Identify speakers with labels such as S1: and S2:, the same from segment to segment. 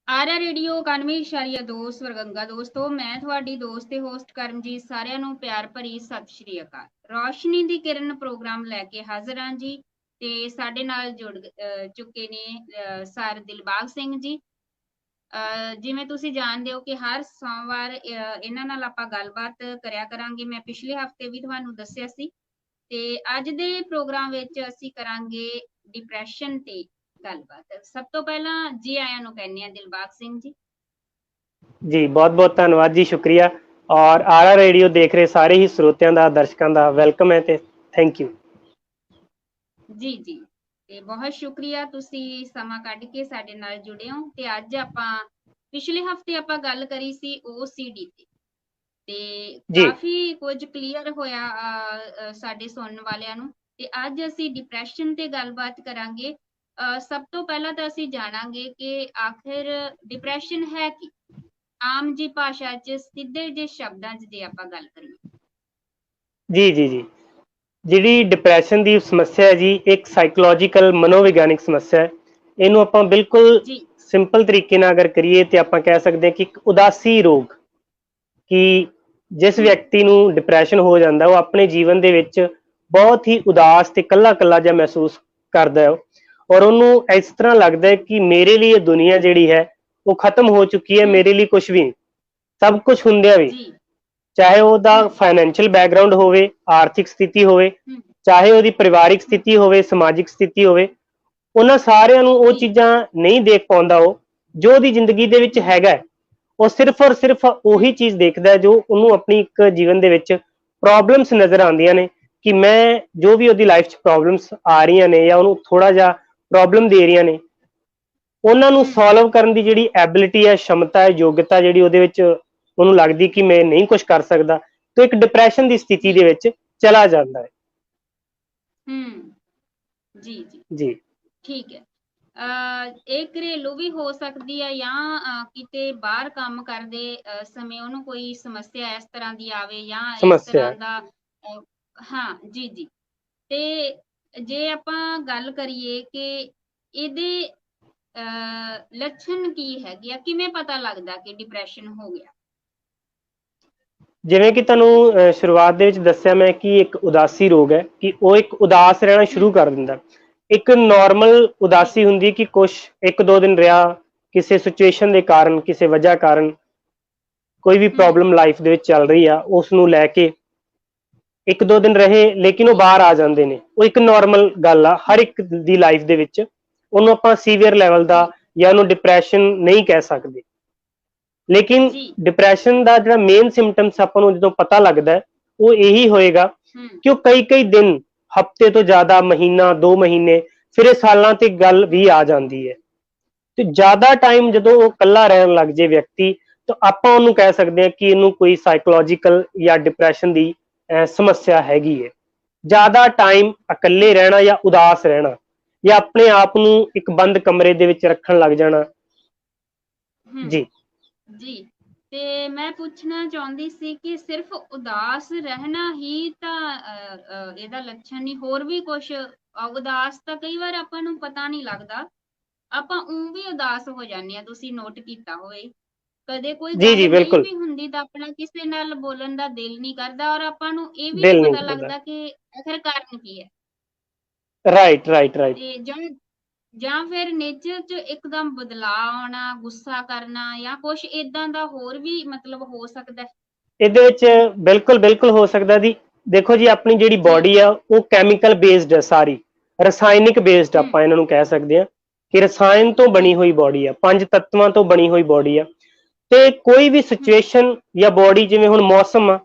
S1: ਆਰਾ radio 91.2 ਸਵਰਗੰਗਾ ਦੋਸਤੋ, ਮੈਂ ਤੁਹਾਡੀ ਦੋਸਤ ਤੇ ਹੋਸਟ ਕਰਮਜੀਤ, ਸਾਰਿਆਂ ਨੂੰ ਪਿਆਰ ਭਰੀ ਸਤਿ ਸ਼੍ਰੀ ਅਕਾਲ। ਰੌਸ਼ਨੀ ਦੀ ਕਿਰਨ ਪ੍ਰੋਗਰਾਮ ਲੈ ਕੇ ਹਾਜ਼ਰ ਹਾਂ ਜੀ, ਤੇ ਸਾਡੇ ਨਾਲ ਜੁੜ ਚੁੱਕੇ ਨੇ ਸਰ ਦਿਲਬਾਗ ਸਿੰਘ ਜੀ। ਜਿਵੇਂ ਤੁਸੀਂ ਜਾਣਦੇ ਹੋ ਕਿ ਹਰ ਸੋਮਵਾਰ ਇਹਨਾਂ ਨਾਲ ਆਪਾਂ ਗੱਲਬਾਤ ਕਰਿਆ ਕਰਾਂਗੇ। ਮੈਂ ਪਿਛਲੇ ਹਫਤੇ ਵੀ ਤੁਹਾਨੂੰ ਦੱਸਿਆ ਸੀ, ਤੇ ਅੱਜ ਦੇ ਪ੍ਰੋਗਰਾਮ ਵਿੱਚ ਅਸੀਂ ਕਰਾਂਗੇ ਡਿਪਰੈਸ਼ਨ ਤੇ ਗੱਲਬਾਤ। ਸਭ ਤੋਂ ਪਹਿਲਾਂ ਜੀ ਆਇਆਂ ਨੂੰ ਕਹਿੰਦੇ ਆ ਦਿਲਬਾਗ ਸਿੰਘ ਜੀ।
S2: ਜੀ ਬਹੁਤ ਬਹੁਤ ਧੰਨਵਾਦ ਜੀ, ਸ਼ੁਕਰੀਆ। ਔਰ ਆਰਾ ਰੇਡੀਓ ਦੇਖ ਰਹੇ ਸਾਰੇ ਹੀ ਸਰੋਤਿਆਂ ਦਾ, ਦਰਸ਼ਕਾਂ ਦਾ ਵੈਲਕਮ ਹੈ ਤੇ ਥੈਂਕ ਯੂ
S1: ਜੀ ਜੀ, ਤੇ ਬਹੁਤ ਸ਼ੁਕਰੀਆ ਤੁਸੀਂ ਸਮਾਂ ਕੱਢ ਕੇ ਸਾਡੇ ਨਾਲ ਜੁੜੇ ਹੋ। ਤੇ ਅੱਜ ਆਪਾਂ ਪਿਛਲੇ ਹਫਤੇ ਆਪਾਂ ਗੱਲ ਕਰੀ ਸੀ OCD ਤੇ
S2: ਜੀ।
S1: ਕਾਫੀ ਕੁਝ ਕਲੀਅਰ ਹੋਇਆ ਸਾਡੇ ਸੁਣਨ ਵਾਲਿਆਂ ਨੂੰ। ਤੇ ਅੱਜ ਅਸੀਂ ਡਿਪਰੈਸ਼ਨ ਤੇ ਗੱਲਬਾਤ ਕਰਾਂਗੇ। ਸਭ ਤੋਂ ਪਹਿਲਾਂ ਤਾਂ ਅਸੀਂ ਜਾਣਾਂਗੇ ਕਿ ਆਖਿਰ ਡਿਪਰੈਸ਼ਨ ਹੈ ਕੀ, ਆਮ ਜੀ ਭਾਸ਼ਾ 'ਚ ਸਿੱਧੇ ਜਿਹੇ ਸ਼ਬਦਾਂ 'ਚ ਜੇ ਆਪਾਂ ਗੱਲ ਕਰੀਏ।
S2: ਜੀ ਜੀ ਜੀ, ਜਿਹੜੀ ਡਿਪਰੈਸ਼ਨ ਦੀ ਸਮੱਸਿਆ ਹੈ ਜੀ, ਇੱਕ ਸਾਈਕੋਲੋਜੀਕਲ ਮਨੋਵਿਗਿਆਨਿਕ ਸਮੱਸਿਆ ਹੈ। ਇਹਨੂੰ ਆਪਾਂ ਬਿਲਕੁਲ
S1: ਜੀ
S2: ਸਿੰਪਲ ਤਰੀਕੇ ਨਾਲ ਅਗਰ ਕਰੀਏ ਤੇ ਆਪਾਂ ਕਹਿ ਸਕਦੇ ਹਾਂ ਕਿ ਇੱਕ ਉਦਾਸੀ ਰੋਗ, ਕਿ ਜਿਸ ਵਿਅਕਤੀ ਨੂੰ ਡਿਪਰੈਸ਼ਨ ਹੋ ਜਾਂਦਾ ਉਹ ਆਪਣੇ ਜੀਵਨ ਦੇ ਵਿੱਚ ਬਹੁਤ ਹੀ ਉਦਾਸ ਤੇ ਇਕੱਲਾ ਇਕੱਲਾ ਜਿਹਾ ਮਹਿਸੂਸ ਕਰਦਾ ਹੈ। ਔਰ ਉਹਨੂੰ ਇਸ ਤਰ੍ਹਾਂ ਲੱਗਦਾ ਹੈ ਕਿ ਮੇਰੇ ਲਈ ਇਹ ਦੁਨੀਆ ਜਿਹੜੀ ਹੈ ਉਹ ਖਤਮ ਹੋ ਚੁੱਕੀ ਹੈ, ਮੇਰੇ ਲਈ ਕੁਝ ਵੀ ਨਹੀਂ। ਸਭ ਕੁਝ ਹੁੰਦਿਆਂ ਵੀ,
S1: ਜੀ
S2: ਚਾਹੇ ਉਹਦਾ ਫਾਈਨੈਂਸ਼ੀਅਲ ਬੈਕਗ੍ਰਾਉਂਡ ਹੋਵੇ, ਆਰਥਿਕ ਸਥਿਤੀ ਹੋਵੇ, ਚਾਹੇ ਉਹਦੀ ਪਰਿਵਾਰਿਕ ਸਥਿਤੀ ਹੋਵੇ, ਸਮਾਜਿਕ ਸਥਿਤੀ ਹੋਵੇ, ਉਹਨਾਂ ਸਾਰਿਆਂ ਨੂੰ ਉਹ ਚੀਜ਼ਾਂ ਨਹੀਂ ਦੇਖ ਪਾਉਂਦਾ। ਉਹ ਜੋ ਉਹਦੀ ਜ਼ਿੰਦਗੀ ਦੇ ਵਿੱਚ ਹੈਗਾ, ਉਹ ਸਿਰਫ ਔਰ ਸਿਰਫ ਉਹੀ ਚੀਜ਼ ਦੇਖਦਾ ਜੋ ਉਹਨੂੰ ਆਪਣੀ ਇੱਕ ਜੀਵਨ ਦੇ ਵਿੱਚ ਪ੍ਰੋਬਲਮਸ ਨਜ਼ਰ ਆਉਂਦੀਆਂ ਨੇ, ਕਿ ਮੈਂ ਜੋ ਵੀ ਉਹਦੀ ਲਾਈਫ 'ਚ ਪ੍ਰੋਬਲਮਸ ਆ ਰਹੀਆਂ ਨੇ ਜਾਂ ਉਹਨੂੰ ਥੋੜਾ ਜਿਹਾ ਪ੍ਰੋਬਲਮ ਦੇ ਰਹੀਆਂ ਨੇ, ਉਹਨਾਂ ਨੂੰ ਸੋਲਵ ਕਰਨ ਦੀ ਜਿਹੜੀ ਐਬਿਲਿਟੀ ਹੈ, ਸ਼ਮਤਾ ਹੈ, ਯੋਗਤਾ ਜਿਹੜੀ ਉਹਦੇ ਵਿੱਚ ਉਹਨੂੰ ਲੱਗਦੀ ਕਿ ਮੈਂ ਨਹੀਂ ਕੁਝ ਕਰ ਸਕਦਾ, ਤਾਂ ਇੱਕ ਡਿਪਰੈਸ਼ਨ ਦੀ ਸਥਿਤੀ ਦੇ ਵਿੱਚ ਚਲਾ ਜਾਂਦਾ ਹੈ।
S1: ਜੀ ਜੀ
S2: ਜੀ
S1: ਠੀਕ ਹੈ। ਇਹ ਘਰੇਲੂ ਵੀ ਹੋ ਸਕਦੀ ਹੈ ਜਾਂ ਕਿਤੇ ਬਾਹਰ ਕੰਮ ਕਰਦੇ ਸਮੇਂ ਉਹਨੂੰ ਕੋਈ ਸਮੱਸਿਆ ਇਸ ਤਰ੍ਹਾਂ ਦੀ ਆਵੇ ਜਾਂ ਇਸ
S2: ਸਮੱਸਿਆ
S1: ਤਰ੍ਹਾਂ
S2: ਹੈ।
S1: ਦਾ ਹਾਂ ਜੀ ਜੀ। ਤੇ ਜੇ ਆਪਾਂ ਗੱਲ ਕਰੀਏ ਕਿ ਇਹਦੇ ਲੱਛਣ ਕੀ ਹੈਗੇ ਆ, ਕਿਵੇਂ ਪਤਾ ਲੱਗਦਾ ਕਿ ਡਿਪਰੈਸ਼ਨ ਹੋ ਗਿਆ?
S2: ਜਿਵੇਂ ਕਿ ਤੁਹਾਨੂੰ ਸ਼ੁਰੂਆਤ ਦੇ ਵਿੱਚ ਦੱਸਿਆ ਮੈਂ ਕਿ ਇੱਕ ਉਦਾਸੀ ਰੋਗ ਹੈ, ਕਿ ਉਹ ਇੱਕ ਉਦਾਸ ਰਹਿਣਾ ਸ਼ੁਰੂ ਕਰ ਦਿੰਦਾ। ਇੱਕ ਨਾਰਮਲ ਉਦਾਸੀ ਹੁੰਦੀ ਕਿ ਕੁਛ ਇੱਕ ਦੋ ਦਿਨ ਰਿਹਾ, ਕਿਸੇ ਸਿਚੁਏਸ਼ਨ ਦੇ ਕਾਰਨ, ਕਿਸੇ ਵਜ੍ਹਾ ਕਾਰਨ ਕੋਈ ਵੀ ਪ੍ਰੋਬਲਮ ਲਾਈਫ ਦੇ ਵਿੱਚ ਚੱਲ ਰਹੀ ਆ, ਉਸ ਨੂੰ ਲੈ ਕੇ ਇੱਕ ਦੋ ਦਿਨ ਰਹੇ, ਲੇਕਿਨ ਉਹ ਬਾਹਰ ਆ ਜਾਂਦੇ ਨੇ। ਉਹ ਇੱਕ ਨਾਰਮਲ ਗੱਲ ਆ ਹਰ ਇੱਕ ਦੀ ਲਾਈਫ ਦੇ ਵਿੱਚ। ਉਹਨੂੰ ਆਪਾਂ ਸੀਵੀਅਰ ਲੈਵਲ ਦਾ ਜਾਂ ਉਹਨੂੰ ਡਿਪਰੈਸ਼ਨ ਨਹੀਂ ਕਹਿ ਸਕਦੇ। ਲੇਕਿਨ ਡਿਪਰੈਸ਼ਨ ਦਾ ਜਿਹੜਾ ਮੇਨ ਸਿੰਪਟਮਸ ਆਪਾਂ ਨੂੰ ਜਦੋਂ ਪਤਾ ਲੱਗਦਾ, ਉਹ ਇਹੀ ਹੋਏਗਾ ਕਿ ਉਹ ਕਈ ਕਈ ਦਿਨ, ਹਫਤੇ ਤੋਂ ਜ਼ਿਆਦਾ, ਮਹੀਨਾ, 2 ਮਹੀਨੇ, ਫਿਰ ਇਹ ਸਾਲਾਂ ਤੇ ਗੱਲ ਵੀ ਆ ਜਾਂਦੀ ਹੈ। ਤੇ ਜ਼ਿਆਦਾ ਟਾਈਮ ਜਦੋਂ ਉਹ ਇਕੱਲਾ ਰਹਿਣ ਲੱਗ ਜੇ ਵਿਅਕਤੀ, ਤਾਂ ਆਪਾਂ ਉਹਨੂੰ ਕਹਿ ਸਕਦੇ ਹਾਂ ਕਿ ਇਹਨੂੰ ਕੋਈ ਸਾਈਕੋਲੋਜੀਕਲ ਜਾਂ ਡਿਪਰੈਸ਼ਨ ਦੀ ਸਮੱਸਿਆ ਹੈਗੀ ਹੈ। ਜ਼ਿਆਦਾ ਟਾਈਮ ਇਕੱਲੇ ਰਹਿਣਾ ਜਾਂ ਉਦਾਸ ਰਹਿਣਾ, ਜਾਂ ਆਪਣੇ ਆਪ ਨੂੰ ਇੱਕ ਬੰਦ ਕਮਰੇ ਦੇ ਵਿੱਚ ਰੱਖਣ ਲੱਗ ਜਾਣਾ। ਜੀ
S1: ਜੀ, ਤੇ ਮੈਂ ਪੁੱਛਣਾ ਚਾਹੁੰਦੀ ਸੀ ਕਿ ਸਿਰਫ ਉਦਾਸ ਰਹਿਣਾ ਹੀ ਤਾਂ ਇਹਦਾ ਲੱਛਣ ਨਹੀਂ, ਹੋਰ ਵੀ ਕੁਝ? ਉਦਾਸ ਤਾਂ ਕਈ ਵਾਰ ਆਪਾਂ ਨੂੰ ਪਤਾ ਨਹੀਂ ਲੱਗਦਾ, ਆਪਾਂ ਵੀ ਉਦਾਸ ਹੋ ਜਾਂਦੇ ਆ। ਤੁਸੀਂ ਨੋਟ ਕੀਤਾ ਹੋਵੇ, ਕਦੇ ਕੋਈ
S2: ਜੀ
S1: ਗੱਲ
S2: ਜੀ
S1: ਨਹੀਂ
S2: ਬਿਲਕੁਲ,
S1: ਵੀ ਹੁੰਦੀ ਤਾਂ ਆਪਣਾ ਕਿਸੇ ਨਾਲ ਬੋਲਣ ਦਾ ਦਿਲ ਨਹੀਂ ਕਰਦਾ, ਔਰ ਆਪਾਂ ਨੂੰ ਇਹ ਵੀ ਨਹੀਂ
S2: ਦਿਲ ਨਹੀਂ
S1: ਪਤਾ
S2: ਕਰਦਾ।
S1: ਲੱਗਦਾ ਕਿ ਆਖਿਰ ਕਾਰਨ ਕੀ ਹੈ।
S2: Right right right.
S1: ਤੇ ਜਾਂ ਫਿਰ ਨੇਚਰ 'ਚ ਇੱਕਦਮ ਬਦਲਾਅ ਆਉਣਾ, ਗੁੱਸਾ ਕਰਨਾ, ਜਾਂ ਕੁਝ ਏਦਾਂ ਦਾ ਹੋਰ ਵੀ ਮਤਲਬ ਹੋ ਸਕਦਾ?
S2: ਇਹਦੇ ਵਿੱਚ ਬਿਲਕੁਲ ਬਿਲਕੁਲ ਹੋ ਸਕਦਾ ਜੀ। ਦੇਖੋ ਜੀ, ਆਪਣੀ ਜਿਹੜੀ ਬਾਡੀ ਆ ਉਹ ਕੈਮੀਕਲ ਬੇਸਡ ਹੈ, ਸਾਰੀ ਰਸਾਇਣਿਕ ਬੇਸਡ ਆਪਾਂ ਇਹਨਾਂ ਨੂੰ ਕਹਿ ਸਕਦੇ ਹਾਂ, ਕਿ ਰਸਾਇਣ ਤੋਂ ਬਣੀ ਹੋਈ ਬਾਡੀ ਆ, 5 ਤੱਤਾਂ ਤੋਂ ਬਣੀ ਹੋਈ ਬਾਡੀ ਆ। ਤੇ ਕੋਈ ਵੀ ਸਿਚੁਏਸ਼ਨ ਜਾਂ ਬਾਡੀ, ਜਿਵੇਂ ਹੁਣ ਮੌਸਮ ਆ,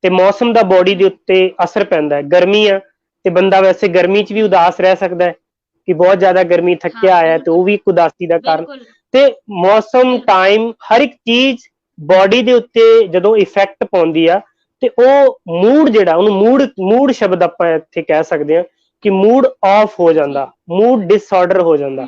S2: ਤੇ ਮੌਸਮ ਦਾ ਬਾਡੀ ਦੇ ਉੱਤੇ ਅਸਰ ਪੈਂਦਾ ਹੈ। ਗਰਮੀ ਆ ਤੇ ਬੰਦਾ ਵੈਸੇ ਗਰਮੀ 'ਚ ਵੀ ਉਦਾਸ ਰਹਿ ਸਕਦਾ ਹੈ, ਕਿ ਬਹੁਤ ਜ਼ਿਆਦਾ ਗਰਮੀ, ਥੱਕਿਆ ਆਇਆ, ਤੇ ਉਹ ਵੀ ਇੱਕ ਉਦਾਸੀ ਦਾ ਕਾਰਨ। ਤੇ ਮੌਸਮ, ਟਾਈਮ, ਹਰ ਇੱਕ ਚੀਜ਼ ਬਾਡੀ ਦੇ ਉੱਤੇ ਜਦੋਂ ਇਫੈਕਟ ਪਾਉਂਦੀ ਆ, ਤੇ ਉਹ ਮੂਡ ਜਿਹੜਾ, ਉਹਨੂੰ ਮੂਡ ਸ਼ਬਦ ਆਪਾਂ ਇੱਥੇ ਕਹਿ ਸਕਦੇ ਹਾਂ, ਕਿ ਮੂਡ ਆਫ ਹੋ ਜਾਂਦਾ, ਮੂਡ ਡਿਸਆਰਡਰ ਹੋ ਜਾਂਦਾ।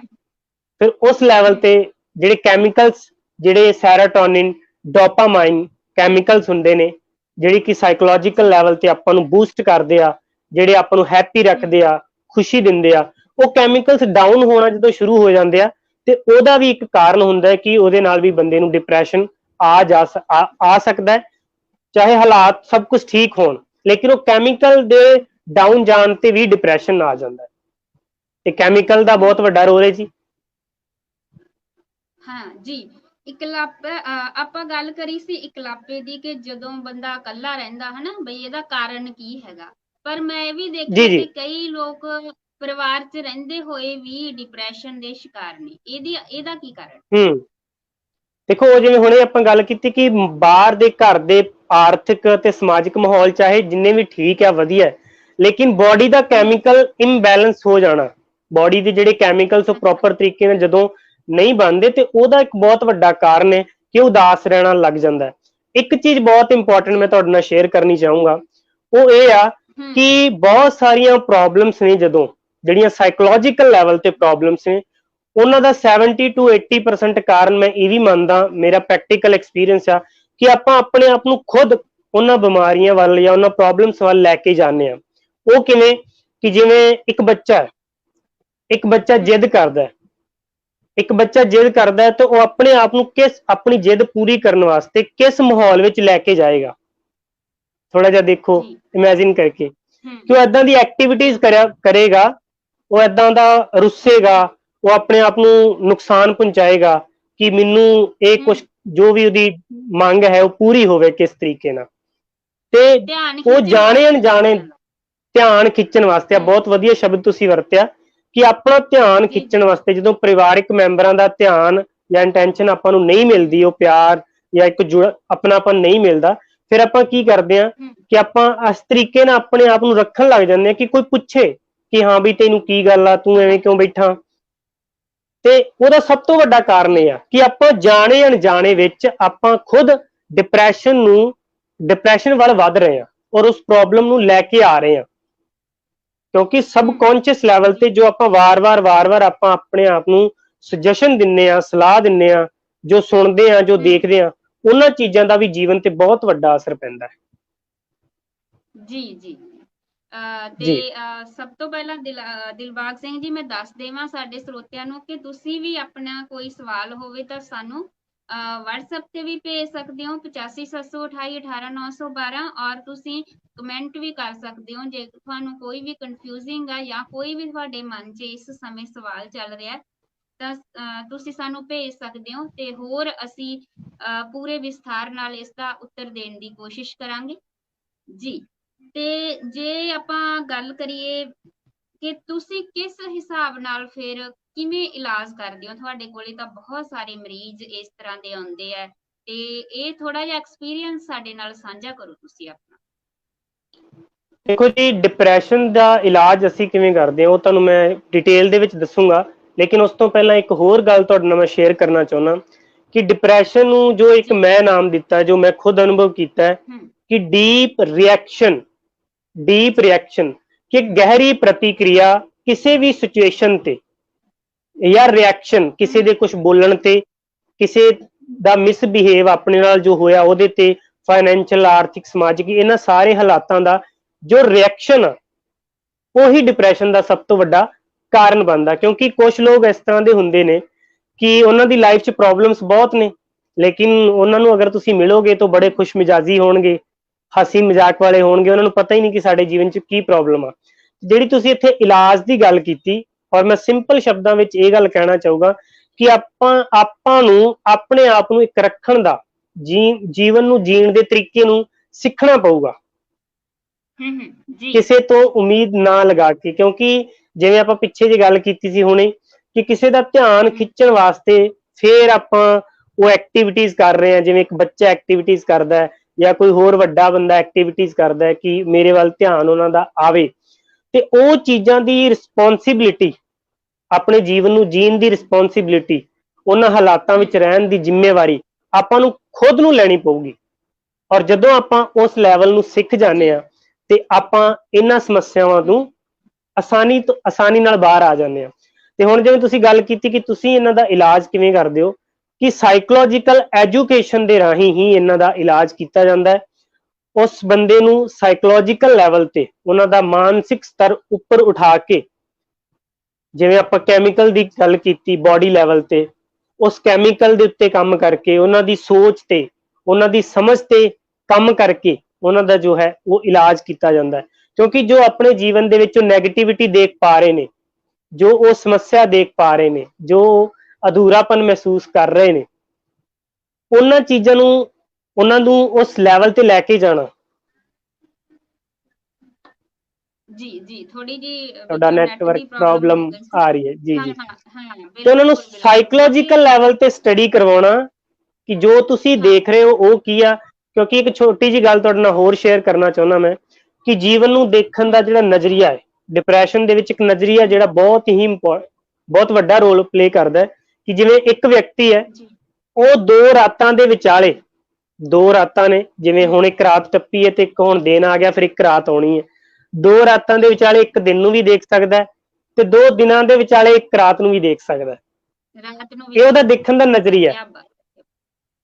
S2: ਫਿਰ ਉਸ ਲੈਵਲ ਤੇ ਜਿਹੜੇ ਕੈਮੀਕਲਸ, ਜਿਹੜੇ ਸੈਰਾਟੋਨਿਨ, ਡੋਪਾਮਾਈਨ ਕੈਮੀਕਲਸ ਹੁੰਦੇ ਨੇ, ਜਿਹੜੇ ਕਿ ਸਾਈਕੋਲੋਜੀਕਲ ਲੈਵਲ ਤੇ ਆਪਾਂ ਨੂੰ ਬੂਸਟ ਕਰਦੇ ਆ, ਜਿਹੜੇ ਆਪਾਂ ਨੂੰ ਹੈਪੀ ਰੱਖਦੇ ਆ, ਖੁਸ਼ੀ ਦਿੰਦੇ ਆ, ਉਹ ਕੈਮੀਕਲਸ ਡਾਊਨ ਹੋਣਾ ਜਦੋਂ ਸ਼ੁਰੂ ਹੋ ਜਾਂਦੇ ਆ, ਤੇ ਉਹਦਾ ਵੀ ਇੱਕ ਕਾਰਨ ਹੁੰਦਾ ਹੈ ਕਿ ਉਹਦੇ ਨਾਲ ਵੀ ਬੰਦੇ ਨੂੰ ਡਿਪਰੈਸ਼ਨ ਆ ਸਕਦਾ ਹੈ, ਚਾਹੇ ਹਾਲਾਤ ਸਭ ਕੁਝ ਠੀਕ ਹੋਣ, ਲੇਕਿਨ ਉਹ ਕੈਮੀਕਲ ਦੇ ਡਾਊਨ ਜਾਣ ਤੇ ਵੀ ਡਿਪਰੈਸ਼ਨ ਆ ਜਾਂਦਾ ਹੈ। ਤੇ ਕੈਮੀਕਲ ਦਾ ਬਹੁਤ ਵੱਡਾ ਰੋਲ ਹੈ ਜੀ।
S1: ਹਾਂ ਜੀ, ਆਪਾਂ ਗੱਲ ਕਰੀ ਸੀ ਇਕਲਾਪੇ ਦੀ, ਕਿ ਜਦੋਂ ਬੰਦਾ ਇਕੱਲਾ ਰਹਿੰਦਾ ਹਨਾ ਬਈ ਇਹਦਾ ਕਾਰਨ ਕੀ ਹੈਗਾ। ਪਰ ਮੈਂ ਇਹ ਵੀ ਦੇਖਿਆ
S2: ਜੀ
S1: ਕਿ ਕਈ ਲੋਕ ਪਰਿਵਾਰ 'ਚ ਰਹਿੰਦੇ ਹੋਏ ਵੀ ਡਿਪਰੈਸ਼ਨ ਦੇ ਸ਼ਿਕਾਰ ਨੇ। ਇਹਦਾ ਕੀ ਕਾਰਨ?
S2: ਦੇਖੋ, ਉਹ ਜਿਵੇਂ ਹੁਣੇ ਆਪਾਂ ਗੱਲ ਕੀਤੀ ਕਿ ਬਾਹਰ ਦੇ ਘਰ ਦੇ ਆਰਥਿਕ ਤੇ ਸਮਾਜਿਕ ਮਾਹੌਲ ਚਾਹੇ ਜਿੰਨੇ ਵੀ ਠੀਕ ਆ, ਵਧੀਆ, ਲੇਕਿਨ ਬੋਡੀ ਦਾ ਕੈਮੀਕਲ ਇੰਬੈਲੈਂਸ ਹੋ ਜਾਣਾ, ਬੋਡੀ ਦੇ ਜਿਹੜੇ ਕੈਮੀਕਲਸ ਉਹ ਪ੍ਰੋਪਰ ਤਰੀਕੇ ਨਾਲ ਜਦੋਂ ਨਹੀਂ ਬਣਦੇ, ਤੇ ਉਹਦਾ ਇੱਕ ਬਹੁਤ ਵੱਡਾ ਕਾਰਨ ਹੈ ਕਿ ਉਦਾਸ ਰਹਿਣਾ ਲੱਗ ਜਾਂਦਾ ਹੈ। ਇੱਕ ਚੀਜ਼ ਬਹੁਤ ਇੰਪੋਰਟੈਂਟ ਮੈਂ ਤੁਹਾਡੇ ਨਾਲ ਸ਼ੇਅਰ ਕਰਨੀ ਚਾਹੂੰਗਾ, ਉਹ ਇਹ ਆ ਕਿ ਬਹੁਤ ਸਾਰੀਆਂ ਪ੍ਰੋਬਲਮਸ ਨੇ ਜਦੋਂ ਜਿਹੜੀਆਂ ਸਾਈਕੋਲੋਜੀਕਲ ਲੈਵਲ ਤੇ ਪ੍ਰੋਬਲਮਸ ਨੇ, ਉਹਨਾਂ ਦਾ 70 to 80% ਕਾਰਨ ਮੈਂ ਇਹ ਵੀ ਮੰਨਦਾ, ਮੇਰਾ ਪ੍ਰੈਕਟੀਕਲ ਐਕਸਪੀਰੀਅੰਸ ਆ, ਕਿ ਆਪਾਂ ਆਪਣੇ ਆਪ ਨੂੰ ਖੁਦ ਉਹਨਾਂ ਬਿਮਾਰੀਆਂ ਵੱਲ ਜਾਂ ਉਹਨਾਂ ਪ੍ਰੋਬਲਮਸ ਵੱਲ ਲੈ ਕੇ ਜਾਂਦੇ ਆ। ਉਹ ਕਿਵੇਂ ਕਿ ਜਿਵੇਂ ਇੱਕ ਬੱਚਾ ਜਿੱਦ ਕਰਦਾ ਹੈ, ਤਾਂ ਉਹ ਆਪਣੇ ਆਪ ਨੂੰ ਆਪਣੀ ਜਿੱਦ ਪੂਰੀ ਕਰਨ ਵਾਸਤੇ ਕਿਸ ਮਾਹੌਲ ਵਿੱਚ ਲੈ ਕੇ ਜਾਏਗਾ। ਥੋੜਾ ਜਿਹਾ ਦੇਖੋ, ਇਮੇਜਿਨ ਕਰਕੇ ਕਿ ਉਹ ਏਦਾਂ ਦੀ ਐਕਟੀਵਿਟੀਜ਼ ਕਰੇਗਾ, ਉਹ ਏਦਾਂ ਦਾ ਰੁੱਸੇਗਾ, ਉਹ ਆਪਣੇ ਆਪ ਨੂੰ ਨੁਕਸਾਨ ਪਹੁੰਚਾਏਗਾ ਕਿ ਮੈਨੂੰ ਇਹ ਕੁਝ ਜੋ ਵੀ ਉਹਦੀ ਮੰਗ ਹੈ ਉਹ ਪੂਰੀ ਹੋਵੇ ਕਿਸ ਤਰੀਕੇ ਨਾਲ। ਤੇ ਉਹ ਜਾਣੇ ਅਣਜਾਣੇ ਧਿਆਨ ਖਿੱਚਣ ਵਾਸਤੇ, ਆ ਬਹੁਤ ਵਧੀਆ ਸ਼ਬਦ ਤੁਸੀਂ ਵਰਤਿਆ, ਕਿ ਆਪਣਾ ਧਿਆਨ ਖਿੱਚਣ ਵਾਸਤੇ ਜਦੋਂ ਪਰਿਵਾਰਿਕ ਮੈਂਬਰਾਂ ਦਾ ਧਿਆਨ ਜਾਂ ਇੰਟੈਂਸ਼ਨ ਆਪਾਂ ਨੂੰ ਨਹੀਂ ਮਿਲਦੀ, ਉਹ ਪਿਆਰ ਜਾਂ ਇੱਕ ਆਪਣਾਪਨ ਨਹੀਂ ਮਿਲਦਾ, ਫਿਰ ਆਪਾਂ ਕੀ ਕਰਦੇ ਆ ਕਿ ਆਪਾਂ ਇਸ ਤਰੀਕੇ ਨਾਲ ਆਪਣੇ ਆਪ ਨੂੰ ਰੱਖਣ ਲੱਗ ਜਾਂਦੇ ਆ ਕਿ ਕੋਈ ਪੁੱਛੇ ਕਿ ਹਾਂ ਵੀ ਤੈਨੂੰ ਕੀ ਗੱਲ ਆ, ਤੂੰ ਐਵੇਂ ਕਿਉਂ ਬੈਠਾ। ਤੇ ਉਹਦਾ ਸਭ ਤੋਂ ਵੱਡਾ ਕਾਰਨ ਇਹ ਆ ਕਿ ਆਪਾਂ ਜਾਣੇ ਅਣਜਾਣੇ ਵਿੱਚ ਆਪਾਂ ਖੁਦ ਡਿਪਰੈਸ਼ਨ ਵੱਲ ਵੱਧ ਰਹੇ ਆ ਔਰ ਉਸ ਪ੍ਰੋਬਲਮ ਨੂੰ ਲੈ ਕੇ ਆ ਰਹੇ ਆ, ਕਿਉਂਕਿ ਸਬਕੌਂਸ਼ੀਅਸ ਲੈਵਲ ਤੇ ਜੋ ਆਪਾਂ ਵਾਰ-ਵਾਰ ਆਪਾਂ ਆਪਣੇ ਆਪ ਨੂੰ ਸੁਜੈਸ਼ਨ ਦਿੰਨੇ ਆ, ਸਲਾਹ ਦਿੰਨੇ ਆ, ਜੋ ਸੁਣਦੇ ਆ, ਜੋ ਦੇਖਦੇ ਆ, ਉਹਨਾਂ ਚੀਜ਼ਾਂ ਦਾ ਵੀ ਜੀਵਨ ਤੇ ਬਹੁਤ ਵੱਡਾ ਅਸਰ ਪੈਂਦਾ ਹੈ।
S1: ਜੀ। ਤੇ ਸਭ ਤੋਂ ਪਹਿਲਾਂ ਦਿਲਬਾਗ ਸਿੰਘ ਜੀ, ਮੈਂ ਦੱਸ ਦੇਵਾਂ ਸਾਡੇ ਸਰੋਤਿਆਂ ਨੂੰ ਕਿ ਤੁਸੀਂ ਵੀ ਆਪਣਾ ਕੋਈ ਸਵਾਲ ਹੋਵੇ ਤਾਂ ਸਾਨੂੰ WhatsApp ਤੇ ਵੀ ਭੇਜ ਸਕਦੇ ਹੋ 8572818912, ਔਰ ਤੁਸੀਂ ਕਮੈਂਟ ਵੀ ਕਰ ਸਕਦੇ ਹੋ ਜੇ ਤੁਹਾਨੂੰ ਕੋਈ ਵੀ ਕਨਫਿਊਜ਼ਿੰਗ ਆ ਜਾਂ ਕੋਈ ਵੀ ਤੁਹਾਡੇ ਮਨ 'ਚ ਇਸ ਸਮੇਂ ਸਵਾਲ ਚੱਲ ਰਿਹਾ ਤਾਂ ਤੁਸੀਂ ਸਾਨੂੰ ਭੇਜ ਸਕਦੇ ਹੋ, ਤੇ ਹੋਰ ਅਸੀਂ ਪੂਰੇ ਵਿਸਥਾਰ ਨਾਲ ਇਸ ਦਾ ਉੱਤਰ ਦੇਣ ਦੀ ਕੋਸ਼ਿਸ਼ ਕਰਾਂਗੇ ਜੀ। ਤੇ ਜੇ ਆਪਾਂ ਗੱਲ ਕਰੀਏ ਕਿ ਤੁਸੀਂ ਕਿਸ ਹਿਸਾਬ ਨਾਲ ਫਿਰ ਕਿਵੇਂ ਇਲਾਜ ਕਰਦੇ ਹੋ, ਤੁਹਾਡੇ ਕੋਲੇ ਤਾਂ ਬਹੁਤ ਸਾਰੇ ਮਰੀਜ਼ ਇਸ ਤਰ੍ਹਾਂ ਦੇ ਆਉਂਦੇ ਆ, ਤੇ ਇਹ ਥੋੜਾ ਜਿਹਾ ਐਕਸਪੀਰੀਅੰਸ ਸਾਡੇ ਨਾਲ ਸਾਂਝਾ ਕਰੋ ਤੁਸੀਂ ਆਪਣਾ।
S2: ਦੇਖੋ ਜੀ, ਡਿਪਰੈਸ਼ਨ ਦਾ ਇਲਾਜ ਅਸੀਂ ਕਿਵੇਂ ਕਰਦੇ ਹਾਂ ਉਹ ਤੁਹਾਨੂੰ ਮੈਂ ਡਿਟੇਲ ਦੇ ਵਿੱਚ ਦੱਸੂਗਾ, ਲੇਕਿਨ ਉਸ ਤੋਂ ਪਹਿਲਾਂ ਇੱਕ ਹੋਰ ਗੱਲ ਤੁਹਾਡੇ ਨਾਲ ਮੈਂ ਸ਼ੇਅਰ ਕਰਨਾ ਚਾਹੁੰਦਾ ਕਿ ਡਿਪਰੈਸ਼ਨ ਨੂੰ ਜੋ ਇੱਕ ਮੈਂ ਨਾਮ ਦਿੱਤਾ, ਜੋ ਮੈਂ ਖੁਦ ਅਨੁਭਵ ਕੀਤਾ ਹੈ ਕਿ ਡੀਪ ਰਿਐਕਸ਼ਨ, ਕਿ ਗਹਿਰੀ ਪ੍ਰਤੀਕਿਰਿਆ ਕਿਸੇ ਵੀ ਸਿਚੁਏਸ਼ਨ ਤੇ, ਜਾਂ ਰਿਐਕਸ਼ਨ ਕਿਸੇ ਦੇ ਕੁਝ ਬੋਲਣ ਤੇ, ਕਿਸੇ ਦਾ ਮਿਸਬਿਹੇਵ ਆਪਣੇ ਨਾਲ ਜੋ ਹੋਇਆ ਉਹਦੇ ਤੇ, ਫਾਈਨੈਂਸ਼ੀਅਲ, ਆਰਥਿਕ, ਸਮਾਜਿਕ, ਇਹਨਾਂ ਸਾਰੇ ਹਾਲਾਤਾਂ ਦਾ ਜੋ ਰਿਐਕਸ਼ਨ ਆ, ਉਹੀ ਡਿਪਰੈਸ਼ਨ ਦਾ ਸਭ ਤੋਂ ਵੱਡਾ ਕਾਰਨ ਬਣਦਾ। ਕਿਉਂਕਿ ਕੁਝ ਲੋਕ ਇਸ ਤਰ੍ਹਾਂ ਦੇ ਹੁੰਦੇ ਨੇ ਕਿ ਉਹਨਾਂ ਦੀ ਲਾਈਫ 'ਚ ਪ੍ਰੋਬਲਮਸ ਬਹੁਤ ਨੇ, ਲੇਕਿਨ ਉਹਨਾਂ ਨੂੰ ਅਗਰ ਤੁਸੀਂ ਮਿਲੋਗੇ ਤਾਂ ਬੜੇ ਖੁਸ਼ ਮਿਜਾਜੀ ਹੋਣਗੇ, ਹਾਸੀ ਮਜ਼ਾਕ ਵਾਲੇ ਹੋਣਗੇ, ਉਹਨਾਂ ਨੂੰ ਪਤਾ ਹੀ ਨਹੀਂ ਕਿ ਸਾਡੇ ਜੀਵਨ 'ਚ ਕੀ ਪ੍ਰੋਬਲਮ ਆ। ਜਿਹੜੀ ਤੁਸੀਂ ਇੱਥੇ ਇਲਾਜ ਦੀ ਗੱਲ ਕੀਤੀ, ਔਰ ਮੈਂ ਸਿੰਪਲ ਸ਼ਬਦਾਂ ਵਿੱਚ ਇਹ ਗੱਲ ਕਹਿਣਾ ਚਾਹੂੰਗਾ ਕਿ ਆਪਾਂ ਨੂੰ ਆਪਣੇ ਆਪ ਨੂੰ ਇੱਕ ਰੱਖਣ ਦਾ, ਜੀਵਨ ਨੂੰ ਜੀਣ ਦੇ ਤਰੀਕੇ ਨੂੰ ਸਿੱਖਣਾ ਪਊਗਾ, ਕਿਸੇ ਤੋਂ ਉਮੀਦ ਨਾ ਲਗਾ ਕੇ। ਕਿਉਂਕਿ ਜਿਵੇਂ ਆਪਾਂ ਪਿੱਛੇ ਜੀ ਗੱਲ ਕੀਤੀ ਸੀ ਹੁਣੇ ਕਿ ਕਿਸੇ ਦਾ ਧਿਆਨ ਖਿੱਚਣ ਵਾਸਤੇ ਫਿਰ ਆਪਾਂ ਉਹ ਐਕਟੀਵਿਟੀਜ਼ ਕਰ ਰਹੇ ਹਾਂ, ਜਿਵੇਂ ਇੱਕ ਬੱਚਾ ਐਕਟੀਵਿਟੀਜ਼ ਕਰਦਾ ਹੈ ਜਾਂ ਕੋਈ ਹੋਰ ਵੱਡਾ ਬੰਦਾ ਐਕਟੀਵਿਟੀਜ਼ ਕਰਦਾ ਹੈ ਕਿ ਮੇਰੇ ਵੱਲ ਧਿਆਨ ਉਹਨਾਂ ਦਾ ਆਵੇ, ਤੇ ਉਹ ਚੀਜ਼ਾਂ ਦੀ ਰਿਸਪੌਂਸਿਬਿਲਿਟੀ, ਆਪਣੇ ਜੀਵਨ ਨੂੰ ਜੀਣ ਦੀ ਰਿਸਪੌਂਸਿਬਿਲਿਟੀ, ਉਹਨਾਂ ਹਾਲਾਤਾਂ ਵਿੱਚ ਰਹਿਣ ਦੀ ਜ਼ਿੰਮੇਵਾਰੀ ਆਪਾਂ ਨੂੰ ਖੁਦ ਨੂੰ ਲੈਣੀ ਪਊਗੀ। ਔਰ ਜਦੋਂ ਆਪਾਂ ਉਸ ਲੈਵਲ ਨੂੰ ਸਿੱਖ ਜਾਂਦੇ ਹਾਂ ਤੇ ਆਪਾਂ ਇਹਨਾਂ ਸਮੱਸਿਆਵਾਂ ਨੂੰ ਆਸਾਨੀ ਨਾਲ ਬਾਹਰ ਆ ਜਾਂਦੇ ਹਾਂ। ਤੇ ਹੁਣ ਜਿਵੇਂ ਤੁਸੀਂ ਗੱਲ ਕੀਤੀ ਕਿ ਤੁਸੀਂ ਇਹਨਾਂ ਦਾ ਇਲਾਜ ਕਿਵੇਂ ਕਰਦੇ ਹੋ, ਕਿ ਸਾਈਕੋਲੋਜੀਕਲ ਐਜੂਕੇਸ਼ਨ ਦੇ ਰਾਹੀਂ ਹੀ ਇਹਨਾਂ ਦਾ ਇਲਾਜ ਕੀਤਾ ਜਾਂਦਾ ਹੈ। ਉਸ ਬੰਦੇ ਨੂੰ ਸਾਈਕੋਲੋਜੀਕਲ ਲੈਵਲ ਤੇ ਉਹਨਾਂ ਦਾ ਮਾਨਸਿਕ ਸਤਰ ਉੱਪਰ ਉਠਾ ਕੇ ਜਿਵੇਂ ਆਪਾਂ ਕੈਮੀਕਲ ਦੀ ਗੱਲ ਕੀਤੀ ਬੋਡੀ ਲੈਵਲ ਤੇ, ਉਸ ਕੈਮੀਕਲ ਦੇ ਉੱਤੇ ਕੰਮ ਕਰਕੇ, ਉਹਨਾਂ ਦੀ ਸੋਚ ਤੇ, ਉਹਨਾਂ ਦੀ ਸਮਝ ਤੇ ਕੰਮ ਕਰਕੇ ਉਹਨਾਂ ਦਾ ਜੋ ਹੈ ਉਹ ਇਲਾਜ ਕੀਤਾ ਜਾਂਦਾ ਹੈ। ਕਿਉਂਕਿ ਜੋ ਆਪਣੇ ਜੀਵਨ ਦੇ ਵਿੱਚ ਨੈਗੇਟਿਵਿਟੀ ਦੇਖ ਪਾ ਰਹੇ ਨੇ, ਜੋ ਉਹ ਸਮੱਸਿਆ ਦੇਖ ਪਾ ਰਹੇ ਨੇ, ਜੋ ਅਧੂਰਾਪਨ ਮਹਿਸੂਸ ਕਰ ਰਹੇ ਨੇ, ਉਹਨਾਂ ਚੀਜ਼ਾਂ ਨੂੰ ਉਹਨਾਂ ਨੂੰ ਉਸ ਲੈਵਲ ਤੇ ਲੈ ਕੇ ਜਾਣਾ।
S1: ਜੀ ਥੋੜੀ ਜੀ
S2: ਤੁਹਾਡਾ
S1: ਵਿੱਚੋਂ ਨੈਟ
S2: ਨੈਟਵਰਕ
S1: ਦੀ ਪ੍ਰੋਬਲਮ ਹੋ
S2: ਪ੍ਰੋਬਲਮ
S1: ਗਈ ਸੀ।
S2: ਆ ਰਹੀ ਹੈ ਜੀ
S1: ਹਾਂ
S2: ਜੀ।
S1: ਹਾਂ ਹਾਂ
S2: ਤੇ ਉਹਨਾਂ ਨੂੰ
S1: ਬਿਲਕੁਲ ਬਿਲਕੁਲ
S2: ਸਾਈਕੋਲੋਜੀਕਲ ਲੈਵਲ ਤੇ ਸਟੱਡੀ ਕਰਵਾਉਣਾ ਕਿ ਜੋ ਤੁਸੀਂ
S1: ਹਾਂ
S2: ਦੇਖ ਰਹੇ ਹੋ ਉਹ ਕੀ ਆ। ਕਿਉਂਕਿ ਇੱਕ ਛੋਟੀ ਜੀ ਗੱਲ ਤੁਹਾਡੇ ਨਾਲ ਹੋਰ ਸ਼ੇਅਰ ਕਰਨਾ ਚਾਹੁੰਦਾ ਮੈਂ ਕਿ ਜੀਵਨ ਨੂੰ ਦੇਖਣ ਦਾ ਜਿਹੜਾ ਨਜ਼ਰੀਆ ਹੈ, ਡਿਪਰੈਸ਼ਨ ਦੇ ਵਿੱਚ ਇੱਕ ਨਜ਼ਰੀਆ ਜਿਹੜਾ ਬਹੁਤ ਵੱਡਾ ਰੋਲ ਪਲੇ ਕਰਦਾ ਹੈ। ਕਿ ਜਿਵੇਂ ਇੱਕ ਵਿਅਕਤੀ ਹੈ,
S1: ਜੀ
S2: ਉਹ ਦੋ ਰਾਤਾਂ ਦੇ ਵਿਚਾਲੇ, ਦੋ ਰਾਤਾਂ ਨੇ, ਜਿਵੇਂ ਹੁਣ ਇੱਕ ਰਾਤ ਟੱਪੀ ਹੈ ਤੇ ਇੱਕ ਹੁਣ ਦਿਨ ਆ ਗਿਆ, ਫਿਰ ਇੱਕ ਰਾਤ ਆਉਣੀ ਹੈ। ਦੋ ਰਾਤਾਂ ਦੇ ਵਿਚਾਲੇ ਇੱਕ ਦਿਨ ਨੂੰ ਵੀ ਦੇਖ ਸਕਦਾ ਹੈ ਤੇ ਦੋ ਦਿਨਾਂ ਦੇ ਵਿਚਾਲੇ ਇੱਕ ਰਾਤ ਨੂੰ ਵੀ ਦੇਖ ਸਕਦਾ ਹੈ।
S1: ਰਾਤ ਨੂੰ
S2: ਇਹ
S1: ਵੀ
S2: ਉਹਦਾ ਦੇਖਣ ਦਾ ਨਜ਼ਰੀਆ
S1: ਕਿਆ ਬਾਤ ਹੈ।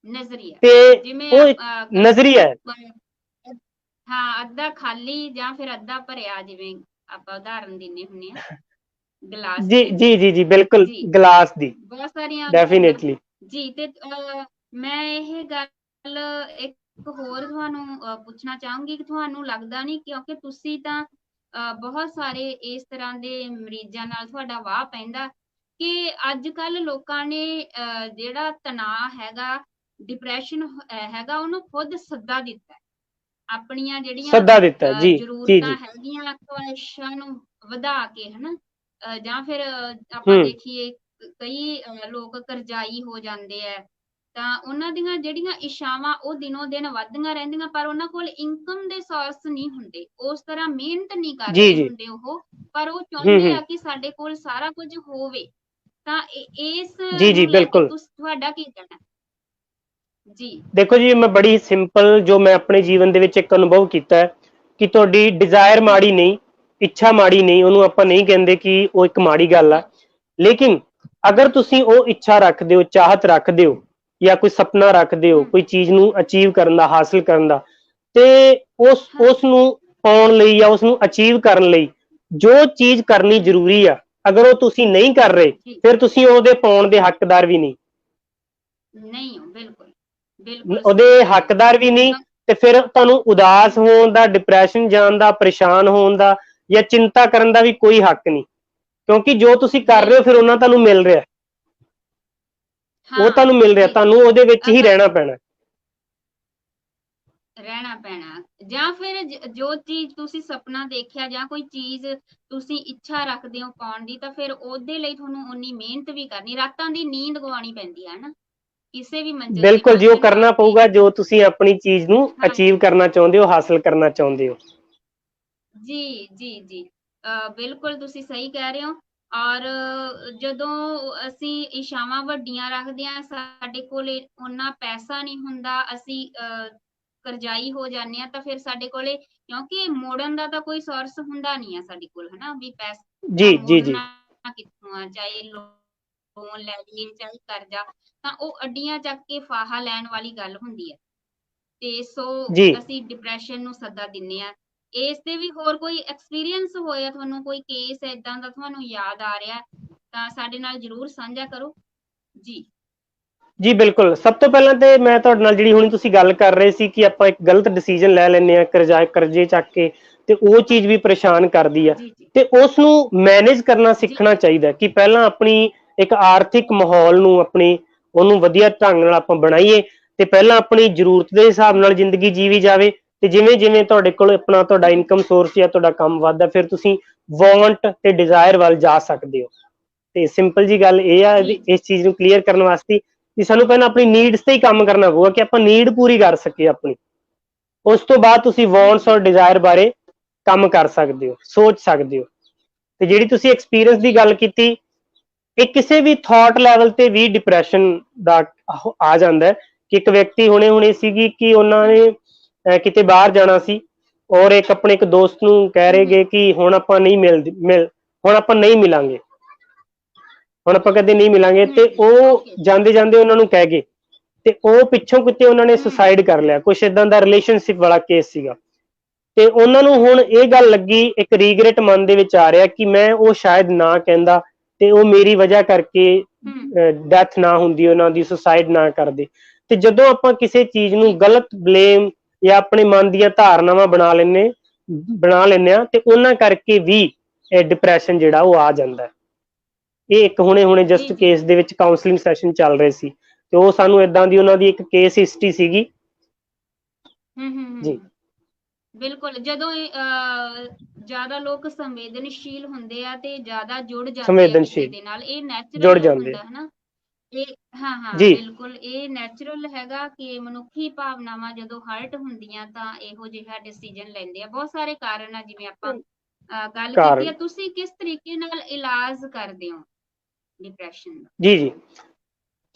S1: ਨਜ਼ਰੀਆ
S2: ਤੇ
S1: ਜਿਵੇਂ
S2: ਉਹ
S1: ਕਹਿੰਦੇ
S2: ਨਜ਼ਰੀਆ
S1: ਨਾ
S2: ਹੈ।
S1: ਹਾਂ ਅੱਧਾ ਖਾਲੀ ਜਾਂ ਫਿਰ ਅੱਧਾ ਭਰਿਆ, ਜਿਵੇਂ ਆਪਾਂ ਉਦਾਹਰਨ ਦਿੰਦੇ ਹੁੰਦੇ ਆ ਗਲਾਸ
S2: ਜੀ
S1: ਦੀ।
S2: ਜੀ ਜੀ ਜੀ ਬਿਲਕੁਲ,
S1: ਜੀ
S2: ਗਲਾਸ ਦੀ
S1: ਬਹੁਤ ਸਾਰੀਆਂ ਉਦਾਹਰਨਾਂ।
S2: ਡੈਫੀਨੇਟਲੀ।
S1: ਜੀ ਤੇ ਮੈਂ ਇਹ ਗੱਲ ਇੱਕ ਹੋਰ ਤੁਹਾਨੂੰ ਪੁੱਛਣਾ ਚਾਹੂੰਗੀ ਕਿ ਤੁਹਾਨੂੰ ਲੱਗਦਾ ਨਹੀਂ, ਕਿਉਂਕਿ ਤੁਸੀਂ ਤਾਂ ਬਹੁਤ ਸਾਰੇ ਇਸ ਤਰ੍ਹਾਂ ਦੇ ਮਰੀਜ਼ਾਂ ਨਾਲ ਤੁਹਾਡਾ ਵਾਹ ਪੈਂਦਾ, ਕਿ ਅੱਜ ਕੱਲ ਲੋਕਾਂ ਨੇ ਜਿਹੜਾ ਤਣਾਅ ਹੈਗਾ, ਡਿਪਰੈਸ਼ਨ ਹੈਗਾ, ਉਹਨੂੰ ਖੁਦ ਸੱਦਾ ਦਿੱਤਾ ਹੈ। ਆਪਣੀਆਂ ਜਿਹੜੀਆਂ
S2: ਸੱਦਾ ਦਿੱਤਾ ਜੀ ਜੀ
S1: ਜ਼ਰੂਰਤਾਂ
S2: ਜੀ।
S1: ਹੈਗੀਆਂ, ਖਵਾਇਸ਼ਾਂ ਨੂੰ ਵਧਾ ਕੇ, ਹਨਾ, ਜਾਂ ਫਿਰ ਆਪਾਂ ਦੇਖੀਏ ਕਈ ਲੋਕ ਕਰਜ਼ਾਈ ਹੋ ਜਾਂਦੇ ਆ, ਤਾਂ ਉਹਨਾਂ ਦੀਆਂ ਜਿਹੜੀਆਂ ਇੱਛਾਵਾਂ ਉਹ ਦਿਨੋਂ ਦਿਨ ਵੱਧਦੀਆਂ ਰਹਿੰਦੀਆਂ, ਪਰ ਉਹਨਾਂ ਕੋਲ ਇਨਕਮ ਦੇ ਸੋਰਸ ਨਹੀਂ ਹੁੰਦੇ, ਉਸ ਤਰ੍ਹਾਂ ਮਿਹਨਤ ਨਹੀਂ
S2: ਜੀ
S1: ਕਰਦੇ
S2: ਜੀ।
S1: ਹੁੰਦੇ ਉਹ, ਪਰ ਉਹ ਚਾਹੁੰਦੇ ਆ ਕਿ ਸਾਡੇ ਕੋਲ ਸਾਰਾ ਕੁਝ ਹੋਵੇ। ਤਾਂ ਇਸ
S2: ਜੀ ਜੀ
S1: ਨੂੰ ਲੈ ਕੇ
S2: ਬਿਲਕੁਲ।
S1: ਤੁਹਾਡਾ ਕੀ ਕਹਿਣਾ ਜੀ?
S2: ਦੇਖੋ ਜੀ, ਮੈਂ ਬੜੀ ਸਿੰਪਲ, ਜੋ ਮੈਂ ਆਪਣੇ ਜੀਵਨ ਦੇ ਵਿੱਚ ਇੱਕ ਅਨੁਭਵ ਕੀਤਾ ਹੈ ਕਿ ਤੁਹਾਡੀ ਡਿਜ਼ਾਇਰ
S1: ਜੀ
S2: ਮਾੜੀ ਨਹੀਂ, ਇੱਛਾ ਮਾੜੀ ਨਹੀਂ, ਉਹਨੂੰ ਆਪਾਂ ਨਹੀਂ ਕਹਿੰਦੇ ਕਿ ਉਹ ਇੱਕ ਮਾੜੀ ਗੱਲ ਆ। ਲੇਕਿਨ ਅਗਰ ਤੁਸੀਂ ਉਹ ਇੱਛਾ ਰੱਖਦੇ ਹੋ, ਚਾਹਤ ਰੱਖਦੇ ਹੋ, ਜਾਂ ਕੋਈ ਸੁਪਨਾ ਰੱਖਦੇ ਹੋ, ਕੋਈ ਚੀਜ਼ ਨੂੰ ਅਚੀਵ ਕਰਨ ਦਾ, ਹਾਸਿਲ ਕਰਨ ਦਾ, ਤੇ ਉਸ ਨੂੰ ਪਾਉਣ ਲਈ ਜਾਂ ਉਸ ਨੂੰ ਅਚੀਵ ਕਰਨ ਲਈ ਜੋ ਚੀਜ਼ ਕਰਨੀ ਜ਼ਰੂਰੀ ਆ, ਅਗਰ ਉਹ ਤੁਸੀਂ ਨਹੀਂ ਕਰ ਰਹੇ, ਫਿਰ ਤੁਸੀਂ ਉਹਦੇ ਪਾਉਣ ਦੇ ਹੱਕਦਾਰ ਵੀ ਨਹੀਂ।
S1: ਨਹੀਂ ਹੋ, ਬਿਲਕੁਲ ਬਿਲਕੁਲ
S2: ਉਹਦੇ
S1: ਸਹੀ ਕਹਿ ਰਹੇ
S2: ਹੱਕਦਾਰ ਵੀ ਨਹੀਂ। ਤੇ ਫਿਰ ਤੁਹਾਨੂੰ ਉਦਾਸ ਹੋਣ ਦਾ, ਡਿਪਰੈਸ਼ਨ ਜਾਣ ਦਾ, ਪਰੇਸ਼ਾਨ ਹੋਣ ਦਾ ਜਾਂ ਚਿੰਤਾ ਕਰਨ ਦਾ ਵੀ ਕੋਈ ਹੱਕ ਨਹੀਂ। ਕਿਉਂਕਿ ਜੋ ਤੁਸੀਂ ਕਰ ਰਹੇ ਹੋ ਫਿਰ ਉਹਨਾਂ ਤੁਹਾਨੂੰ ਮਿਲ ਰਿਹਾ, ਉਹ ਤੁਹਾਨੂੰ ਮਿਲ ਰਿਹਾ, ਤੁਹਾਨੂੰ ਉਹਦੇ ਵਿੱਚ ਹੀ ਰਹਿਣਾ ਪੈਣਾ।
S1: ਜਾਂ ਫਿਰ ਜੋ ਚੀਜ਼ ਤੁਸੀਂ ਸੁਪਨਾ ਦੇਖਿਆ ਜਾਂ ਕੋਈ ਚੀਜ਼ ਤੁਸੀਂ ਇੱਛਾ ਰੱਖਦੇ ਹੋ ਪਾਉਣ ਦੀ, ਤਾਂ ਫਿਰ ਉਹਦੇ ਲਈ ਤੁਹਾਨੂੰ ਉਨੀ ਮਿਹਨਤ ਵੀ ਕਰਨੀ, ਰਾਤਾਂ ਦੀ ਨੀਂਦ ਗਵਾਉਣੀ ਪੈਂਦੀ ਹੈ ਨਾ, ਕਿਸੇ ਵੀ ਮੰਜ਼ਿਲ ਤੇ
S2: ਬਿਲਕੁਲ ਜੀ, ਉਹ
S1: ਪਹੁੰਚਣ
S2: ਕਰਨਾ
S1: ਵਾਸਤੇ।
S2: ਪਊਗਾ ਜੋ ਤੁਸੀਂ ਆਪਣੀ ਚੀਜ਼ ਨੂੰ ਅਚੀਵ
S1: ਹਾਂਜੀ
S2: ਕਰਨਾ ਚਾਹੁੰਦੇ ਹੋ, ਹਾਸਿਲ ਕਰਨਾ ਚਾਹੁੰਦੇ ਹੋ।
S1: ਜੀ ਜੀ ਜੀ ਬਿਲਕੁਲ ਤੁਸੀਂ ਸਹੀ ਕਹਿ ਰਹੇ ਹੋ। ਔਰ ਜਦੋਂ ਅਸੀਂ ਇੱਛਾਵਾਂ ਵੱਡੀਆਂ ਰੱਖਦੇ ਹਾਂ, ਸਾਡੇ ਕੋਲ ਓਨਾ ਪੈਸਾ ਨਹੀਂ ਹੁੰਦਾ, ਅਸੀਂ ਕਰਜ਼ਾਈ ਹੋ ਜਾਂਦੇ ਆ, ਤਾਂ ਫਿਰ ਸਾਡੇ ਕੋਲੇ, ਕਿਉਂਕਿ ਮੋੜਨ ਦਾ ਤਾਂ ਕੋਈ ਸੋਰਸ ਹੁੰਦਾ ਨਹੀਂ ਆ ਸਾਡੇ ਕੋਲ, ਹਨਾ, ਵੀ ਪੈਸਾ
S2: ਜੀ ਜੀ ਜੀ
S1: ਮੋੜਨਾ ਕਿੱਥੋਂ ਆ, ਚਾਹੇ ਲੋਨ ਲੈ ਲਈਏ ਚਾਹੇ ਕਰਜ਼ਾ, ਤਾਂ ਉਹ ਅੱਡੀਆਂ ਚੱਕ ਕੇ ਫਾਹਾ ਲੈਣ ਵਾਲੀ ਗੱਲ ਹੁੰਦੀ ਹੈ। ਤੇ ਸੋ
S2: ਜੀ।
S1: ਅਸੀਂ ਡਿਪਰੈਸ਼ਨ ਨੂੰ ਸੱਦਾ ਦਿੰਨੇ ਆ। ਇਸ ਤੇ ਵੀ ਹੋਰ ਕੋਈ ਐਕਸਪੀਰੀਅੰਸ ਹੋਇਆ ਤੁਹਾਨੂੰ, ਕੋਈ ਕੇਸ ਏਦਾਂ ਦਾ ਤੁਹਾਨੂੰ ਯਾਦ ਆ ਰਿਹਾ, ਤਾਂ ਸਾਡੇ ਨਾਲ ਜਰੂਰ ਸਾਂਝਾ ਕਰੋ ਜੀ।
S2: ਜੀ ਬਿਲਕੁਲ, ਸਭ ਤੋਂ ਪਹਿਲਾਂ ਤੇ ਮੈਂ ਤੁਹਾਡੇ ਨਾਲ ਜਿਹੜੀ ਹੁਣ ਤੁਸੀਂ ਗੱਲ ਕਰ ਰਹੇ ਸੀ ਕਿ ਆਪਾਂ ਇੱਕ ਗਲਤ ਡਿਸੀਜਨ ਲੈ ਲੈਂਦੇ ਆ ਕਰਜ਼ੇ ਚੱਕ ਕੇ, ਤੇ ਉਹ ਚੀਜ਼ ਵੀ ਪਰੇਸ਼ਾਨ ਕਰਦੀ ਆ, ਤੇ ਉਸ ਨੂੰ ਮੈਨੇਜ ਕਰਨਾ ਸਿੱਖਣਾ ਚਾਹੀਦਾ ਕਿ ਪਹਿਲਾਂ ਆਪਣੀ ਇੱਕ ਆਰਥਿਕ ਮਾਹੌਲ ਨੂੰ, ਆਪਣੀ ਉਹਨੂੰ ਵਧੀਆ ਢੰਗ ਨਾਲ ਆਪਾਂ ਬਣਾਈਏ, ਤੇ ਪਹਿਲਾਂ ਆਪਣੀ ਜ਼ਰੂਰਤ ਦੇ ਹਿਸਾਬ ਨਾਲ ਜ਼ਿੰਦਗੀ ਜੀਵੀ ਜਾਵੇ। ਤੇ ਜਿਵੇਂ ਜਿਵੇਂ ਤੁਹਾਡੇ ਕੋਲ ਤੁਹਾਡਾ ਇਨਕਮ ਸੋਰਸ ਜਾਂ ਤੁਹਾਡਾ ਕੰਮ ਵੱਧਦਾ, ਫਿਰ ਤੁਸੀਂ ਵਾਂਟ ਤੇ ਡਿਜ਼ਾਇਰ ਵੱਲ ਜਾ ਸਕਦੇ ਹੋ। ਤੇ ਸਿੰਪਲ ਜੀ ਗੱਲ ਇਹ ਆ ਇਸ ਚੀਜ਼ ਨੂੰ ਕਲੀਅਰ ਕਰਨ ਵਾਸਤੇ ਕਿ ਸਾਨੂੰ ਪਹਿਲਾਂ ਆਪਣੀ ਨੀਡਸ ਤੇ ਹੀ ਕੰਮ ਕਰਨਾ ਪਊਗਾ ਕਿ ਆਪਾਂ ਨੀਡ ਪੂਰੀ ਕਰ ਸਕੀਏ ਆਪਣੀ। ਉਸ ਤੋਂ ਬਾਅਦ ਤੁਸੀਂ ਵਾਂਟਸ ਔਰ ਡਿਜ਼ਾਇਰ ਬਾਰੇ ਕੰਮ ਕਰ ਸਕਦੇ ਹੋ, ਸੋਚ ਸਕਦੇ ਹੋ। ਤੇ ਜਿਹੜੀ ਤੁਸੀਂ ਐਕਸਪੀਰੀਅੰਸ ਦੀ ਗੱਲ ਕੀਤੀ, ਇਹ ਕਿਸੇ ਵੀ ਥਾਟ ਲੈਵਲ ਤੇ ਵੀ ਡਿਪਰੈਸ਼ਨ ਦਾ ਆ ਜਾਂਦਾ ਹੈ। ਕਿ ਇੱਕ ਵਿਅਕਤੀ ਹੁਣੇ ਸੀਗੀ ਕਿ ਉਹਨਾਂ ਨੇ ਕਿਤੇ ਬਾਹਰ ਜਾਣਾ ਸੀ, ਔਰ ਇੱਕ ਇੱਕ ਦੋਸਤ ਨੂੰ ਕਹਿ ਰਹੇ ਗਏ ਕਿ ਹੁਣ ਆਪਾਂ ਨਹੀਂ ਮਿਲਾਂਗੇ, ਹੁਣ ਆਪਾਂ ਕਦੇ ਨਹੀਂ ਮਿਲਾਂਗੇ, ਤੇ ਉਹ ਜਾਂਦੇ ਜਾਂਦੇ ਉਹਨਾਂ ਨੂੰ ਕਹਿ ਗਏ, ਤੇ ਉਹ ਪਿੱਛੋਂ ਕਿਤੇ ਉਹਨਾਂ ਨੇ ਸੁਸਾਈਡ ਕਰ ਲਿਆ। ਕੁਛ ਏਦਾਂ ਦਾ ਰਿਲੇਸ਼ਨਸ਼ਿਪ ਵਾਲਾ ਕੇਸ ਸੀਗਾ, ਤੇ ਉਹਨਾਂ ਨੂੰ ਹੁਣ ਇਹ ਗੱਲ ਲੱਗੀ, ਇੱਕ ਰੀਗਰੇਟ ਮਨ ਦੇ ਵਿੱਚ ਆ ਰਿਹਾ ਕਿ ਮੈਂ ਉਹ ਸ਼ਾਇਦ ਨਾ ਕਹਿੰਦਾ, ਤੇ ਉਹ ਮੇਰੀ ਵਜ੍ਹਾ ਕਰਕੇ
S1: ਹਮ
S2: ਡੈਥ ਨਾ ਹੁੰਦੀ, ਉਹਨਾਂ ਦੀ ਸੁਸਾਈਡ ਨਾ ਕਰਦੇ। ਤੇ ਜਦੋਂ ਆਪਾਂ ਕਿਸੇ ਚੀਜ਼ ਨੂੰ
S1: ਜੀ
S2: ਗਲਤ ਬਲੇਮ ਜਾਂ ਆਪਣੇ ਮਨ ਦੀਆਂ ਧਾਰਨਾਵਾਂ ਬਣਾ ਲੈਂਦੇ ਆ, ਤੇ ਉਹਨਾਂ ਕਰਕੇ ਵੀ ਇਹ ਡਿਪਰੈਸ਼ਨ ਜਿਹੜਾ ਉਹ ਆ ਜਾਂਦਾ। ਇਹ ਇੱਕ ਹੁਣੇ
S1: ਜੀ
S2: ਜਸਟ
S1: ਜੀ
S2: ਕੇਸ ਦੇ ਵਿੱਚ ਕਾਉਂਸਲਿੰਗ ਸੈਸ਼ਨ ਚੱਲ ਰਹੇ ਸੀ, ਤੇ ਉਹ ਸਾਨੂੰ ਇਦਾਂ ਦੀ ਉਹਨਾਂ ਦੀ ਇੱਕ ਕੇਸ ਹਿਸਟਰੀ ਸੀਗੀ। ਜੀ
S1: ਬਿਲਕੁਲ। ਜਦੋਂ ਜ਼ਿਆਦਾ ਲੋਕ ਸੰਵੇਦਨਸ਼ੀਲ ਹੁੰਦੇ ਆ ਤੇ ਜ਼ਿਆਦਾ ਜੁੜ ਜਾਂਦੇ ਆ ਕਿਸੇ
S2: ਸੰਵੇਦਨਸ਼ੀਲ
S1: ਦੇ ਨਾਲ, ਇਹ
S2: ਜੁੜ
S1: ਨੈਚੁਰਲ
S2: ਜਾਂਦੇ।
S1: ਹੁੰਦਾ ਹੈ ਨਾ। ਇਹ ਹਾਂ
S2: ਜੀ
S1: ਬਿਲਕੁਲ ਇਹ ਨੈਚੁਰਲ ਹੈਗਾ ਕਿ ਮਨੁੱਖੀ ਭਾਵਨਾਵਾਂ ਜਦੋਂ ਹਰਟ ਹੁੰਦੀਆਂ ਤਾਂ ਇਹੋ ਜਿਹਾ ਡਿਸੀਜਨ ਲੈਂਦੇ ਆ। ਬਹੁਤ ਸਾਰੇ ਕਾਰਨ ਆ, ਜਿਵੇਂ ਆਪਾਂ ਗੱਲ ਕੀਤੀ
S2: ਕਾਰਨ।
S1: ਆ। ਤੁਸੀਂ ਕਿਸ ਤਰੀਕੇ ਨਾਲ ਇਲਾਜ ਕਰਦੇ ਹੋ ਡਿਪਰੈਸ਼ਨ ਦਾ?
S2: ਜੀ ਜੀ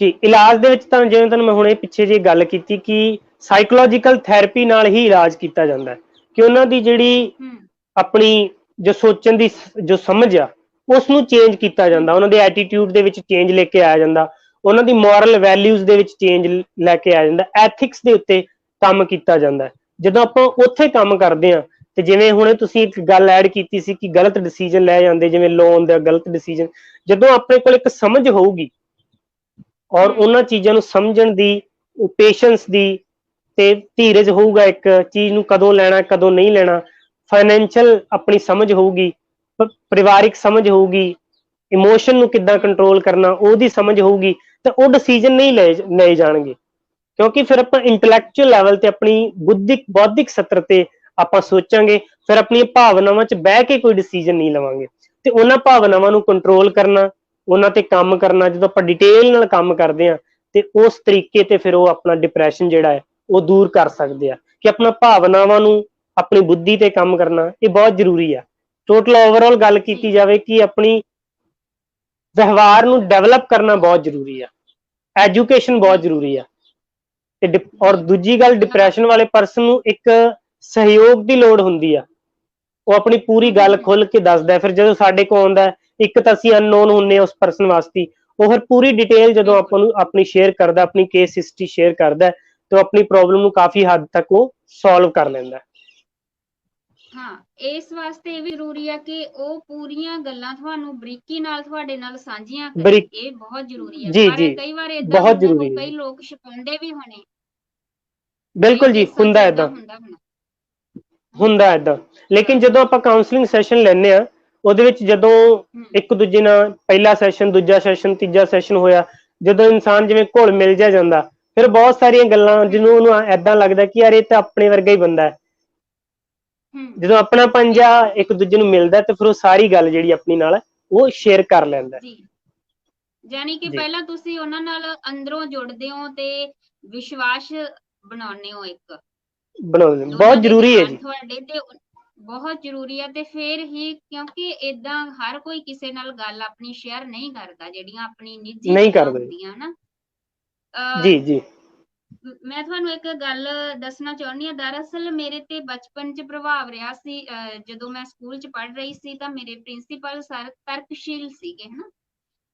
S2: ਜੀ ਇਲਾਜ ਦੇ ਵਿੱਚ ਤਾਂ ਜਿਵੇਂ ਤੁਹਾਨੂੰ ਮੈਂ ਹੁਣੇ ਪਿੱਛੇ ਜਿਹੀ ਗੱਲ ਕੀਤੀ ਕਿ ਸਾਈਕੋਲੋਜੀਕਲ ਥੈਰੇਪੀ ਨਾਲ ਹੀ ਇਲਾਜ ਕੀਤਾ ਜਾਂਦਾ ਹੈ, ਕਿ ਉਹਨਾਂ ਦੀ ਜਿਹੜੀ
S1: ਹੂੰ
S2: ਆਪਣੀ ਜੋ ਸੋਚਣ ਦੀ ਜੋ ਸਮਝ ਆ ਉਸ ਨੂੰ ਚੇਂਜ ਕੀਤਾ ਜਾਂਦਾ, ਉਹਨਾਂ ਦੇ ਐਟੀਟਿਊਡ ਦੇ ਵਿੱਚ ਚੇਂਜ ਲੈ ਕੇ ਆਇਆ ਜਾਂਦਾ, ਉਹਨਾਂ ਦੀ ਮੋਰਲ ਵੈਲਿਊਜ਼ ਦੇ ਵਿੱਚ ਚੇਂਜ ਲੈ ਕੇ ਆਇਆ ਜਾਂਦਾ, ਐਥਿਕਸ ਦੇ ਉੱਤੇ ਕੰਮ ਕੀਤਾ ਜਾਂਦਾ। ਜਦੋਂ ਆਪਾਂ ਉੱਥੇ ਕੰਮ ਕਰਦੇ ਹਾਂ, ਤੇ ਜਿਵੇਂ ਹੁਣੇ ਤੁਸੀਂ ਇੱਕ ਗੱਲ ਐਡ ਕੀਤੀ ਸੀ ਕਿ ਗਲਤ ਡਿਸੀਜਨ ਲੈ ਜਾਂਦੇ, ਜਿਵੇਂ ਲੋਨ ਦਾ ਗਲਤ ਡਿਸੀਜਨ, ਜਦੋਂ ਆਪਣੇ ਕੋਲ ਇੱਕ ਸਮਝ ਹੋਊਗੀ ਔਰ ਉਹਨਾਂ ਚੀਜ਼ਾਂ ਨੂੰ ਸਮਝਣ ਦੀ, ਪੇਸ਼ੈਂਸ ਦੀ ਤੇ ਧੀਰਜ ਹੋਊਗਾ, ਇੱਕ ਚੀਜ਼ ਨੂੰ ਕਦੋਂ ਲੈਣਾ ਕਦੋਂ ਨਹੀਂ ਲੈਣਾ, ਫਾਈਨੈਂਸ਼ੀਅਲ ਆਪਣੀ ਸਮਝ ਹੋਊਗੀ, ਪਰਿਵਾਰਿਕ ਸਮਝ ਹੋਊਗੀ, ਇਮੋਸ਼ਨ ਨੂੰ ਕਿੱਦਾਂ ਕੰਟਰੋਲ ਕਰਨਾ ਉਹਦੀ ਸਮਝ ਹੋਊਗੀ, ਤਾਂ ਉਹ ਡਿਸੀਜਨ ਨਹੀਂ ਲਏ ਜਾਣਗੇ। ਕਿਉਂਕਿ ਫਿਰ ਆਪਾਂ ਇੰਟੈਲੈਕਚੁਅਲ ਲੈਵਲ ਤੇ ਆਪਣੀ ਬੌਧਿਕ ਸਤਰ ਤੇ ਆਪਾਂ ਸੋਚਾਂਗੇ, ਫਿਰ ਆਪਣੀਆਂ ਭਾਵਨਾਵਾਂ 'ਚ ਬਹਿ ਕੇ ਕੋਈ ਡਿਸੀਜਨ ਨਹੀਂ ਲਵਾਂਗੇ। ਤੇ ਉਹਨਾਂ ਭਾਵਨਾਵਾਂ ਨੂੰ ਕੰਟਰੋਲ ਕਰਨਾ, ਉਹਨਾਂ ਤੇ ਕੰਮ ਕਰਨਾ, ਜਦੋਂ ਆਪਾਂ ਡਿਟੇਲ ਨਾਲ ਕੰਮ ਕਰਦੇ ਹਾਂ ਤੇ ਉਸ ਤਰੀਕੇ ਤੇ ਫਿਰ ਉਹ ਆਪਣਾ ਡਿਪਰੈਸ਼ਨ ਜਿਹੜਾ ਹੈ ਉਹ ਦੂਰ ਕਰ ਸਕਦੇ ਆ। ਕਿ ਆਪਣਾ ਭਾਵਨਾਵਾਂ ਨੂੰ, ਆਪਣੀ ਬੁੱਧੀ ਤੇ ਕੰਮ ਕਰਨਾ ਇਹ ਬਹੁਤ ਜ਼ਰੂਰੀ ਆ। ਟੋਟਲ ਓਵਰਆਲ ਗੱਲ ਕੀਤੀ ਜਾਵੇ ਕਿ ਆਪਣੀ ਵਿਵਹਾਰ ਨੂੰ ਡਿਵੈਲਪ ਕਰਨਾ ਬਹੁਤ ਜ਼ਰੂਰੀ ਆ, ਐਜੂਕੇਸ਼ਨ ਬਹੁਤ ਜ਼ਰੂਰੀ ਆ। ਤੇ ਔਰ ਦੂਜੀ ਗੱਲ, ਡਿਪਰੈਸ਼ਨ ਵਾਲੇ ਪਰਸਨ ਨੂੰ ਇੱਕ ਸਹਿਯੋਗ ਦੀ ਲੋੜ ਹੁੰਦੀ ਆ। ਉਹ ਆਪਣੀ ਪੂਰੀ ਗੱਲ ਖੁੱਲ ਕੇ ਦੱਸਦਾ। ਫਿਰ ਜਦੋਂ ਸਾਡੇ ਕੋਲ ਆਉਂਦਾ, ਇੱਕ ਤਾਂ ਅਸੀਂ ਅਨਨੋਨ ਹੁੰਨੇ ਆ ਉਸ ਪਰਸਨ ਵਾਸਤੇ, ਉਹ ਫਿਰ ਪੂਰੀ ਡਿਟੇਲ ਜਦੋਂ ਆਪਾਂ ਨੂੰ ਆਪਣੀ ਸ਼ੇਅਰ ਕਰਦਾ, ਆਪਣੀ ਕੇਸ ਹਿਸਟਰੀ ਸ਼ੇਅਰ ਕਰਦਾ, ਤੇ ਉਹ ਆਪਣੀ ਪ੍ਰੋਬਲਮ ਨੂੰ ਕਾਫੀ ਹੱਦ ਤੱਕ ਉਹ ਸੋਲਵ ਕਰ ਲੈਂਦਾ।
S1: ਹਾਂ, ਇਸ ਵਾਸਤੇ ਇਹ ਵੀ ਜ਼ਰੂਰੀ ਆ ਕਿ ਉਹ ਪੂਰੀਆਂ ਗੱਲਾਂ ਤੁਹਾਨੂੰ ਬਰੀਕੀ ਨਾਲ ਤੁਹਾਡੇ ਨਾਲ ਸਾਂਝੀਆਂ ਕਰੇ। ਇਹ ਬਹੁਤ ਜ਼ਰੂਰੀ ਆ।
S2: ਜੀ
S1: ਪਰ
S2: ਜੀ
S1: ਕਈ ਵਾਰ ਏਦਾਂ
S2: ਬਹੁਤ
S1: ਹੁੰਦਾ,
S2: ਜ਼ਰੂਰੀ ਹੈ
S1: ਕਈ
S2: ਜੀ।
S1: ਲੋਕ ਛੁਪਾਉਂਦੇ ਵੀ ਹੋਣੇ।
S2: ਬਿਲਕੁਲ ਜੀ,
S1: ਕੇਸਾਂ 'ਚ
S2: ਹੁੰਦਾ
S1: ਏਦਾਂ
S2: ਏਦਾਂ,
S1: ਹੁੰਦਾ ਹੋਣਾ।
S2: ਹੁੰਦਾ ਏਦਾਂ। ਲੇਕਿਨ ਜਦੋਂ ਆਪਾਂ ਕਾਉਂਸਲਿੰਗ ਸੈਸ਼ਨ ਲੈਂਦੇ ਆ, ਉਹਦੇ ਵਿੱਚ ਜਦੋਂ ਇੱਕ ਦੂਜੇ ਨਾਲ ਪਹਿਲਾ ਸੈਸ਼ਨ, ਦੂਜਾ ਸੈਸ਼ਨ, ਤੀਜਾ ਸੈਸ਼ਨ ਹੋਇਆ, ਜਦੋਂ ਇਨਸਾਨ ਜਿਵੇਂ ਘੁਲ ਮਿਲ ਜਾਂਦਾ, ਫਿਰ ਬਹੁਤ ਸਾਰੀਆਂ ਗੱਲਾਂ ਜਿਹਨੂੰ ਉਹਨੂੰ ਏਦਾਂ ਲੱਗਦਾ ਕਿ ਯਾਰ ਇਹ ਤਾਂ ਆਪਣੇ ਵਰਗਾ ਹੀ ਬੰਦਾ ਹੈ। ਜਦੋਂ ਆਪਣਾ ਪੰਜਾ ਇੱਕ ਦੂਜੇ ਨੂੰ ਮਿਲਦਾ, ਤੇ ਫਿਰ ਉਹ ਸਾਰੀ ਗੱਲ ਜਿਹੜੀ ਆਪਣੀ ਨਾਲ ਉਹ ਸ਼ੇਅਰ ਕਰ ਲੈਂਦਾ।
S1: ਜੀ, ਜਾਨੀ ਕਿ
S2: ਜੀ
S1: ਪਹਿਲਾਂ ਤੁਸੀਂ ਉਹਨਾਂ ਨਾਲ ਅੰਦਰੋਂ ਜੁੜਦੇ ਹੋ ਤੇ ਵਿਸ਼ਵਾਸ ਬਣਾਉਂਦੇ ਹੋ। ਇੱਕ
S2: ਬਣਾਉਂਦੇ
S1: ਦੋਨਾਂ
S2: ਬਹੁਤ
S1: ਦੇ
S2: ਜ਼ਰੂਰੀ ਹੈ
S1: ਧਿਆਨ
S2: ਜੀ।
S1: ਤੁਹਾਡੇ ਤੇ ਬਹੁਤ ਜ਼ਰੂਰੀ ਹੈ। ਤੇ ਫਿਰ ਹੀ, ਕਿਉਂਕਿ ਏਦਾਂ ਹਰ ਕੋਈ ਕਿਸੇ ਨਾਲ ਗੱਲ ਆਪਣੀ ਸ਼ੇਅਰ ਨਹੀਂ ਕਰਦਾ, ਜਿਹੜੀਆਂ ਆਪਣੀ ਨਿੱਜੀ
S2: ਨਹੀਂ
S1: ਗੱਲਾਂ
S2: ਕਰਦੇ।
S1: ਹੁੰਦੀਆਂ ਨਾ।
S2: ਜੀ ਜੀ
S1: ਮੈਂ ਤੁਹਾਨੂੰ ਇੱਕ ਗੱਲ ਦੱਸਣਾ ਚਾਹੁੰਦੀ ਹਾਂ। ਦਰਅਸਲ ਮੇਰੇ ਤੇ ਬਚਪਨ 'ਚ ਪ੍ਰਭਾਵ ਰਿਹਾ ਸੀ। ਜਦੋਂ ਮੈਂ ਸਕੂਲ 'ਚ ਪੜ੍ਹ ਰਹੀ ਸੀ ਤਾਂ ਮੇਰੇ ਪ੍ਰਿੰਸੀਪਲ ਸਰ ਤਰਕਸ਼ੀਲ ਸੀਗੇ, ਹਨਾ।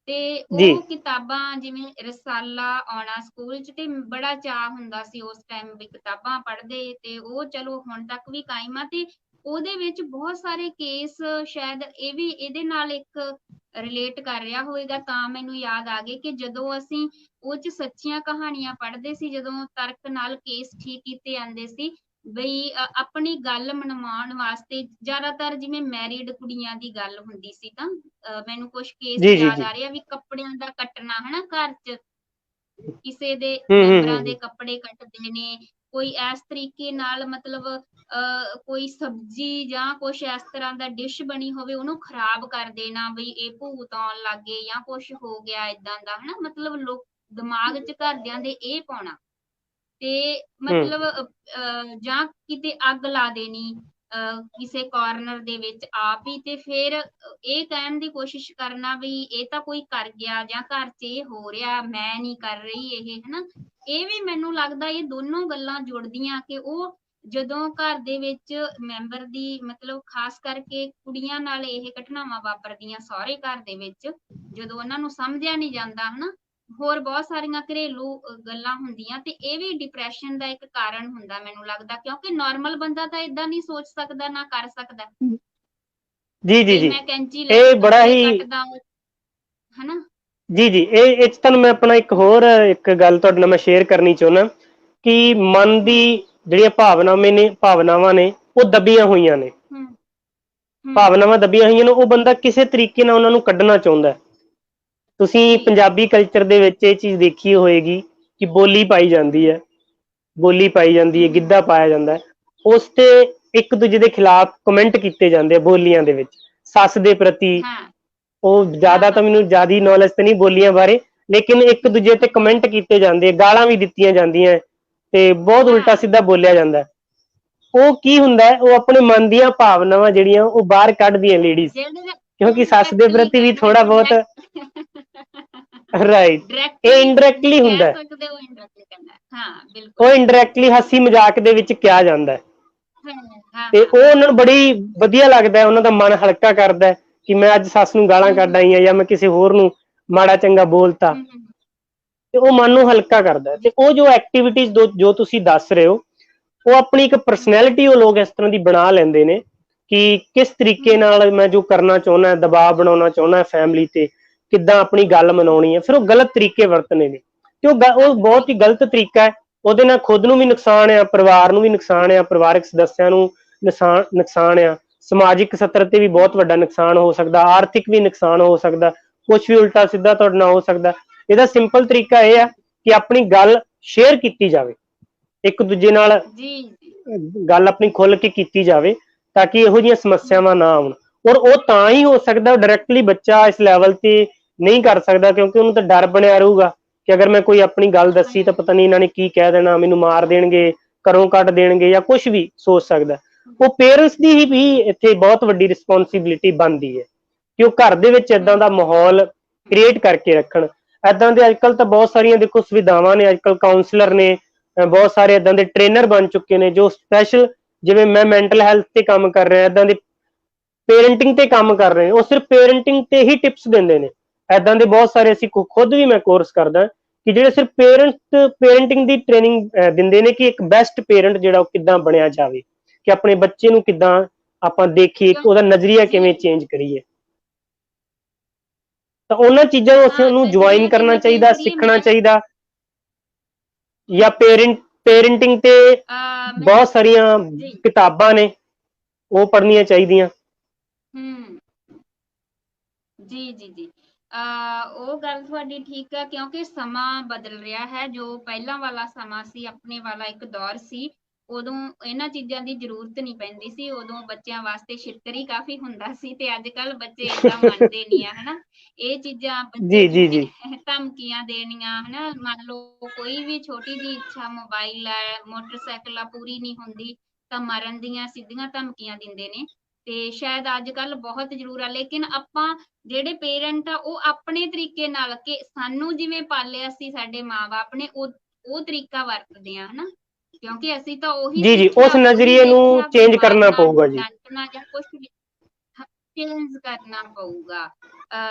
S1: ਤੇ
S2: ਜੀ
S1: ਉਹ ਕਿਤਾਬਾਂ, ਜਿਵੇਂ ਰਸਾਲਾ ਆਉਣਾ ਸਕੂਲ 'ਚ, ਤੇ ਬੜਾ ਚਾਅ ਹੁੰਦਾ ਸੀ ਉਸ ਟਾਈਮ ਵੀ ਕਿਤਾਬਾਂ ਪੜ੍ਹਦੇ। ਤੇ ਉਹ ਚਲੋ ਹੁਣ ਤੱਕ ਵੀ ਕਾਇਮ ਆ। ਤੇ ਉਹਦੇ ਵਿੱਚ ਬਹੁਤ ਸਾਰੇ ਕੇਸ, ਸ਼ਾਇਦ ਇਹ ਵੀ ਇਹਦੇ ਨਾਲ ਇੱਕ ਰਿਲੇਟ ਕਰ ਰਿਹਾ ਹੋਵੇਗਾ, ਤਾਂ ਮੈਨੂੰ ਯਾਦ ਆ ਗਏ ਕਿ ਜਦੋਂ ਅਸੀਂ ਉਹ 'ਚ ਸੱਚੀਆਂ ਕਹਾਣੀਆਂ ਪੜ੍ਹਦੇ ਸੀ, ਜਦੋਂ ਤਰਕ ਨਾਲ ਕੇਸ ਠੀਕ ਕੀਤੇ ਜਾਂਦੇ ਸੀ, ਬਈ ਆਪਣੀ ਗੱਲ ਮਨਵਾਉਣ ਵਾਸਤੇ, ਜ਼ਿਆਦਾਤਰ ਜਿਵੇਂ ਮੈਰਿਡ ਕੁੜੀਆਂ ਦੀ ਗੱਲ ਹੁੰਦੀ ਸੀ, ਤਾਂ ਮੈਨੂੰ ਕੁਛ ਕੇਸ
S2: ਜੀ ਜੀ
S1: ਯਾਦ
S2: ਜੀ
S1: ਆ ਰਹੇ ਆ ਵੀ ਕੱਪੜਿਆਂ ਦਾ ਕੱਟਣਾ, ਹਨਾ। ਘਰ 'ਚ ਕਿਸੇ ਦੇ ਮੈਂਬਰਾਂ ਦੇ
S2: ਹੂੰ
S1: ਕੱਪੜੇ ਕੱਟਦੇ ਨੇ, ਕੋਈ ਇਸ ਤਰੀਕੇ ਨਾਲ, ਮਤਲਬ ਕੋਈ ਸਬਜ਼ੀ ਜਾਂ ਕੁਛ ਇਸ ਤਰ੍ਹਾਂ ਦਾ ਡਿਸ਼ ਬਣੀ ਹੋਵੇ, ਉਹਨੂੰ ਖਰਾਬ ਕਰ ਦੇਣਾ, ਬਈ ਇਹ ਭੂਤ ਆਉਣ ਲੱਗ ਗਏ ਜਾਂ ਕੁਛ ਹੋ ਗਿਆ ਏਦਾਂ ਦਾ, ਹਨਾ। ਮਤਲਬ ਲੋਕ ਦਿਮਾਗ 'ਚ ਘਰਦਿਆਂ ਦੇ ਇਹ ਪਾਉਣਾ, ਤੇ
S2: ਹੂੰ
S1: ਮਤਲਬ ਜਾਂ ਕਿਤੇ ਅੱਗ ਲਾ ਦੇਣੀ ਕਿਸੇ ਕਾਰਨਰ ਦੇ ਵਿੱਚ ਆਪ ਹੀ, ਤੇ ਫਿਰ ਇਹ ਕਹਿਣ ਦੀ ਕੋਸ਼ਿਸ਼ ਕਰਨਾ ਵੀ ਇਹ ਤਾਂ ਕੋਈ ਕਰ ਗਿਆ, ਜਾਂ ਘਰ 'ਚ ਇਹ ਹੋ ਰਿਹਾ, ਮੈਂ ਨਹੀਂ ਕਰ ਰਹੀ ਇਹ, ਹਨਾ। ਇਹ ਵੀ ਮੈਨੂੰ ਲੱਗਦਾ ਇਹ ਦੋਨੋਂ ਗੱਲਾਂ ਜੁੜਦੀਆਂ, ਕਿ ਉਹ ਜਦੋਂ ਘਰ ਦੇ ਵਿੱਚ ਮੈਂਬਰ ਦੀ, ਮਤਲਬ ਖਾਸ ਕਰਕੇ ਕੁੜੀਆਂ ਨਾਲ ਇਹ ਘਟਨਾਵਾਂ ਵਾਪਰਦੀਆਂ ਸਹੁਰੇ ਘਰ ਦੇ ਵਿੱਚ, ਜਦੋਂ ਉਹਨਾਂ ਨੂੰ ਸਮਝਿਆ ਨਹੀਂ ਜਾਂਦਾ, ਹਨਾ। ਹੋਰ ਬਹੁਤ ਸਾਰੀਆਂ ਘਰੇਲੂ ਗੱਲਾਂ ਹੁੰਦੀਆਂ, ਤੇ ਇਹ ਵੀ ਡਿਪਰੈਸ਼ਨ ਦਾ ਇੱਕ ਕਾਰਨ ਹੁੰਦਾ ਮੈਨੂੰ ਲੱਗਦਾ, ਕਿਉਂਕਿ ਨਾਰਮਲ ਬੰਦਾ ਤਾਂ ਏਦਾਂ ਨਹੀਂ ਸੋਚ ਸਕਦਾ, ਨਾ ਕਰ ਸਕਦਾ।
S2: ਜੀ ਜੀ
S1: ਬਈ
S2: ਜੀ
S1: ਮੈਂ ਕੈਂਚੀ ਲੈ ਕੇ
S2: ਇਹ ਬੜਾ
S1: ਕੱਪੜੇ
S2: ਹੀ
S1: ਕੱਟਦਾ, ਹਨਾ।
S2: ਜੀ ਜੀ, ਇਹ 'ਚ ਤੁਹਾਨੂੰ ਮੈਂ ਆਪਣਾ ਇੱਕ ਗੱਲ ਤੁਹਾਡੇ ਨਾਲ ਮੈਂ ਸ਼ੇਅਰ ਕਰਨੀ ਚਾਹੁੰਦਾ ਕਿ ਮਨ ਦੀ
S1: ਹੂੰ
S2: ਜਿਹੜੀਆਂ ਭਾਵਨਾਵਾਂ ਨੇ ਉਹ ਦੱਬੀਆਂ ਹੋਈਆਂ ਨੇ।
S1: ਹੂੰ ਹੂੰ
S2: ਭਾਵਨਾਵਾਂ ਦੱਬੀਆਂ ਹੋਈਆਂ ਨੇ, ਉਹ ਬੰਦਾ ਕਿਸੇ ਤਰੀਕੇ ਨਾਲ ਉਹਨਾਂ ਨੂੰ ਕੱਢਣਾ ਚਾਹੁੰਦਾ ਹੈ। ਤੁਸੀਂ
S1: ਜੀ
S2: ਪੰਜਾਬੀ ਕਲਚਰ ਦੇ ਵਿੱਚ ਇਹ ਚੀਜ਼ ਦੇਖੀ ਹੋਏਗੀ ਕਿ ਬੋਲੀ ਪਾਈ ਜਾਂਦੀ ਹੈ, ਬੋਲੀ ਪਾਈ ਜਾਂਦੀ ਹੈ,
S1: ਹੂੰ
S2: ਗਿੱਧਾ ਪਾਇਆ ਜਾਂਦਾ ਹੈ। ਉਸ ਤੇ ਇੱਕ ਦੂਜੇ ਦੇ ਖਿਲਾਫ ਕਮੈਂਟ ਕੀਤੇ ਜਾਂਦੇ ਆ ਬੋਲੀਆਂ ਦੇ ਵਿੱਚ, ਸੱਸ ਦੇ ਪ੍ਰਤੀ।
S1: ਹਾਂ
S2: ਉਹ
S1: ਹਾਂ
S2: ਜ਼ਿਆਦਾ
S1: ਹਾਂ
S2: ਤਾਂ ਮੈਨੂੰ ਜ਼ਿਆਦਾ ਨੌਲੇਜ ਤੇ ਨਹੀਂ ਬੋਲੀਆਂ ਬਾਰੇ, ਲੇਕਿਨ ਇੱਕ ਦੂਜੇ ਤੇ ਕਮੈਂਟ ਕੀਤੇ ਜਾਂਦੇ, ਗਾਲਾਂ ਵੀ ਦਿੱਤੀਆਂ ਜਾਂਦੀਆਂ ਤੇ ਬਹੁਤ ਉਲਟਾ
S1: ਹਾਂ
S2: ਸਿੱਧਾ ਬੋਲਿਆ ਜਾਂਦਾ। ਉਹ ਕੀ ਹੁੰਦਾ ਹੈ, ਉਹ ਆਪਣੇ ਮਨ ਦੀਆਂ ਭਾਵਨਾਵਾਂ ਜਿਹੜੀਆਂ ਉਹ ਬਾਹਰ ਕੱਢਦੀਆਂ ਲੇਡੀਜ਼,
S1: ਜਿਹੜੇ
S2: ਕਿਉਂਕਿ ਸੱਸ ਦੇ
S1: ਇਨਡਾਇਰੈਕਟਲੀ
S2: ਪ੍ਰਤੀ ਵੀ
S1: ਕਹਿੰਦੇ
S2: ਥੋੜਾ
S1: ਉਹ
S2: ਬਹੁਤ ਰਾਈਟ, ਇਹ
S1: ਡਾਇਰੈਕਟਲੀ
S2: ਇਨਡਾਇਰੈਕਟਲੀ
S1: ਕਹਿ
S2: ਹੁੰਦਾ ਹੈ।
S1: ਸਕਦੇ ਹੋ, ਇਨਡਾਇਰੈਕਟਲੀ ਕਹਿੰਦਾ ਹਾਂ
S2: ਉਹ
S1: ਬਿਲਕੁਲ।
S2: ਇਨਡਾਇਰੈਕਟਲੀ ਹਾਸੀ ਮਜ਼ਾਕ ਦੇ ਵਿੱਚ ਕਿਹਾ ਜਾਂਦਾ ਹੈ
S1: ਹਾਂ ਹਾਂ
S2: ਤੇ
S1: ਹਾਂ
S2: ਉਹ ਉਹਨਾਂ ਨੂੰ
S1: ਬਿਲਕੁਲ
S2: ਬੜੀ ਵਧੀਆ ਲੱਗਦਾ ਹੈ, ਉਹਨਾਂ ਦਾ ਮਨ ਹਲਕਾ ਕਰਦਾ ਹੈ ਕਿ ਮੈਂ ਅੱਜ ਸੱਸ ਨੂੰ ਗਾਲਾਂ ਕੱਢ ਆਈ ਹਾਂ ਜਾਂ ਮੈਂ ਕਿਸੇ ਹੋਰ ਨੂੰ ਮਾੜਾ ਚੰਗਾ ਬੋਲਤਾ,
S1: ਹੂੰ
S2: ਤੇ ਉਹ ਮਨ ਨੂੰ ਹਲਕਾ ਕਰਦਾ ਹੈ। ਤੇ
S1: ਜੀ
S2: ਉਹ ਜੋ ਐਕਟੀਵਿਟੀਜ਼ ਜੋ ਤੁਸੀਂ ਦੱਸ ਰਹੇ ਹੋ, ਉਹ ਆਪਣੀ ਇੱਕ
S1: ਹੂੰ
S2: ਪਰਸਨੈਲਿਟੀ ਉਹ ਲੋਕ ਇਸ ਤਰ੍ਹਾਂ ਦੀ ਬਣਾ ਲੈਂਦੇ ਨੇ ਕਿ ਕਿਸ ਤਰੀਕੇ
S1: ਹੂੰ
S2: ਨਾਲ ਮੈਂ ਜੋ ਕਰਨਾ ਚਾਹੁੰਦਾ, ਦਬਾਅ ਬਣਾਉਣਾ ਚਾਹੁੰਦਾ ਫੈਮਿਲੀ ਤੇ, ਕਿੱਦਾਂ ਆਪਣੀ ਗੱਲ ਮਨਾਉਣੀ ਹੈ, ਫਿਰ ਉਹ ਗਲਤ ਤਰੀਕੇ ਵਰਤਣੇ ਨੇ। ਤੇ ਉਹ
S1: ਗਲਤ
S2: ਬਹੁਤ ਹੀ
S1: ਤਰੀਕੇ
S2: ਗਲਤ ਤਰੀਕਾ ਹੈ। ਉਹਦੇ ਨਾਲ ਖੁਦ ਨੂੰ ਵੀ ਨੁਕਸਾਨ ਆ, ਪਰਿਵਾਰ ਨੂੰ ਵੀ ਨੁਕਸਾਨ ਆ, ਪਰਿਵਾਰਕ ਸਦੱਸਿਆਂ ਨੂੰ ਨੁਕਸਾਨ ਆ, ਸਮਾਜਿਕ ਸਤਰ ਤੇ ਵੀ ਬਹੁਤ
S1: ਹੂੰ
S2: ਵੱਡਾ ਨੁਕਸਾਨ ਹੋ ਸਕਦਾ, ਆਰਥਿਕ ਵੀ ਨੁਕਸਾਨ ਹੋ ਸਕਦਾ, ਕੁਛ ਵੀ ਉਲਟਾ ਸਿੱਧਾ ਤੁਹਾਡੇ ਨਾਲ ਹੋ ਸਕਦਾ। ਇਹਦਾ ਸਿੰਪਲ ਤਰੀਕਾ ਇਹ ਆ ਕਿ ਆਪਣੀ ਗੱਲ ਸ਼ੇਅਰ ਕੀਤੀ ਜਾਵੇ, ਇੱਕ ਦੂਜੇ ਨਾਲ
S1: ਜੀ ਜੀ
S2: ਗੱਲ ਆਪਣੀ ਖੁੱਲ ਕੇ ਕੀਤੀ ਜਾਵੇ ਤਾਂ ਕਿ ਇਹੋ ਜਿਹੀਆਂ
S1: ਹੂੰ
S2: ਸਮੱਸਿਆਵਾਂ ਨਾ ਆਉਣ। ਔਰ ਉਹ ਤਾਂ ਹੀ ਹੋ ਸਕਦਾ, ਡਾਇਰੈਕਟਲੀ ਬੱਚਾ ਇਸ ਲੈਵਲ ਤੇ ਨਹੀਂ ਕਰ ਸਕਦਾ ਕਿਉਂਕਿ ਉਹਨੂੰ ਤਾਂ ਡਰ ਬਣਿਆ ਰਹੂਗਾ ਕਿ ਅਗਰ ਮੈਂ ਕੋਈ ਆਪਣੀ ਗੱਲ ਦੱਸੀ ਤਾਂ
S1: ਹੂੰ
S2: ਪਤਾ ਨਹੀਂ ਇਹਨਾਂ ਨੇ ਕੀ ਕਹਿ ਦੇਣਾ, ਮੈਨੂੰ ਮਾਰ ਦੇਣਗੇ, ਘਰੋਂ ਕੱਢ ਦੇਣਗੇ, ਜਾਂ ਕੁਝ ਵੀ ਸੋਚ ਸਕਦਾ। ਉਹ ਪੇਰੈਂਟਸ ਦੀ ਹੀ ਵੀ ਇੱਥੇ ਬਹੁਤ ਵੱਡੀ ਰਿਸਪੌਂਸਿਬਿਲਿਟੀ ਬਣਦੀ ਹੈ ਕਿ ਉਹ ਘਰ ਦੇ ਵਿੱਚ ਇਦਾਂ ਦਾ
S1: ਹੂੰ
S2: ਮਾਹੌਲ ਕ੍ਰੀਏਟ ਕਰਕੇ ਰੱਖਣ। ਇਦਾਂ ਦੇ ਅੱਜ ਕੱਲ ਤਾਂ ਬਹੁਤ ਸਾਰੀਆਂ ਦੇਖੋ ਸੁਵਿਧਾਵਾਂ ਨੇ, ਅੱਜ ਕੱਲ ਕਾਉਂਸਲਰ ਨੇ, ਬਹੁਤ ਸਾਰੇ ਇਦਾਂ ਦੇ ਟ੍ਰੇਨਰ ਬਣ ਚੁੱਕੇ ਨੇ ਜੋ ਸਪੈਸ਼ਲ, ਜਿਵੇਂ ਮੈਂ ਮੈਂਟਲ ਹੈਲਥ ਤੇ ਕੰਮ ਕਰ ਰਿਹਾ, ਇਦਾਂ ਦੇ ਪੇਰੈਂਟਿੰਗ ਤੇ ਕੰਮ ਕਰ ਰਹੇ ਨੇ, ਉਹ ਸਿਰਫ ਪੇਰੈਂਟਿੰਗ ਤੇ ਹੀ ਟਿਪਸ ਦਿੰਦੇ ਨੇ। ਇਦਾਂ ਦੇ ਬਹੁਤ ਸਾਰੇ, ਅਸੀਂ ਖੁਦ ਵੀ ਮੈਂ ਕੋਰਸ ਕਰਦਾ ਕਿ ਜਿਹੜੇ ਸਿਰਫ ਪੇਰੈਂਟਿੰਗ ਦੀ ਟ੍ਰੇਨਿੰਗ ਦਿੰਦੇ ਨੇ ਕਿ ਇੱਕ ਬੈਸਟ ਪੇਰੈਂਟ ਜਿਹੜਾ ਉਹ ਕਿੱਦਾਂ ਬਣਿਆ ਜਾਵੇ, ਕਿ ਆਪਣੇ ਬੱਚੇ ਨੂੰ ਕਿੱਦਾਂ ਆਪਾਂ ਦੇਖੀਏ,
S1: ਕਿਉਂ
S2: ਉਹਦਾ ਨਜ਼ਰੀਆ
S1: ਜੀ
S2: ਕਿਵੇਂ ਚੇਂਜ ਕਰੀਏ। ਤਾਂ ਉਹਨਾਂ ਚੀਜ਼ਾਂ ਨੂੰ ਅਸੀਂ ਉਹਨੂੰ
S1: ਵੈਸੇ
S2: ਜੁਆਇਨ
S1: ਮੈਂ ਜੇ
S2: ਕਰਨਾ
S1: ਬਤੀਤ
S2: ਚਾਹੀਦਾ,
S1: ਕਰੀਏ
S2: ਸਿੱਖਣਾ
S1: ਮੈਂ
S2: ਚਾਹੀਦਾ। ਜਾਂ ਪੇਰੈਂਟਿੰਗ ਤੇ
S1: ਮੈਂ
S2: ਬਹੁਤ ਸਾਰੀਆਂ
S1: ਜੀ
S2: ਕਿਤਾਬਾਂ ਨੇ, ਉਹ ਪੜ੍ਹਨੀਆਂ ਚਾਹੀਦੀਆਂ।
S1: ਹੂੰ ਜੀ ਜੀ ਜੀ ਉਹ ਗੱਲ ਤੁਹਾਡੀ ਠੀਕ ਹੈ ਕਿਉਂਕਿ ਸਮਾਂ ਬਦਲ ਰਿਹਾ ਹੈ। ਜੋ ਪਹਿਲਾਂ ਵਾਲਾ ਸਮਾਂ ਸੀ, ਆਪਣੇ ਵਾਲਾ ਇੱਕ ਦੌਰ ਸੀ, ਉਦੋਂ ਇਹਨਾਂ ਚੀਜ਼ਾਂ ਦੀ ਜ਼ਰੂਰਤ ਨਹੀਂ ਪੈਂਦੀ ਸੀ। ਉਦੋਂ ਬੱਚਿਆਂ ਵਾਸਤੇ ਛਿੱਤਰ ਹੀ ਕਾਫੀ ਹੁੰਦਾ ਸੀ ਤੇ ਅੱਜ ਕੱਲ ਬੱਚੇ ਏਦਾਂ ਮੰਨਦੇ ਨਹੀਂ ਆ, ਹਨਾ। ਇਹ ਚੀਜ਼ਾਂ ਬੱਚੇ
S2: ਜੀ ਜੀ
S1: ਜਿਵੇਂ
S2: ਜੀ
S1: ਧਮਕੀਆਂ ਦੇਣੀਆਂ, ਹਨਾ, ਮੰਨ ਲਓ ਕੋਈ ਵੀ ਛੋਟੀ ਜਿਹੀ ਇੱਛਾ, ਮੋਬਾਈਲ ਹੈ, ਮੋਟਰਸਾਈਕਲ ਆ, ਪੂਰੀ ਨਹੀਂ ਹੁੰਦੀ ਤਾਂ ਮਰਨ ਦੀਆਂ ਸਿੱਧੀਆਂ ਧਮਕੀਆਂ ਦਿੰਦੇ ਨੇ। ਤੇ ਸ਼ਾਇਦ ਅੱਜ ਕੱਲ ਬਹੁਤ ਜ਼ਰੂਰ ਆ, ਲੇਕਿਨ ਆਪਾਂ ਜਿਹੜੇ ਪੇਰੈਂਟ ਆ ਉਹ ਆਪਣੇ ਤਰੀਕੇ ਨਾਲ, ਕਿ ਸਾਨੂੰ ਜਿਵੇਂ ਪਾਲਿਆ ਸੀ ਸਾਡੇ ਮਾਂ-ਬਾਪ ਨੇ, ਉਹ ਤਰੀਕਾ ਵਰਤਦੇ ਆ, ਹਨਾ। ਕਿਉਂਕਿ ਅਸੀਂ ਤਾਂ ਉਹੀ
S2: ਜੀ ਜੀ,
S1: ਸਿੱਖਿਆ,
S2: ਉਸ
S1: ਉਹੀ
S2: ਨਜ਼ਰੀਏ ਨੂੰ
S1: ਦੇਖਿਆ ਵੀ
S2: ਚੇਂਜ ਕਰਨਾ
S1: ਮਾਰਨਾ,
S2: ਪਊਗਾ ਜੀ।
S1: ਡਾਂਟਣਾ ਜਾਂ ਕੁਛ ਵੀ ਚੇਂਜ ਕਰਨਾ ਪਊਗਾ।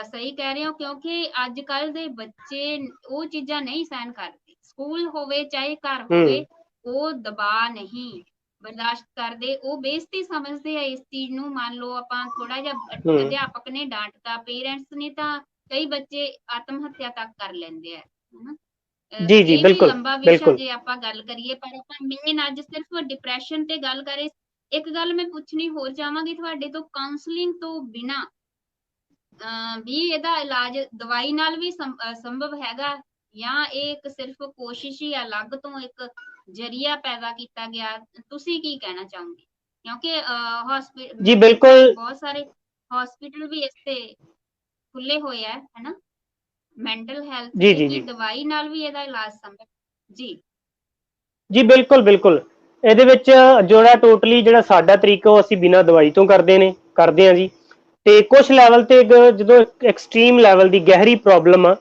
S1: ਸਹੀ ਕਹਿ ਰਹੇ ਹੋ ਕਿਉਂਕਿ ਅੱਜ ਕੱਲ ਦੇ ਬੱਚੇ ਉਹ ਚੀਜ਼ਾਂ ਨਹੀਂ ਸਹਿਣ ਕਰਦੇ। ਸਕੂਲ ਹੋਵੇ ਚਾਹੇ ਘਰ ਹੋਵੇ,
S2: ਹੂੰ
S1: ਉਹ ਦਬਾਅ ਨਹੀਂ ਬਰਦਾਸ਼ਤ ਕਰਦੇ, ਉਹ ਬੇਇੱਜ਼ਤੀ ਸਮਝਦੇ ਆ ਇਸ ਚੀਜ਼ ਨੂੰ। ਮੰਨ ਲਓ ਆਪਾਂ ਥੋੜਾ ਜਿਹਾ
S2: ਹੂੰ
S1: ਅਧਿਆਪਕ ਨੇ ਡਾਂਟਤਾ, ਪੇਰੈਂਟਸ ਨੇ, ਤਾਂ ਕਈ ਬੱਚੇ ਆਤਮ ਹੱਤਿਆ ਤੱਕ ਕਰ ਲੈਂਦੇ ਆ, ਹਨਾ।
S2: ਜੀ ਜੀ,
S1: ਇਹ ਵੀ
S2: ਬਿਲਕੁਲ
S1: ਲੰਬਾ ਵਿਸ਼ਾ
S2: ਬਿਲਕੁਲ।
S1: ਜੇ ਆਪਾਂ ਗੱਲ ਕਰੀਏ, ਪਰ ਆਪਾਂ ਮੇਨ ਅੱਜ ਸਿਰਫ ਡਿਪਰੈਸ਼ਨ ਤੇ ਗੱਲ ਕਰੇ। ਇੱਕ ਗੱਲ ਮੈਂ ਪੁੱਛਣੀ ਹੋਰ ਚਾਹਾਂਗੀ ਤੁਹਾਡੇ ਤੋਂ, ਕਾਉਂਸਲਿੰਗ ਤੋਂ ਬਿਨਾ ਵੀ ਇਹਦਾ ਇਲਾਜ ਦਵਾਈ ਨਾਲ ਵੀ ਸੰਭਵ ਹੈਗਾ, ਜਾਂ ਇਹ ਇੱਕ ਸਿਰਫ ਕੋਸ਼ਿਸ਼ ਹੀ ਅਲੱਗ ਤੋਂ ਇੱਕ ਜਰੀਆ ਪੈਦਾ ਕੀਤਾ ਗਿਆ? ਤੁਸੀਂ ਕੀ ਕਹਿਣਾ ਚਾਹੋਗੇ? ਕਿਉਂਕਿ
S2: ਜੀ
S1: ਮਤਲਬ
S2: ਬਿਲਕੁਲ।
S1: ਬਹੁਤ ਸਾਰੇ ਹਸਪੀਟਲ ਵੀ ਇਸ ਤੇ ਖੁੱਲੇ ਹੋਏ ਆ, ਹਨਾ, ਮੈਂਟਲ ਹੈਲਥ
S2: ਜੀ
S1: ਤੇ,
S2: ਜੀ
S1: ਕੀ
S2: ਜੀ
S1: ਦਵਾਈ ਨਾਲ ਵੀ ਇਹਦਾ ਇਲਾਜ ਸੰਭਵ? ਜੀ
S2: ਜੀ ਬਿਲਕੁਲ ਬਿਲਕੁਲ। ਇਹਦੇ ਵਿੱਚ ਜਿਹੜਾ ਟੋਟਲੀ ਜਿਹੜਾ ਸਾਡਾ ਤਰੀਕਾ ਉਹ ਅਸੀਂ ਬਿਨਾਂ ਦਵਾਈ ਤੋਂ ਕਰਦੇ ਹਾਂ ਜੀ। ਤੇ ਕੁਝ ਲੈਵਲ ਤੇ ਜਦੋਂ ਐਕਸਟ੍ਰੀਮ ਲੈਵਲ ਦੀ ਗਹਿਰੀ ਪ੍ਰੋਬਲਮ ਆ,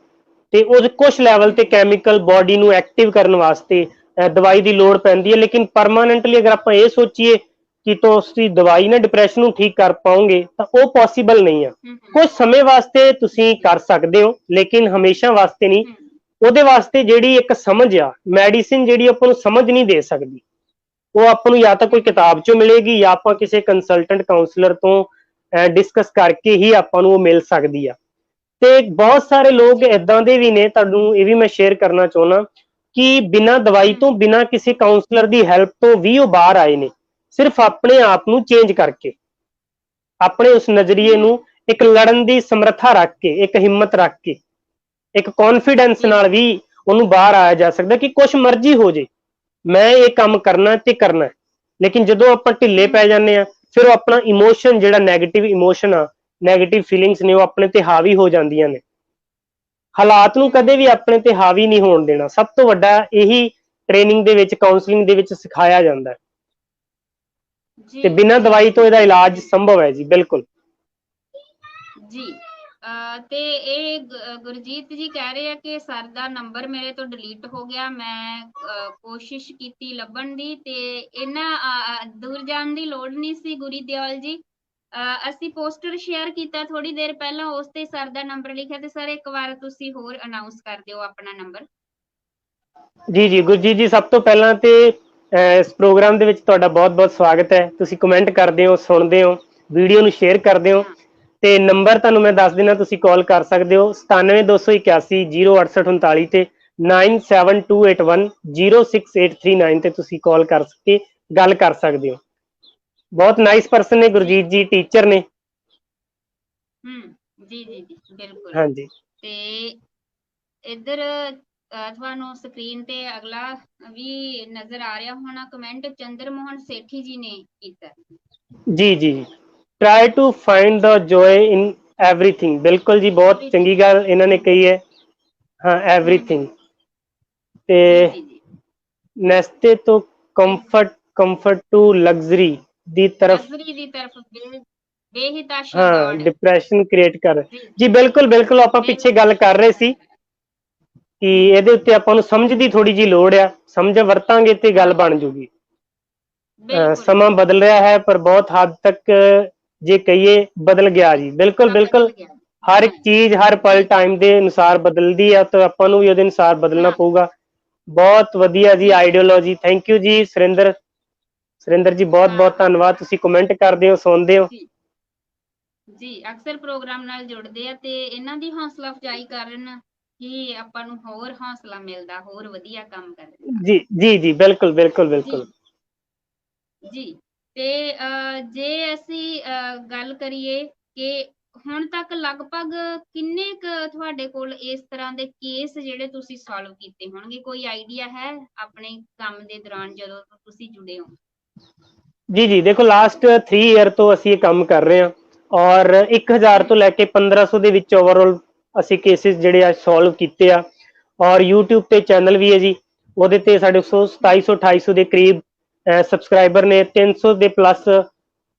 S2: ਤੇ ਉਹ ਕੁਝ ਲੈਵਲ ਤੇ
S1: ਹਮ
S2: ਕੈਮੀਕਲ ਬੋਡੀ ਨੂੰ ਐਕਟਿਵ ਕਰਨ ਵਾਸਤੇ ਦਵਾਈ ਦੀ ਲੋੜ ਪੈਂਦੀ ਹੈ। ਲੇਕਿਨ ਪਰਮਾਨੈਂਟਲੀ ਅਗਰ ਆਪਾਂ ਇਹ ਸੋਚੀਏ ਕਿ ਤੁਸੀਂ ਦਵਾਈ ਨਾਲ ਡਿਪਰੈਸ਼ਨ ਨੂੰ ਠੀਕ ਕਰ ਪਾਓਗੇ ਤਾਂ ਉਹ ਪੋਸੀਬਲ ਨਹੀਂ ਆ।
S1: ਹਮ
S2: ਕੁਝ ਸਮੇਂ ਵਾਸਤੇ ਤੁਸੀਂ
S1: ਜੀ
S2: ਕਰ ਸਕਦੇ ਹੋ, ਲੇਕਿਨ ਹਮੇਸ਼ਾ ਵਾਸਤੇ ਨਹੀਂ।
S1: ਹਮ
S2: ਉਹਦੇ ਵਾਸਤੇ ਜਿਹੜੀ ਇੱਕ ਸਮਝ ਆ, ਮੈਡੀਸਿਨ ਜਿਹੜੀ ਆਪਾਂ ਨੂੰ ਸਮਝ ਨਹੀਂ ਦੇ ਸਕਦੀ, ਉਹ ਆਪਾਂ ਨੂੰ ਜਾਂ ਤਾਂ ਕੋਈ
S1: ਹਮ
S2: ਕਿਤਾਬ ਚੋਂ ਮਿਲੇਗੀ ਜਾਂ ਆਪਾਂ ਕਿਸੇ ਕੰਸਲਟੈਂਟ ਕਾਉਂਸਲਰ ਤੋਂ ਡਿਸਕਸ ਕਰਕੇ ਹੀ ਆਪਾਂ ਨੂੰ ਉਹ ਮਿਲ ਸਕਦੀ ਆ। ਤੇ ਬਹੁਤ ਸਾਰੇ ਲੋਕ ਇਦਾਂ ਦੇ ਵੀ ਨੇ, ਤੁਹਾਨੂੰ ਇਹ ਵੀ ਮੈਂ ਸ਼ੇਅਰ ਕਰਨਾ ਚਾਹੁੰਦਾ ਕਿ ਬਿਨਾਂ ਦਵਾਈ ਤੋਂ, ਬਿਨਾਂ ਕਿਸੇ ਕਾਉਂਸਲਰ ਦੀ ਹੈਲਪ ਤੋਂ ਵੀ ਉਹ ਬਾਹਰ ਆਏ ਨੇ, ਸਿਰਫ ਆਪਣੇ ਆਪ ਨੂੰ ਚੇਂਜ ਕਰਕੇ, ਆਪਣੇ ਉਸ ਨਜ਼ਰੀਏ ਨੂੰ ਇੱਕ ਲੜਨ ਦੀ ਸਮਰੱਥਾ ਰੱਖ ਕੇ, ਇੱਕ ਹਿੰਮਤ ਰੱਖ ਕੇ, ਇੱਕ ਕੌਨਫੀਡੈਂਸ ਨਾਲ ਵੀ ਉਹਨੂੰ ਬਾਹਰ ਆਇਆ ਜਾ ਸਕਦਾ ਕਿ ਕੁਛ ਮਰਜ਼ੀ ਹੋ ਜੇ, ਮੈਂ ਇਹ ਕੰਮ ਕਰਨਾ ਤੇ ਕਰਨਾ। ਲੇਕਿਨ ਜਦੋਂ ਆਪਾਂ ਢਿੱਲੇ ਪੈ ਜਾਂਦੇ ਆ, ਫਿਰ ਉਹ ਆਪਣਾ ਇਮੋਸ਼ਨ, ਜਿਹੜਾ ਨੈਗੇਟਿਵ ਇਮੋਸ਼ਨ ਆ, ਨੈਗੇਟਿਵ ਫੀਲਿੰਗਸ ਨੇ, ਉਹ ਆਪਣੇ ਤੇ ਹਾਵੀ ਹੋ ਜਾਂਦੀਆਂ ਨੇ। ਹਾਲਾਤ ਨੂੰ ਕਦੇ ਵੀ ਆਪਣੇ ਤੇ ਹਾਵੀ ਨਹੀਂ ਹੋਣ ਦੇਣਾ, ਸਭ ਤੋਂ ਵੱਡਾ ਇਹੀ ਟ੍ਰੇਨਿੰਗ ਦੇ ਵਿੱਚ, ਕਾਉਂਸਲਿੰਗ ਦੇ ਵਿੱਚ ਸਿਖਾਇਆ ਜਾਂਦਾ ਹੈ। ਤੇ ਬਿਨਾਂ ਦਵਾਈ ਤੋਂ ਇਹਦਾ ਇਲਾਜ ਸੰਭਵ ਹੈ ਜੀ, ਬਿਲਕੁਲ
S1: ਜੀ। ਤੇ ਇਹ ਗੁਰਜੀਤ ਜੀ ਕਹਿ ਰਹੇ ਆ ਕਿ ਸਰ ਦਾ ਨੰਬਰ ਮੇਰੇ ਤੋਂ ਡਿਲੀਟ ਹੋ ਗਿਆ, ਮੈਂ ਕੋਸ਼ਿਸ਼ ਕੀਤੀ ਲੱਭਣ ਦੀ, ਤੇ ਇਹਨਾਂ ਦੂਰ ਜਾਣ ਦੀ ਲੋੜ ਨਹੀਂ ਸੀ ਗੁਰੀ ਦਿਆਲ ਜੀ। ਅਸੀਂ ਪੋਸਟਰ ਸ਼ੇਅਰ ਕੀਤਾ ਥੋੜੀ ਦੇਰ ਪਹਿਲਾਂ, ਉਸ ਤੇ ਸਰ ਦਾ ਨੰਬਰ ਲਿਖਿਆ, ਤੇ ਸਰ ਇੱਕ ਵਾਰ ਤੁਸੀਂ ਹੋਰ ਅਨਾਉਂਸ ਕਰ ਦਿਓ ਆਪਣਾ ਨੰਬਰ।
S2: ਜੀ ਜੀ ਗੁਰਜੀਤ ਜੀ, ਸਭ ਤੋਂ ਪਹਿਲਾਂ ਤੇ ਇਸ ਪ੍ਰੋਗਰਾਮ ਦੇ ਵਿੱਚ ਤੁਹਾਡਾ ਬਹੁਤ-ਬਹੁਤ ਸਵਾਗਤ ਹੈ। ਤੁਸੀਂ ਕਮੈਂਟ ਕਰਦੇ ਹੋ, ਸੁਣਦੇ ਹੋ, ਵੀਡੀਓ ਨੂੰ ਸ਼ੇਅਰ ਕਰਦੇ ਹੋ, ਤੇ ਨੰਬਰ ਤੁਹਾਨੂੰ ਮੈਂ ਦੱਸ ਦੇਣਾ, ਤੁਸੀਂ ਕਾਲ ਕਰ ਸਕਦੇ ਹੋ 97 281 06839 ਤੇ 9728106839 ਤੇ ਤੁਸੀਂ ਕਾਲ ਕਰ ਕੇ ਗੱਲ ਕਰ ਸਕਦੇ ਹੋ। ਬਹੁਤ ਨਾਈਸ ਪਰਸਨ ਨੇ ਗੁਰਜੀਤ ਜੀ, ਟੀਚਰ ਨੇ।
S1: ਜੀ ਜੀ ਜੀ ਬਿਲਕੁਲ।
S2: ਹਾਂਜੀ,
S1: ਤੇ ਇੱਧਰ ਤੁਹਾਨੂੰ ਸਕਰੀਨ ਤੇ ਅਗਲਾ ਵੀ ਨਜ਼ਰ ਆ ਰਿਹਾ ਹੋਣਾ ਕਮੈਂਟ, ਚੰਦਰ ਮੋਹਨ ਸੇਠੀ ਜੀ ਨੇ ਕੀਤਾ। ਜੀ
S2: ਜੀ try to find the joy in everything. ਬਿਲਕੁਲ ਜੀ, ਬਹੁਤ ਚੰਗੀ ਗੱਲ ਇਹਨਾਂ ਨੇ ਕਹੀ ਹੈ। ਹਾਂ, ਐਵਰੀਥਿੰਗ। ਤੇ ਨੈਸਤੇ ਤੋਂ ਕੰਫਰਟ ਟੂ ਲਗਜ਼ਰੀ ਦੀ ਤਰਫ
S1: ਬੇਹਿਤਾਸ਼ਾ ਦੌੜ,
S2: ਡਿਪਰੈਸ਼ਨ ਕ੍ਰੀਏਟ ਕਰ। ਜੀ ਬਿਲਕੁਲ ਬਿਲਕੁਲ, ਆਪਾਂ ਪਿੱਛੇ ਗੱਲ ਕਰ ਰਹੇ ਸੀ ਕਿ ਇਹਦੇ ਉੱਤੇ ਆਪਾਂ ਨੂੰ ਸਮਝ ਦੀ ਥੋੜੀ ਜਿਹੀ ਲੋੜ ਆ, ਸਮਝ ਵਰਤਾਂਗੇ ਤੇ ਗੱਲ ਬਣ ਜੂਗੀ। ਸਮਾਂ ਬਦਲ ਰਿਹਾ ਹੈ, ਪਰ ਬਹੁਤ ਹੱਦ ਤੱਕ ਜੇ ਕਹੀਏ ਬਦਲ ਗਿਆ ਜੀ। ਬਿਲਕੁਲ ਬਿਲਕੁਲ, ਹਰ ਇੱਕ ਚੀਜ਼ ਹਰ ਪਲ ਟਾਈਮ ਦੇ ਅਨੁਸਾਰ ਬਦਲਦੀ ਆ, ਤਾਂ ਆਪਾਂ ਨੂੰ ਵੀ ਉਹਦੇ ਅਨੁਸਾਰ ਬਦਲਣਾ ਪਊਗਾ। ਬਹੁਤ ਵਧੀਆ ਜੀ ਆਈਡੀਓਲੋਜੀ, ਥੈਂਕ ਯੂ ਜੀ ਸੁਰਿੰਦਰ ਜੀ, ਬਹੁਤ ਬਹੁਤ ਧੰਨਵਾਦ। ਤੁਸੀਂ ਕਮੈਂਟ ਕਰਦੇ ਹੋ, ਸੁਣਦੇ ਹੋ
S1: ਜੀ, ਅਕਸਰ ਪ੍ਰੋਗਰਾਮ ਨਾਲ ਜੁੜਦੇ ਆ, ਤੇ ਇਹਨਾਂ ਦੀ ਹੌਸਲਾ ਅਫਜ਼ਾਈ ਕਰਨ ਕਿ ਆਪਾਂ ਨੂੰ ਹੋਰ ਹੌਸਲਾ ਮਿਲਦਾ, ਹੋਰ ਵਧੀਆ ਕੰਮ ਕਰਨ ਦਾ।
S2: ਜੀ ਜੀ ਜੀ ਬਿਲਕੁਲ ਬਿਲਕੁਲ ਬਿਲਕੁਲ
S1: ਜੀ। ਤੇ ਜੇ ਅਸੀਂ ਗੱਲ ਕਰੀਏ ਕਿ ਹੁਣ ਤੱਕ ਲਗਭਗ ਕਿੰਨੇ ਕੁ ਤੁਹਾਡੇ ਕੋਲ ਇਸ ਤਰ੍ਹਾਂ ਦੇ ਕੇਸ ਜਿਹੜੇ ਤੁਸੀਂ ਸੋਲਵ ਕੀਤੇ ਹੋਣਗੇ, ਕੋਈ ਆਈਡੀਆ ਹੈ ਆਪਣੇ ਕੰਮ ਦੇ ਦੌਰਾਨ ਜਦੋਂ ਤੁਸੀਂ ਜੁੜੇ ਹੋ?
S2: ਜੀ ਜੀ ਦੇਖੋ, ਲਾਸਟ 3 ਈਅਰ ਤੋਂ ਅਸੀਂ ਇਹ ਕੰਮ ਕਰ ਰਹੇ ਹਾਂ, ਔਰ 1000 ਤੋਂ ਲੈ ਕੇ 1500 ਦੇ ਵਿੱਚ ਓਵਰਆਲ ਅਸੀਂ ਕੇਸਿਸ ਜਿਹੜੇ ਆ ਸੋਲਵ ਕੀਤੇ ਆ। ਔਰ YouTube ਤੇ ਚੈਨਲ ਵੀ ਹੈ ਜੀ, ਉਹਦੇ ਤੇ ਸਾਡੇ 2700 2800 ਦੇ ਕਰੀਬ ਸਬਸਕ੍ਰਾਈਬਰ ਨੇ, 300 ਦੇ ਪਲੱਸ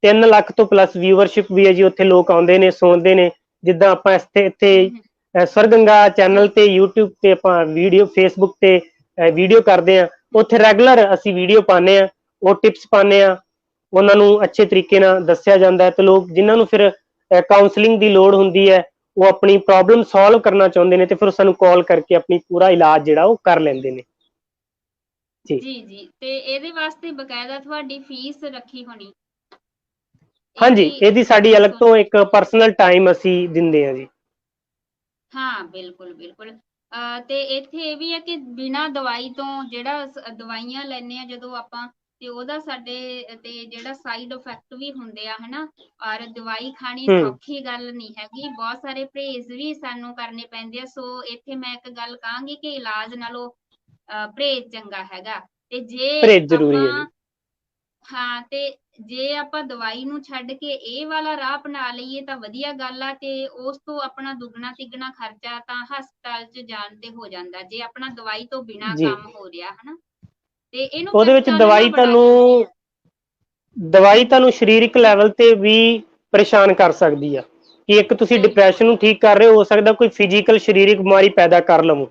S2: 3 ਲੱਖ ਤੋਂ ਪਲੱਸ ਵਿਊਵਰਸ਼ਿਪ ਵੀ ਹੈ ਜੀ। ਉੱਥੇ ਲੋਕ ਆਉਂਦੇ ਨੇ, ਸੁਣਦੇ ਨੇ। ਜਿੱਦਾਂ ਆਪਾਂ ਇੱਥੇ ਸਵਰਗੰਗਾ ਚੈਨਲ ਤੇ YouTube ਤੇ ਆਪਾਂ ਵੀਡੀਓ, ਫੇਸਬੁੱਕ ਤੇ ਵੀਡੀਓ ਕਰਦੇ ਆ, ਉੱਥੇ ਰੈਗੂਲਰ ਅਸੀਂ ਵੀਡੀਓ ਪਾਉਂਦੇ ਆ, ਉਹ ਟਿਪਸ ਪਾਉਂਦੇ ਆ, ਉਹਨਾਂ ਨੂੰ ਅੱਛੇ ਤਰੀਕੇ ਨਾਲ ਦੱਸਿਆ ਜਾਂਦਾ ਹੈ। ਤੇ ਲੋਕ ਜਿਨ੍ਹਾਂ ਨੂੰ ਫਿਰ ਕਾਉਂਸਲਿੰਗ ਦੀ ਲੋੜ ਹੁੰਦੀ ਹੈ, ਉਹ ਆਪਣੀ ਪ੍ਰੋਬਲਮ ਸੋਲਵ ਕਰਨਾ ਚਾਹੁੰਦੇ ਨੇ, ਤੇ ਫਿਰ ਸਾਨੂੰ ਕਾਲ ਕਰਕੇ ਆਪਣੀ ਪੂਰਾ ਇਲਾਜ ਜਿਹੜਾ ਉਹ ਕਰ ਲੈਂਦੇ ਨੇ
S1: ਜੀ ਜੀ। ਤੇ ਇਹਦੇ ਵਾਸਤੇ ਬਕਾਇਦਾ ਤੁਹਾਡੀ ਫੀਸ ਰੱਖੀ ਹੋਣੀ?
S2: ਹਾਂਜੀ, ਇਹਦੀ ਸਾਡੀ ਅਲੱਗ ਤੋਂ ਇੱਕ ਪਰਸਨਲ ਟਾਈਮ ਅਸੀਂ ਦਿੰਦੇ ਹਾਂ ਜੀ।
S1: ਹਾਂ ਬਿਲਕੁਲ ਬਿਲਕੁਲ। ਤੇ ਇੱਥੇ ਇਹ ਵੀ ਹੈ ਕਿ ਬਿਨਾਂ ਦਵਾਈ ਤੋਂ, ਜਿਹੜਾ ਦਵਾਈਆਂ ਲੈਂਦੇ ਆ ਜਦੋਂ ਆਪਾਂ, ਤੇ ਉਹਦਾ ਸਾਡੇ ਤੇ ਜਿਹੜਾ ਸਾਈਡ ਇਫੈਕਟ ਵੀ ਹੁੰਦੇ ਆ, ਹਨਾ। ਔਰ ਦਵਾਈ ਖਾਣੀ ਸੌਖੀ ਗੱਲ ਨਹੀਂ ਹੈਗੀ, ਬਹੁਤ ਸਾਰੇ ਪਰਹੇਜ਼ ਵੀ ਸਾਨੂੰ ਕਰਨੇ ਪੈਂਦੇ ਆ। ਸੋ ਇੱਥੇ ਮੈਂ ਇੱਕ ਗੱਲ ਕਹਾਂਗੀ ਕਿ ਇਲਾਜ ਨਾਲੋਂ ਪਰਹੇਜ਼ ਚੰਗਾ ਹੈਗਾ। ਤੇ ਜੇ ਆਪਾਂ, ਹਾਂ, ਤੇ ਜੇ ਆਪਾਂ ਦਵਾਈ ਨੂੰ ਛੱਡ ਕੇ ਇਹ ਵਾਲਾ ਰਾਹ ਅਪਣਾ ਲਈਏ ਤਾਂ ਵਧੀਆ ਗੱਲ ਆ, ਤੇ ਉਸ ਤੋਂ ਆਪਣਾ ਦੁੱਗਣਾ ਤਿੱਗਣਾ ਖਰਚਾ ਤਾਂ ਹਸਪਤਾਲ 'ਚ ਜਾਣ ਤੇ ਹੋ ਜਾਂਦਾ, ਜੇ ਆਪਣਾ ਦਵਾਈ ਤੋਂ ਬਿਨਾਂ ਕੰਮ ਹੋ ਰਿਹਾ, ਹਨਾ। ਤੇ ਇਹਨੂੰ
S2: ਉਹਦੇ ਵਿੱਚ ਦਵਾਈ ਤੁਹਾਨੂੰ ਸਰੀਰਕ ਲੈਵਲ ਤੇ ਵੀ ਪਰੇਸ਼ਾਨ ਕਰ ਸਕਦੀ ਆ, ਕਿ ਇੱਕ ਤੁਸੀਂ ਡਿਪਰੈਸ਼ਨ ਨੂੰ ਠੀਕ ਕਰ ਰਹੇ ਹੋ ਸਕਦਾ ਕੋਈ ਫਿਜ਼ੀਕਲ ਸਰੀਰਕ ਬਿਮਾਰੀ ਪੈਦਾ ਕਰ ਲਵੋ।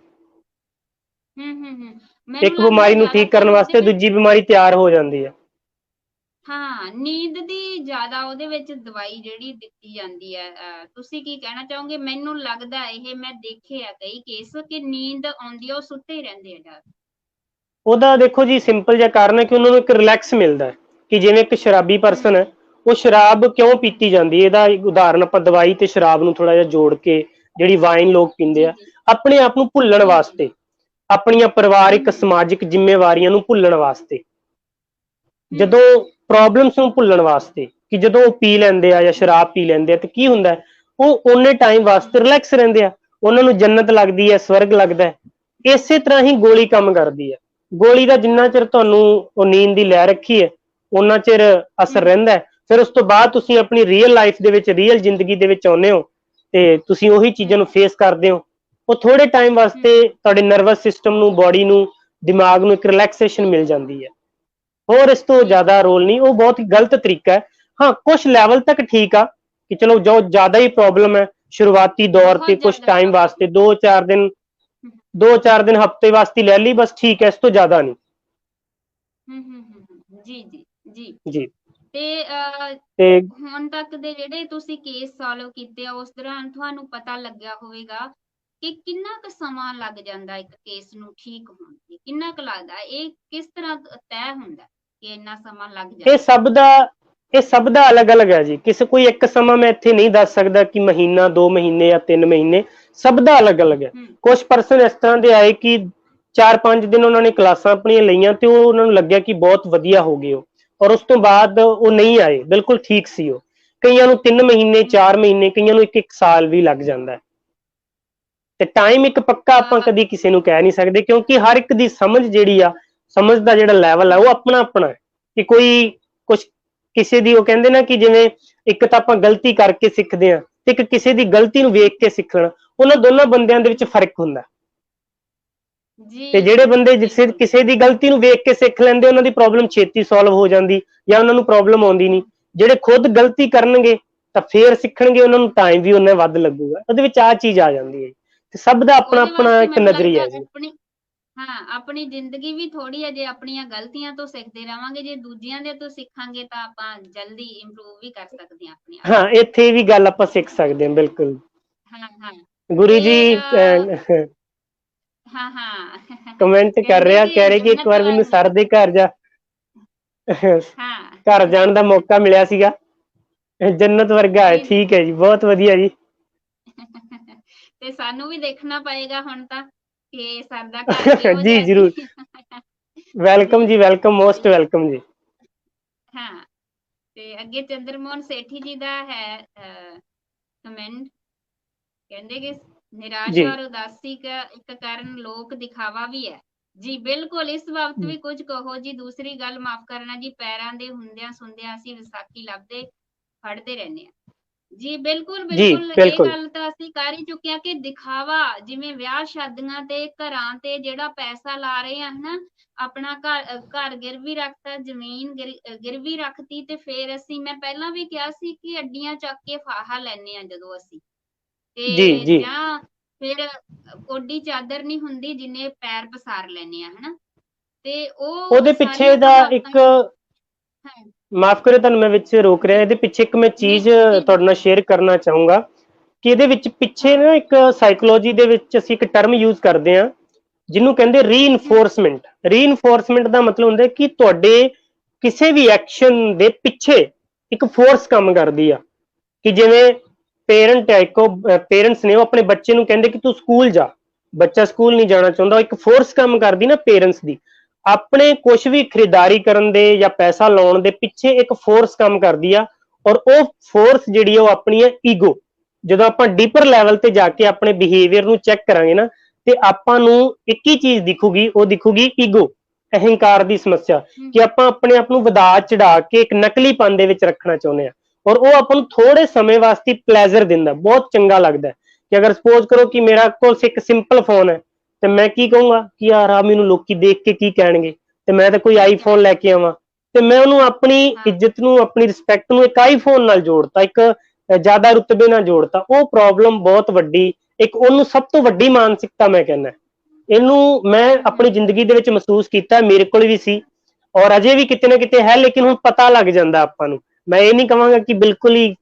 S2: ਇੱਕ ਬਿਮਾਰੀ ਨੂੰ ਠੀਕ ਕਰਨ ਵਾਸਤੇ ਦੂਜੀ ਬਿਮਾਰੀ ਤਿਆਰ ਹੋ ਜਾਂਦੀ ਹੈ।
S1: ਹਾਂ, ਨੀਂਦ ਦੀ ਜ਼ਿਆਦਾ ਉਹਦੇ ਵਿੱਚ ਦਵਾਈ ਜਿਹੜੀ ਦਿੱਤੀ ਜਾਂਦੀ ਹੈ। ਤੁਸੀਂ ਕੀ ਕਹਿਣਾ ਚਾਹੋਗੇ? ਮੈਨੂੰ ਲੱਗਦਾ ਇਹ, ਮੈਂ ਦੇਖੇ ਆ ਕਈ ਕੇਸ ਕਿ ਨੀਂਦ ਆਉਂਦੀ ਆ, ਉਹ ਸੁੱਤੇ ਹੀ ਰਹਿੰਦੇ ਆ ਜ਼ਿਆਦਾ।
S2: ਉਹਦਾ ਦੇਖੋ ਜੀ ਸਿੰਪਲ ਜਿਹਾ ਕਾਰਨ ਹੈ ਕਿ ਉਹਨਾਂ ਨੂੰ ਇੱਕ ਰਿਲੈਕਸ ਮਿਲਦਾ ਹੈ, ਕਿ ਜਿਵੇਂ ਇੱਕ ਸ਼ਰਾਬੀ ਪਰਸਨ ਹੈ, ਉਹ ਸ਼ਰਾਬ ਕਿਉਂ ਪੀਤੀ ਜਾਂਦੀ ਹੈ, ਇਹਦਾ ਉਦਾਹਰਨ ਆਪਾਂ ਦਵਾਈ ਤੇ ਸ਼ਰਾਬ ਨੂੰ ਥੋੜਾ ਜਿਹਾ ਜੋੜ ਕੇ ਜਿਹੜੀ ਵਾਈਨ ਲੋਕ ਪੀਂਦੇ ਆ, ਆਪਣੇ ਆਪ ਨੂੰ ਭੁੱਲਣ ਵਾਸਤੇ, ਆਪਣੀਆਂ ਪਰਿਵਾਰਿਕ ਸਮਾਜਿਕ ਜ਼ਿੰਮੇਵਾਰੀਆਂ ਨੂੰ ਭੁੱਲਣ ਵਾਸਤੇ, ਜਦੋਂ ਪ੍ਰੋਬਲਮਸ ਨੂੰ ਭੁੱਲਣ ਵਾਸਤੇ, ਕਿ ਜਦੋਂ ਉਹ ਪੀ ਲੈਂਦੇ ਆ ਜਾਂ ਸ਼ਰਾਬ ਪੀ ਲੈਂਦੇ ਆ ਤੇ ਕੀ ਹੁੰਦਾ, ਉਹ ਓਨੇ ਟਾਈਮ ਵਾਸਤੇ ਰਿਲੈਕਸ ਰਹਿੰਦੇ ਆ, ਉਹਨਾਂ ਨੂੰ ਜੰਨਤ ਲੱਗਦੀ ਹੈ, ਸਵਰਗ ਲੱਗਦਾ ਹੈ। ਇਸੇ ਤਰ੍ਹਾਂ ਹੀ ਗੋਲੀ ਕੰਮ ਕਰਦੀ ਹੈ। ਗੋਲੀ ਦਾ ਜਿੰਨਾ ਚਿਰ ਤੁਹਾਨੂੰ ਉਹ ਨੀਂਦ ਦੀ ਲੈ ਰੱਖੀ ਹੈ ਉਹਨਾਂ ਚਿਰ ਅਸਰ ਰਹਿੰਦਾ ਹੈ, ਫਿਰ ਉਸ ਤੋਂ ਬਾਅਦ ਤੁਸੀਂ ਆਪਣੀ ਰੀਅਲ ਲਾਈਫ ਦੇ ਵਿੱਚ, ਰੀਅਲ ਜ਼ਿੰਦਗੀ ਦੇ ਵਿੱਚ ਆਉਂਦੇ ਹੋ ਤੇ ਤੁਸੀਂ ਉਹੀ ਚੀਜ਼ਾਂ ਨੂੰ ਫੇਸ ਕਰਦੇ ਹੋ। ਉਹ ਥੋੜੇ ਟਾਈਮ ਵਾਸਤੇ ਤੁਹਾਡੇ ਨਰਵਸ ਸਿਸਟਮ ਨੂੰ, ਬੋਡੀ ਨੂੰ, ਦਿਮਾਗ ਨੂੰ ਇੱਕ ਰਿਲੈਕਸੇਸ਼ਨ ਮਿਲ ਜਾਂਦੀ ਹੈ। ਹੋਰ ਇਸ ਤੋਂ ਜ਼ਿਆਦਾ ਰੋਲ ਨਹੀਂ। ਉਹ ਬਹੁਤ ਹੀ ਗਲਤ ਤਰੀਕਾ ਹੈ। ਹਾਂ, ਕੁਝ ਲੈਵਲ ਤੱਕ ਠੀਕ ਆ ਕਿ ਚਲੋ ਜੋ ਜ਼ਿਆਦਾ ਹੀ ਪ੍ਰੋਬਲਮ ਹੈ ਸ਼ੁਰੂਆਤੀ ਦੌਰ ਤੇ ਕੁਝ ਟਾਈਮ ਵਾਸਤੇ, 2-4 ਦਿਨ ਹਫਤੇ ਵਾਸਤੇ ਲੈ ਲਈ, ਬਸ ਠੀਕ ਹੈ, ਇਸ ਤੋਂ ਜ਼ਿਆਦਾ ਨਹੀਂ।
S1: ਜੀ ਜੀ ਜੀ
S2: ਜੀ
S1: ਤੇ ਹੁਣ ਤੱਕ ਦੇ ਜਿਹੜੇ ਤੁਸੀਂ ਕੇਸ ਸੋਲਵ ਕੀਤੇ ਆ, ਉਸ ਦੌਰਾਨ ਤੁਹਾਨੂੰ ਪਤਾ ਲੱਗਿਆ ਹੋਵੇਗਾ ਕਿ ਕਿੰਨਾ ਕੁ ਸਮਾਂ ਲੱਗ ਜਾਂਦਾ ਇੱਕ ਕੇਸ ਨੂੰ ਠੀਕ ਹੋਣ ਤੇ, ਕਿੰਨਾ ਕੁ ਲੱਗਦਾ, ਇਹ ਕਿਸ ਤਰ੍ਹਾਂ ਤੈਅ ਹੁੰਦਾ ਕਿ ਇੰਨਾ ਸਮਾਂ ਲੱਗ ਜਾਂਦਾ?
S2: ਇਹ ਸਭ ਦਾ ਅਲੱਗ-ਅਲੱਗ ਹੈ ਜੀ। ਕਿਸੇ ਕੋਈ ਇੱਕ ਸਮਾਂ ਮੈਂ ਇੱਥੇ ਨਹੀਂ ਦੱਸ ਸਕਦਾ ਕਿ ਮਹੀਨਾ, 2 ਮਹੀਨੇ ਜਾਂ 3 ਮਹੀਨੇ, ਸਭ ਦਾ ਅਲੱਗ-ਅਲੱਗ ਹੈ। ਕੁਝ ਪਰਸਨ ਇਸ ਤਰ੍ਹਾਂ ਦੇ ਆਏ ਕਿ 4-5 ਦਿਨ ਉਹਨਾਂ ਨੇ ਕਲਾਸਾਂ ਆਪਣੀਆਂ ਲਈਆਂ ਤੇ ਉਹ ਉਹਨਾਂ ਨੂੰ ਲੱਗਿਆ ਕਿ ਬਹੁਤ ਵਧੀਆ ਹੋ ਗਏ ਉਹ, ਔਰ ਉਸ ਤੋਂ ਬਾਅਦ ਉਹ ਨਹੀਂ ਆਏ, ਬਿਲਕੁਲ ਠੀਕ ਸੀ ਉਹ। ਕਈਆਂ ਨੂੰ 3 ਮਹੀਨੇ, 4 ਮਹੀਨੇ, ਕਈਆਂ ਨੂੰ 1-1 ਸਾਲ ਵੀ ਲੱਗ ਜਾਂਦਾ ਹੈ। ਤੇ ਟਾਈਮ ਇੱਕ ਪੱਕਾ ਆਪਾਂ ਕਦੀ ਕਿਸੇ ਨੂੰ ਕਹਿ ਨਹੀਂ ਸਕਦੇ, ਕਿਉਂਕਿ ਹਰ ਇੱਕ ਦੀ ਸਮਝ ਜਿਹੜੀ ਆ, ਸਮਝ ਦਾ ਜਿਹੜਾ ਲੈਵਲ ਹੈ ਉਹ ਆਪਣਾ ਆਪਣਾ ਹੈ। ਕਿ ਕੋਈ ਕੁਛ ਕਿਸੇ ਦੀ, ਉਹ ਕਹਿੰਦੇ ਨਾ ਕਿ ਜਿਵੇਂ ਇੱਕ ਤਾਂ ਆਪਾਂ ਗਲਤੀ ਕਰਕੇ ਸਿੱਖਦੇ ਹਾਂ ਤੇ ਇੱਕ ਕਿਸੇ ਦੀ ਗਲਤੀ ਨੂੰ ਵੇਖ ਕੇ ਸਿੱਖਣਾ, ਉਹਨਾਂ ਦੋਨਾਂ ਬੰਦਿਆਂ ਦੇ ਵਿੱਚ ਫਰਕ ਹੁੰਦਾ। ਤੇ ਜਿਹੜੇ ਬੰਦੇ ਕਿਸੇ ਦੀ ਗਲਤੀ ਨੂੰ ਵੇਖ ਕੇ ਸਿੱਖ ਲੈਂਦੇ, ਉਹਨਾਂ ਦੀ ਪ੍ਰੋਬਲਮ ਛੇਤੀ ਸੋਲਵ ਹੋ ਜਾਂਦੀ ਜਾਂ ਉਹਨਾਂ ਨੂੰ ਪ੍ਰੋਬਲਮ ਆਉਂਦੀ ਨਹੀਂ। ਜਿਹੜੇ ਖੁਦ ਗਲਤੀ ਕਰਨਗੇ ਤਾਂ ਫੇਰ ਸਿੱਖਣਗੇ, ਉਹਨਾਂ ਨੂੰ ਟਾਈਮ ਵੀ ਉਹਨਾਂ ਵੱਧ ਲੱਗੂਗਾ। ਉਹਦੇ ਵਿੱਚ ਆਹ ਚੀਜ਼ ਆ ਜਾਂਦੀ ਹੈ। ਤੇ ਸਭ ਦਾ ਆਪਣਾ ਆਪਣਾ ਇੱਕ ਨਜ਼ਰੀਆ ਜੀ।
S1: ਆਪਣੀ ਜ਼ਿੰਦਗੀ ਵੀ ਥੋੜੀ ਹੈ, ਜੇ ਆਪਣੀਆਂ ਗਲਤੀਆਂ ਤੋਂ ਸਿੱਖਦੇ ਰਵਾਂਗੇ, ਜੇ ਦੂਜਿਆਂ ਦੇ ਤੋਂ ਸਿੱਖਾਂਗੇ ਤਾਂ ਆਪਾਂ ਜਲਦੀ ਇੰਪਰੂਵ ਵੀ ਕਰ ਸਕਦੇ ਹਾਂ ਆਪਣੀ।
S2: ਹਾਂ, ਇੱਥੇ ਵੀ ਗੱਲ ਆਪਾਂ ਸਿੱਖ ਸਕਦੇ ਹਾਂ, ਬਿਲਕੁਲ। ਗੁਰੂ ਜੀ ਕਮੈਂਟ ਕਰ ਰਿਹਾ, ਕਹਿ ਰਹੇ ਕਿ ਇੱਕ ਵਾਰ ਮੈਨੂੰ ਸਰ ਦੇ ਘਰ ਘਰ ਜਾਣ ਦਾ ਮੌਕਾ ਮਿਲਿਆ ਸੀਗਾ, ਜੰਨਤ ਵਰਗਾ ਹੈ। ਠੀਕ ਹੈ ਜੀ, ਬਹੁਤ ਵਧੀਆ ਜੀ।
S1: ਤੇ ਸਾਨੂੰ ਵੀ ਦੇਖਣਾ ਪਏਗਾ ਹੁਣ ਤਾਂ ਕਿ ਸਰ ਦਾ ਘਰ
S2: ਜੀ ਜ਼ਰੂਰ, ਵੈਲਕਮ ਜੀ, ਵੈਲਕਮ, ਮੋਸਟ ਵੈਲਕਮ ਜੀ।
S1: ਹਾਂ, ਤੇ ਅੱਗੇ ਚੰਦਰਮੋਹਨ ਸੇਠੀ ਜੀ ਦਾ ਹੈ ਕਮੈਂਟ, ਕਹਿੰਦੇ ਕਿ ਨਿਰਾਸ਼ਾ ਔਰ ਉਦਾਸੀ ਇੱਕ ਕਾਰਨ ਲੋਕ ਦਿਖਾਵਾ ਵੀ ਹੈ। ਜੀ ਬਿਲਕੁਲ, ਇਸ ਵਕਤ ਵੀ ਕੁਝ ਕਹੋ ਜੀ। ਦੂਸਰੀ ਗੱਲ, ਮਾਫ ਕਰਨਾ ਜੀ, ਪੈਰਾਂ ਦੇ ਹੁੰਦਿਆਂ ਸੁਣਦਿਆਂ ਅਸੀਂ ਵਿਸਾਖੀ ਲੱਭਦੇ ਫੜਦੇ ਰਹਿੰਦੇ ਹਾਂ। ਜੀ ਬਿਲਕੁਲ ਬਿਲਕੁਲ, ਇਹ ਗੱਲ ਤਾਂ ਅਸੀਂ ਕਰ ਹੀ ਚੁੱਕੇ ਹਾਂ ਕਿ ਦਿਖਾਵਾ, ਜਿਵੇਂ ਵਿਆਹ ਸ਼ਾਦੀਆਂ ਤੇ ਘਰਾਂ ਤੇ ਜਿਹੜਾ ਪੈਸਾ ਲਾ ਰਹੇ ਆ ਹਨਾ, ਆਪਣਾ ਘਰ ਗਿਰਵੀ ਰੱਖਤਾ, ਜ਼ਮੀਨ ਗਿਰਵੀ ਰੱਖਤੀ, ਤੇ ਫੇਰ ਅਸੀਂ, ਮੈਂ ਪਹਿਲਾਂ ਵੀ ਕਿਹਾ ਸੀ ਕਿ ਅੱਡੀਆਂ ਚੱਕ ਕੇ ਫਾਹਾ ਲੈਣੇ ਆ ਜਦੋਂ ਅਸੀਂ, ਤੇ ਜਾਂ ਫਿਰ ਕੋਡੀ ਚਾਦਰ ਨਹੀਂ ਹੁੰਦੀ ਜਿੰਨੇ ਪੈਰ ਪਸਾਰ ਲੈਣੇ ਆ ਹਨਾ। ਤੇ
S2: ਉਹਦੇ ਪਿੱਛੇ ਦਾ ਇੱਕ, ਮਾਫ ਕਰਿਓ ਤੁਹਾਨੂੰ ਮੈਂ ਵਿੱਚ ਰੋਕ ਰਿਹਾ, ਇਹਦੇ ਪਿੱਛੇ ਇੱਕ ਮੈਂ ਚੀਜ਼ ਤੁਹਾਡੇ ਨਾਲ ਸ਼ੇਅਰ ਕਰਨਾ ਚਾਹੂੰਗਾ ਕਿ ਇਹਦੇ ਵਿੱਚ ਪਿੱਛੇ ਨਾ ਇੱਕ ਸਾਈਕੋਲੋਜੀ ਦੇ ਵਿੱਚ ਅਸੀਂ ਇੱਕ ਟਰਮ ਯੂਜ਼ ਕਰਦੇ ਹਾਂ ਜਿਹਨੂੰ ਕਹਿੰਦੇ ਰੀਇਨਫੋਰਸਮੈਂਟ। ਰੀਇਨਫੋਰਸਮੈਂਟ ਦਾ ਮਤਲਬ ਹੁੰਦਾ ਕਿ ਤੁਹਾਡੇ ਕਿਸੇ ਵੀ ਐਕਸ਼ਨ ਦੇ ਪਿੱਛੇ ਇੱਕ ਫੋਰਸ ਕੰਮ ਕਰਦੀ ਆ। ਕਿ ਜਿਵੇਂ ਪੇਰੈਂਟ ਹੈ, ਇੱਕੋ ਪੇਰੈਂਟਸ ਨੇ, ਉਹ ਆਪਣੇ ਬੱਚੇ ਨੂੰ ਕਹਿੰਦੇ ਕਿ ਤੂੰ ਸਕੂਲ ਜਾ, ਬੱਚਾ ਸਕੂਲ ਨਹੀਂ ਜਾਣਾ ਚਾਹੁੰਦਾ, ਇੱਕ ਫੋਰਸ ਕੰਮ ਕਰਦੀ ਨਾ ਪੇਰੈਂਟਸ ਦੀ। ਆਪਣੇ ਕੁਝ ਵੀ ਖਰੀਦਦਾਰੀ ਕਰਨ ਦੇ ਜਾਂ ਪੈਸਾ ਲਾਉਣ ਦੇ ਪਿੱਛੇ ਇੱਕ ਫੋਰਸ ਕੰਮ ਕਰਦੀ ਆ, ਔਰ ਉਹ ਫੋਰਸ ਜਿਹੜੀ ਆ ਉਹ ਆਪਣੀ ਹੈ ਈਗੋ। ਜਦੋਂ ਆਪਾਂ ਡੀਪਰ ਲੈਵਲ ਤੇ ਜਾ ਕੇ ਆਪਣੇ ਬਿਹੇਵੀਅਰ ਨੂੰ ਚੈੱਕ ਕਰਾਂਗੇ ਨਾ, ਤੇ ਆਪਾਂ ਨੂੰ ਇੱਕ ਹੀ ਚੀਜ਼ ਦਿਖੂਗੀ, ਉਹ ਦਿਖੂਗੀ ਈਗੋ, ਅਹੰਕਾਰ ਦੀ ਸਮੱਸਿਆ। ਕਿ ਆਪਾਂ ਆਪਣੇ ਆਪ ਨੂੰ ਵਧਾ ਚੜਾ ਕੇ ਇੱਕ ਨਕਲੀਪਨ ਦੇ ਵਿੱਚ ਰੱਖਣਾ ਚਾਹੁੰਦੇ ਹਾਂ, ਔਰ ਉਹ ਆਪਾਂ ਨੂੰ ਥੋੜੇ ਸਮੇਂ ਵਾਸਤੇ ਪਲੇਜ਼ਰ ਦਿੰਦਾ, ਬਹੁਤ ਚੰਗਾ ਲੱਗਦਾ। ਕਿ ਅਗਰ ਸਪੋਜ਼ ਕਰੋ ਕਿ ਮੇਰਾ ਕੋਲ ਇੱਕ ਸਿੰਪਲ ਫੋਨ ਹੈ, ਤੇ ਮੈਂ ਕੀ ਕਹੂੰਗਾ ਕਿ ਯਾਰ ਆ ਮੈਨੂੰ ਲੋਕੀ ਦੇਖ ਕੇ ਕੀ ਕਹਿਣਗੇ, ਤੇ ਮੈਂ ਤਾਂ ਕੋਈ ਆਈਫੋਨ ਲੈ ਕੇ ਆਵਾਂ। ਤੇ ਮੈਂ ਉਹਨੂੰ ਆਪਣੀ ਇੱਜ਼ਤ ਨੂੰ, ਆਪਣੀ ਰਿਸਪੈਕਟ ਨੂੰ ਇੱਕ ਆਈਫੋਨ ਨਾਲ ਜੋੜਤਾ, ਇੱਕ ਜ਼ਿਆਦਾ ਰੁਤਬੇ ਨਾਲ ਜੋੜਤਾ। ਉਹ ਪ੍ਰੋਬਲਮ ਬਹੁਤ ਵੱਡੀ, ਇੱਕ ਉਹਨੂੰ ਸਭ ਤੋਂ ਵੱਡੀ ਮਾਨਸਿਕਤਾ ਮੈਂ ਕਹਿੰਦਾ। ਇਹਨੂੰ ਮੈਂ ਆਪਣੀ ਜ਼ਿੰਦਗੀ ਦੇ ਵਿੱਚ ਮਹਿਸੂਸ ਕੀਤਾ, ਮੇਰੇ ਕੋਲ ਵੀ ਸੀ ਔਰ ਅਜੇ ਵੀ ਕਿਤੇ ਨਾ ਕਿਤੇ ਹੈ, ਲੇਕਿਨ ਹੁਣ ਪਤਾ ਲੱਗ ਜਾਂਦਾ ਆਪਾਂ ਨੂੰ। ਮੈਂ ਇਹ ਨਹੀਂ ਕਹਾਂਗਾ ਕਿ ਬਿਲਕੁਲ ਹੀ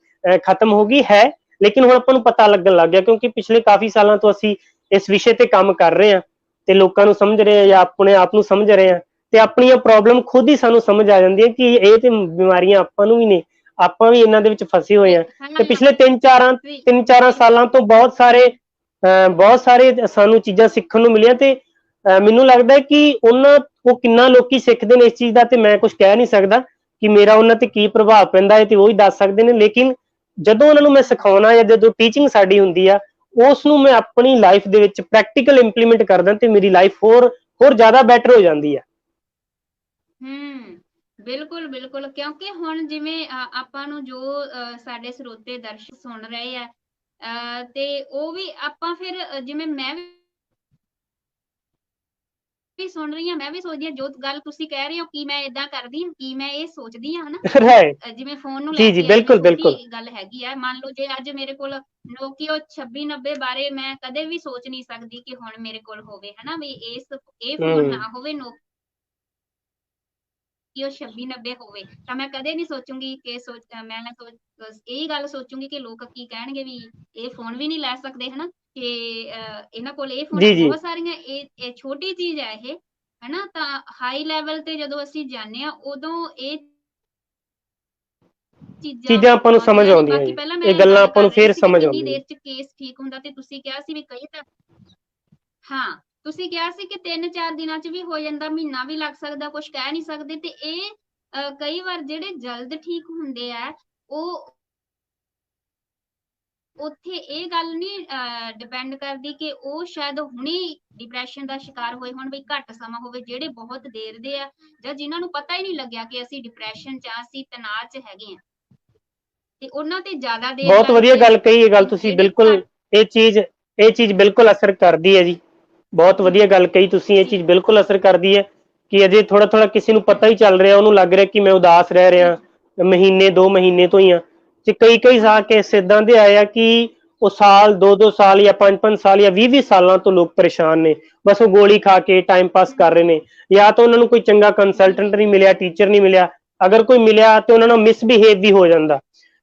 S2: ਖਤਮ ਹੋ ਗਈ ਹੈ, ਲੇਕਿਨ ਹੁਣ ਆਪਾਂ ਨੂੰ ਪਤਾ ਲੱਗਣ ਲੱਗ ਗਿਆ, ਕਿਉਂਕਿ ਪਿਛਲੇ ਕਾਫੀ ਸਾਲਾਂ ਤੋਂ ਅਸੀਂ ਇਸ ਵਿਸ਼ੇ ਤੇ ਕੰਮ ਕਰ ਰਹੇ ਹਾਂ ਤੇ ਲੋਕਾਂ ਨੂੰ ਸਮਝ ਰਹੇ ਹਾਂ ਜਾਂ ਆਪਣੇ ਆਪ ਨੂੰ ਸਮਝ ਰਹੇ ਹਾਂ, ਤੇ ਆਪਣੀਆਂ ਪ੍ਰੋਬਲਮ ਖੁਦ ਹੀ ਸਾਨੂੰ ਸਮਝ ਆ ਜਾਂਦੀ ਹੈ ਕਿ ਇਹ ਤੇ ਬਿਮਾਰੀਆਂ ਆਪਾਂ ਨੂੰ ਵੀ ਨੇ, ਆਪਾਂ ਵੀ ਇਹਨਾਂ ਦੇ ਵਿੱਚ ਫਸੇ ਹੋਏ ਹਾਂ। ਤੇ ਪਿਛਲੇ 3-4 ਸਾਲਾਂ ਤੋਂ ਬਹੁਤ ਸਾਰੇ ਬਹੁਤ ਸਾਰੇ ਸਾਨੂੰ ਚੀਜ਼ਾਂ ਸਿੱਖਣ ਨੂੰ ਮਿਲੀਆਂ ਤੇ ਮੈਨੂੰ ਲੱਗਦਾ ਹੈ ਕਿ ਉਹ ਕਿੰਨਾ ਲੋਕੀ ਸਿੱਖਦੇ ਨੇ ਇਸ ਚੀਜ਼ ਦਾ ਤੇ ਮੈਂ ਕੁਝ ਕਹਿ ਨਹੀਂ ਸਕਦਾ ਕਿ ਮੇਰਾ ਉਹਨਾਂ ਤੇ ਕੀ ਪ੍ਰਭਾਵ ਪੈਂਦਾ ਹੈ ਤੇ ਉਹ ਹੀ ਦੱਸ ਸਕਦੇ ਨੇ। ਲੇਕਿਨ ਜਦੋਂ ਉਹਨਾਂ ਨੂੰ ਮੈਂ ਸਿਖਾਉਣਾ ਜਾਂ ਜਦੋਂ ਟੀਚਿੰਗ ਸਾਡੀ ਹੁੰਦੀ ਆ, ਉਸ ਨੂੰ ਮੈਂ ਆਪਣੀ ਲਾਈਫ ਦੇ ਵਿੱਚ ਪ੍ਰੈਕਟੀਕਲ ਇੰਪਲੀਮੈਂਟ ਕਰਦਾ ਤੇ ਮੇਰੀ ਲਾਈਫ ਹੋਰ ਜ਼ਿਆਦਾ ਬੈਟਰ ਹੋ ਜਾਂਦੀ ਆ।
S1: ਬਿਲਕੁਲ ਬਿਲਕੁਲ, ਕਿਉਂਕਿ ਹੁਣ ਜਿਵੇਂ ਆਪਾਂ ਨੂੰ ਜੋ ਸਾਡੇ ਸਰੋਤੇ ਦਰਸ਼ਕ ਸੁਣ ਰਹੇ ਆ ਤੇ ਉਹ ਵੀ ਆਪਾਂ ਫਿਰ ਜਿਵੇਂ ਮੈਂ ਵੀ ਸੁਣ ਰਹੀ ਹਾਂ, ਮੈਂ ਵੀ ਸੋਚਦੀ ਹਾਂ ਜੋ ਗੱਲ ਤੁਸੀਂ ਕਹਿ ਰਹੇ ਹੋ ਕਿ ਮੈਂ ਏਦਾਂ ਕਰਦੀ ਹਾਂ, ਕਿ ਮੈਂ ਇਹ ਸੋਚਦੀ ਹਾਂ ਹਨਾ।
S2: ਰਾਈਟ।
S1: ਜਿਵੇਂ ਫੋਨ ਨੂੰ ਲੈ
S2: ਜੀ ਜੀ,
S1: ਕੇ ਜਿਵੇਂ
S2: ਬਿਲਕੁਲ ਬਿਲकुल।
S1: ਛੋਟੀ ਗੱਲ ਹੈਗੀ ਆ, ਮੰਨ ਲਓ ਜੇ ਅੱਜ ਮੇਰੇ ਕੋਲ ਨੋਕੀਓ 2690 ਬਾਰੇ ਮੈਂ ਕਦੇ ਵੀ ਸੋਚ ਨਹੀਂ ਸਕਦੀ ਕਿ ਹੁਣ ਮੇਰੇ ਕੋਲ ਹੋਵੇ ਹਨਾ, ਵੀ ਇਹ ਫੋਨ
S2: ਹੂੰ।
S1: ਨਾ ਹੋਵੇ ਕਿ ਉਹ 2690 ਹੋਵੇ ਤਾਂ ਮੈਂ ਕਦੇ ਨਹੀਂ ਸੋਚੂੰਗੀ ਕਿ ਇਹੀ ਗੱਲ ਸੋਚੂੰਗੀ ਕਿ ਲੋਕ ਕੀ ਕਹਿਣਗੇ, ਵੀ ਇਹ ਫੋਨ ਵੀ ਨਹੀਂ ਲੈ ਸਕਦੇ ਹਨਾ, ਕਿ ਇਹਨਾਂ ਕੋਲ ਇਹ ਫੋਨ
S2: ਜੀ ਜੀ,
S1: ਬਹੁਤ ਸਾਰੀਆਂ ਇਹ ਛੋਟੀ ਚੀਜ਼ ਹੈ ਇਹ ਹਨਾ। ਤਾਂ ਹਾਈ ਲੈਵਲ ਤੇ ਜਦੋਂ ਅਸੀਂ ਜਾਂਦੇ ਆ ਉਦੋਂ ਇਹ ਚੀਜ਼ਾਂ
S2: ਆਪਾਂ ਨੂੰ ਸਮਝ
S1: ਆਉਂਦੀਆਂ ਨੇ।
S2: ਆਉਂਦੀਆਂ
S1: ਬਾਕੀ
S2: ਜੀ,
S1: ਪਹਿਲਾਂ
S2: ਇਹ
S1: ਮੈਂ
S2: ਗੱਲਾਂ
S1: ਗੱਲ
S2: ਆਪਾਂ
S1: ਕਰ
S2: ਨੂੰ
S1: ਰਹੀ
S2: ਫੇਰ
S1: ਸੀ ਕਿ
S2: ਸਮਝ
S1: ਕਿੰਨੀ
S2: ਆਉਂਦੀਆਂ।
S1: ਦੇਰ ਚ ਕੇਸ ਠੀਕ ਹੁੰਦਾ, ਤੇ ਤੁਸੀਂ ਕਿਹਾ ਸੀ ਵੀ ਕਈ ਤਾਂ ਹਾਂ ਤੁਸੀਂ ਕਿਹਾ ਸੀ ਕਿ 3-4 ਦਿਨਾਂ ਚ ਵੀ ਹੋ ਜਾਂਦਾ, ਮਹੀਨਾ ਵੀ ਲੱਗ ਸਕਦਾ, ਕੁਝ ਕਹਿ ਨਹੀਂ ਸਕਦੇ। ਤੇ ਇਹ ਕਈ ਵਾਰ ਜਿਹੜੇ ਜਲਦ ਠੀਕ ਹੁੰਦੇ ਆ ਉਹ ਉੱਥੇ ਇਹ ਗੱਲ ਨਹੀਂ ਡਿਪੈਂਡ ਕਰਦੀ ਕਿ ਉਹ ਸ਼ਾਇਦ ਹੁਣੇ ਡਿਪਰੈਸ਼ਨ ਦਾ ਸ਼ਿਕਾਰ ਹੋਏ ਹੋਣ, ਵੀ ਘੱਟ ਸਮਾਂ ਹੋਵੇ। ਜਿਹੜੇ ਬਹੁਤ ਦੇਰ ਦੇ ਆ ਜਾਂ ਜਿਨ੍ਹਾਂ ਨੂੰ ਪਤਾ ਹੀ ਨਹੀਂ ਲੱਗਿਆ ਕਿ ਅਸੀਂ ਡਿਪਰੈਸ਼ਨ ਚ ਆ, ਅਸੀਂ ਤਣਾਅ ਚ ਹੈਗੇ ਆ, ਤੇ ਉਹਨਾਂ ਤੇ ਜ਼ਿਆਦਾ ਦੇਰ
S2: ਬਹੁਤ ਵਧੀਆ
S1: ਲੱਗਦੀ ਹੈ।
S2: ਗੱਲ ਕਹੀ, ਇਹ ਗੱਲ
S1: ਤੇ
S2: ਤੁਸੀਂ
S1: ਜਿਹੜੇ
S2: ਬਿਲਕੁਲ। ਇਹ ਚੀਜ਼ ਬਿਲਕੁਲ ਅਸਰ ਕਰਦੀ ਹੈ ਜੀ। ਬਹੁਤ
S1: ਜੀ
S2: ਵਧੀਆ ਗੱਲ ਕਹੀ ਤੁਸੀਂ, ਇਹ
S1: ਜੀ
S2: ਚੀਜ਼ ਬਿਲਕੁਲ ਅਸਰ ਕਰਦੀ ਹੈ ਕਿ ਅਜੇ ਥੋੜਾ ਥੋੜਾ ਕਿਸੇ ਨੂੰ ਪਤਾ ਹੀ ਚੱਲ ਰਿਹਾ, ਉਹਨੂੰ ਲੱਗ ਰਿਹਾ ਕਿ ਮੈਂ ਉਦਾਸ ਰਹਿ
S1: ਜੀ
S2: ਰਿਹਾ ਮਹੀਨੇ 2 ਮਹੀਨੇ ਤੋਂ ਹੀ ਆ। ਤੇ ਕਈ
S1: ਹਮ
S2: ਕੇਸ ਇਦਾਂ ਦੇ ਆਏ ਆ ਕਿ ਉਹ ਸਾਲ 2 ਸਾਲ ਜਾਂ 5 ਸਾਲ ਜਾਂ 20 ਸਾਲਾਂ ਤੋਂ ਲੋਕ ਪਰੇਸ਼ਾਨ ਨੇ, ਬਸ ਉਹ ਗੋਲੀ ਖਾ ਕੇ ਟਾਈਮ ਪਾਸ ਕਰ ਰਹੇ
S1: ਹਮ
S2: ਨੇ, ਜਾਂ ਤਾਂ ਉਹਨਾਂ ਨੂੰ ਕੋਈ ਚੰਗਾ
S1: ਜੀ
S2: ਕੰਸਲਟੈਂਟ
S1: ਜੀ
S2: ਨਹੀਂ ਮਿਲਿਆ, ਟੀਚਰ ਨਹੀਂ ਮਿਲਿਆ। ਅਗਰ ਕੋਈ ਮਿਲਿਆ ਤੇ ਉਹਨਾਂ ਨਾਲ ਮਿਸਬਿਹੇਵ ਵੀ ਹੋ ਜਾਂਦਾ,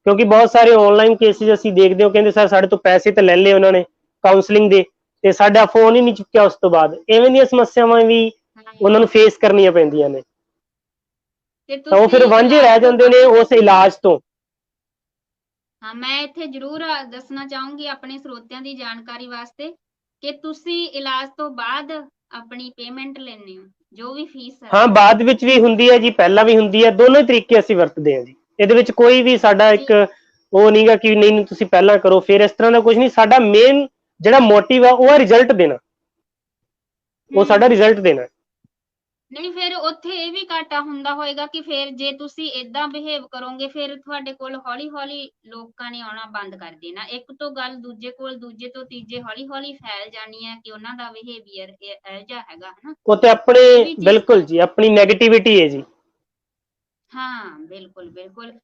S2: ਕਿਉਂਕਿ ਬਹੁਤ ਸਾਰੇ ਆਨਲਾਈਨ ਕੇਸਿਸ ਅਸੀਂ ਦੇਖਦੇ ਹਾਂ, ਕਹਿੰਦੇ ਸਰ ਸਾਡੇ ਤੋਂ ਪੈਸੇ ਤਾਂ ਲੈ ਲਏ ਉਹਨਾਂ ਨੇ ਕਾਉਂਸਲਿੰਗ ਦੇ ਤੇ ਸਾਡਾ ਫੋਨ ਹੀ ਨਹੀਂ ਚੁੱਕਿਆ ਉਸ ਤੋਂ ਬਾਅਦ। ਇਵੇਂ ਦੀਆਂ ਸਮੱਸਿਆਵਾਂ ਵੀ ਉਹਨਾਂ
S1: ਹਾਂ
S2: ਨੂੰ ਫੇਸ ਕਰਨੀਆਂ ਪੈਂਦੀਆਂ ਨੇ,
S1: ਤੇ
S2: ਤਾਂ ਉਹ
S1: ਤੁਸੀਂ
S2: ਫਿਰ ਵਾਂਝੇ
S1: ਇਲਾਜ
S2: ਰਹਿ
S1: ਤੋਂ
S2: ਜਾਂਦੇ ਨੇ
S1: ਬਾਅਦ
S2: ਉਸ ਇਲਾਜ ਤੋਂ।
S1: ਹਾਂ ਮੈਂ ਇੱਥੇ ਜ਼ਰੂਰ ਦੱਸਣਾ ਚਾਹੂੰਗੀ ਆਪਣੇ ਸਰੋਤਿਆਂ ਦੀ ਜਾਣਕਾਰੀ ਵਾਸਤੇ ਕਿ ਤੁਸੀਂ ਇਲਾਜ ਤੋਂ ਬਾਅਦ ਆਪਣੀ ਪੇਮੈਂਟ ਲੈਂਦੇ ਹੋ, ਜੋ ਵੀ ਫੀਸ ਹੈ।
S2: ਹਾਂ, ਬਾਅਦ ਵਿੱਚ ਵੀ ਹੁੰਦੀ ਹੈ ਜੀ, ਪਹਿਲਾਂ ਵੀ ਹੁੰਦੀ ਹੈ, ਦੋਨੋਂ ਹੀ ਤਰੀਕੇ ਅਸੀਂ ਵਰਤਦੇ ਹਾਂ ਜੀ। ਇਹਦੇ ਵਿੱਚ ਕੋਈ ਵੀ ਸਾਡਾ
S1: ਜੀ
S2: ਇੱਕ ਉਹ ਨਹੀਂਗਾ ਕਿ ਨਹੀਂ ਤੁਸੀਂ ਪਹਿਲਾਂ ਕਰੋ ਫਿਰ ਇਸ ਤਰ੍ਹਾਂ ਦਾ ਕੁਝ ਨਹੀਂ। ਸਾਡਾ ਮੇਨ ਜਿਹੜਾ ਮੋਟਿਵ ਆ ਉਹ ਹੈ ਰਿਜ਼ਲਟ ਦੇਣਾ, ਉਹ ਸਾਡਾ
S1: ਹੂੰ
S2: ਰਿਜ਼ਲਟ ਦੇਣਾ।
S1: ਨਹੀਂ ਫਿਰ ਉੱਥੇ ਇਹ ਵੀ ਘਾਟਾ ਹੁੰਦਾ ਹੋਏਗਾ ਕਿ ਫਿਰ ਜੇ ਤੁਸੀਂ ਇਦਾਂ ਬਿਹੇਵ ਕਰੋਗੇ ਫਿਰ ਤੁਹਾਡੇ ਕੋਲ ਹੌਲੀ ਹੌਲੀ ਲੋਕਾਂ ਨੇ ਆਉਣਾ ਬੰਦ ਕਰ ਦੇਣਾ, ਇੱਕ ਤੋਂ ਗੱਲ ਦੂਜੇ ਕੋਲ, ਦੂਜੇ ਤੋਂ ਤੀਜੇ, ਹੌਲੀ ਹੌਲੀ ਫੈਲ ਜਾਣੀ ਹੈ ਕਿ ਉਹਨਾਂ ਦਾ ਬਿਹੇਵੀਅਰ ਇਹੋ ਜਿਹਾ ਹੈਗਾ ਹਨਾ।
S2: ਉਹ ਤੇ ਆਪਣੇ,
S1: ਇਹ ਵੀ ਚੀਜ਼
S2: ਬਿਲਕੁਲ ਜੀ, ਆਪਣੀ ਨੈਗੇਟਿਵਿਟੀ ਹੈ ਜੀ।
S1: ਹਾਂ ਬਿਲਕੁਲ ਬਿਲਕੁਲ।